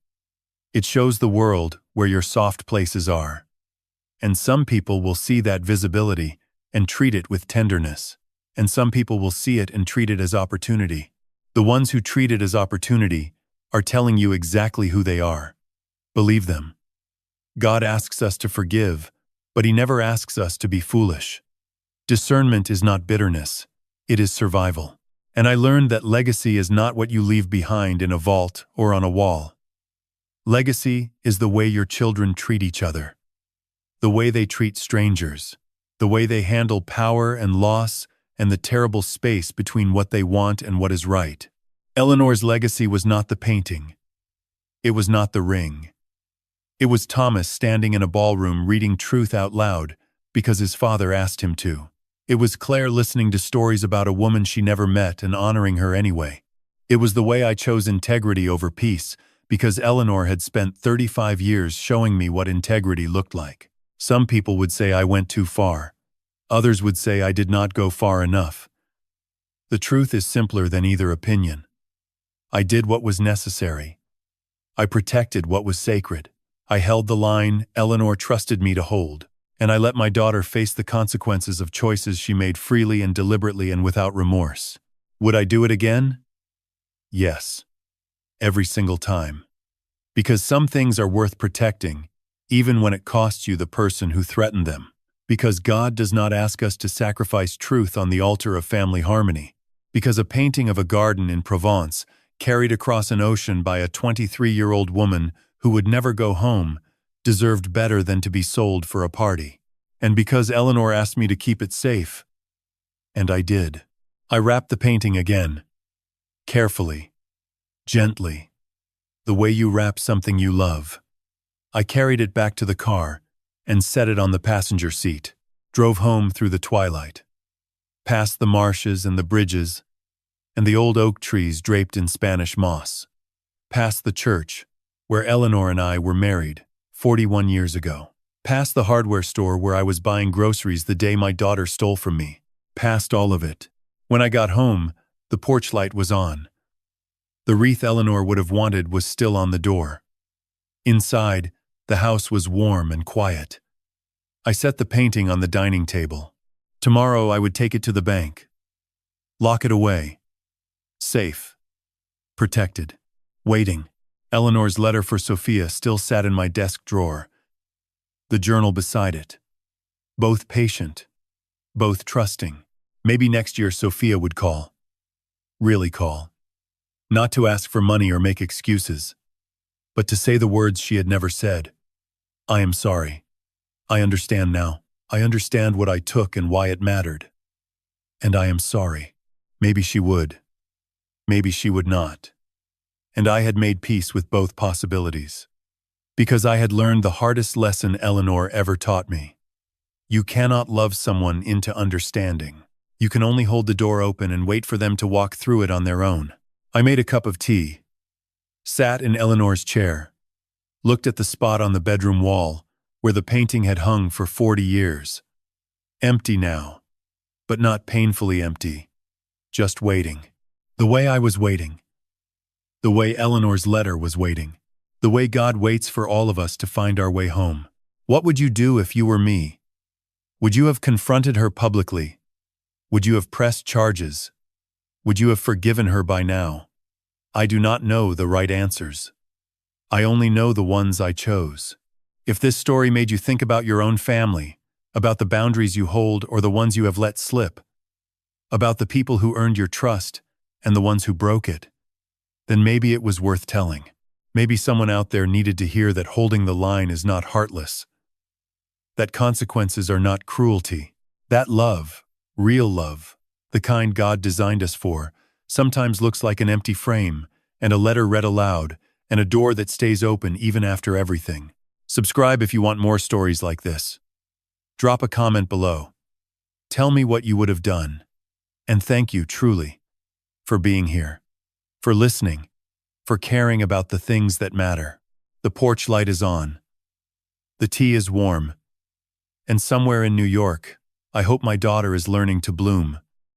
It shows the world where your soft places are. And some people will see that visibility and treat it with tenderness. And some people will see it and treat it as opportunity. The ones who treat it as opportunity are telling you exactly who they are. Believe them. God asks us to forgive, but He never asks us to be foolish. Discernment is not bitterness. It is survival. And I learned that legacy is not what you leave behind in a vault or on a wall. Legacy is the way your children treat each other. The way they treat strangers. The way they handle power and loss and the terrible space between what they want and what is right. Eleanor's legacy was not the painting. It was not the ring. It was Thomas standing in a ballroom reading truth out loud because his father asked him to. It was Claire listening to stories about a woman she never met and honoring her anyway. It was the way I chose integrity over peace because Eleanor had spent 35 years showing me what integrity looked like. Some people would say I went too far. Others would say I did not go far enough. The truth is simpler than either opinion. I did what was necessary. I protected what was sacred. I held the line Eleanor trusted me to hold, and I let my daughter face the consequences of choices she made freely and deliberately and without remorse. Would I do it again? Yes. Every single time. Because some things are worth protecting, even when it costs you the person who threatened them. Because God does not ask us to sacrifice truth on the altar of family harmony. Because a painting of a garden in Provence, carried across an ocean by a 23-year-old woman who would never go home, deserved better than to be sold for a party. And because Eleanor asked me to keep it safe. And I did. I wrapped the painting again. Carefully. Gently. The way you wrap something you love. I carried it back to the car and set it on the passenger seat. Drove home through the twilight. Past the marshes and the bridges and the old oak trees draped in Spanish moss. Past the church, where Eleanor and I were married 41 years ago. Past the hardware store where I was buying groceries the day my daughter stole from me. Past all of it. When I got home, the porch light was on. The wreath Eleanor would have wanted was still on the door. Inside, the house was warm and quiet. I set the painting on the dining table. Tomorrow I would take it to the bank. Lock it away. Safe. Protected. Waiting. Eleanor's letter for Sophia still sat in my desk drawer. The journal beside it. Both patient. Both trusting. Maybe next year Sophia would call. Really call. Not to ask for money or make excuses, but to say the words she had never said. I am sorry. I understand now. I understand what I took and why it mattered. And I am sorry. Maybe she would. Maybe she would not. And I had made peace with both possibilities. Because I had learned the hardest lesson Eleanor ever taught me. You cannot love someone into understanding. You can only hold the door open and wait for them to walk through it on their own. I made a cup of tea, sat in Eleanor's chair, looked at the spot on the bedroom wall where the painting had hung for 40 years. Empty now, but not painfully empty, just waiting. The way I was waiting. The way Eleanor's letter was waiting. The way God waits for all of us to find our way home. What would you do if you were me? Would you have confronted her publicly? Would you have pressed charges? Would you have forgiven her by now? I do not know the right answers. I only know the ones I chose. If this story made you think about your own family, about the boundaries you hold or the ones you have let slip, about the people who earned your trust and the ones who broke it, then maybe it was worth telling. Maybe someone out there needed to hear that holding the line is not heartless, that consequences are not cruelty, that love, real love, the kind God designed us for, sometimes looks like an empty frame, and a letter read aloud, and a door that stays open even after everything. Subscribe if you want more stories like this. Drop a comment below. Tell me what you would have done. And thank you, truly, for being here, for listening, for caring about the things that matter. The porch light is on. The tea is warm. And somewhere in New York, I hope my daughter is learning to bloom.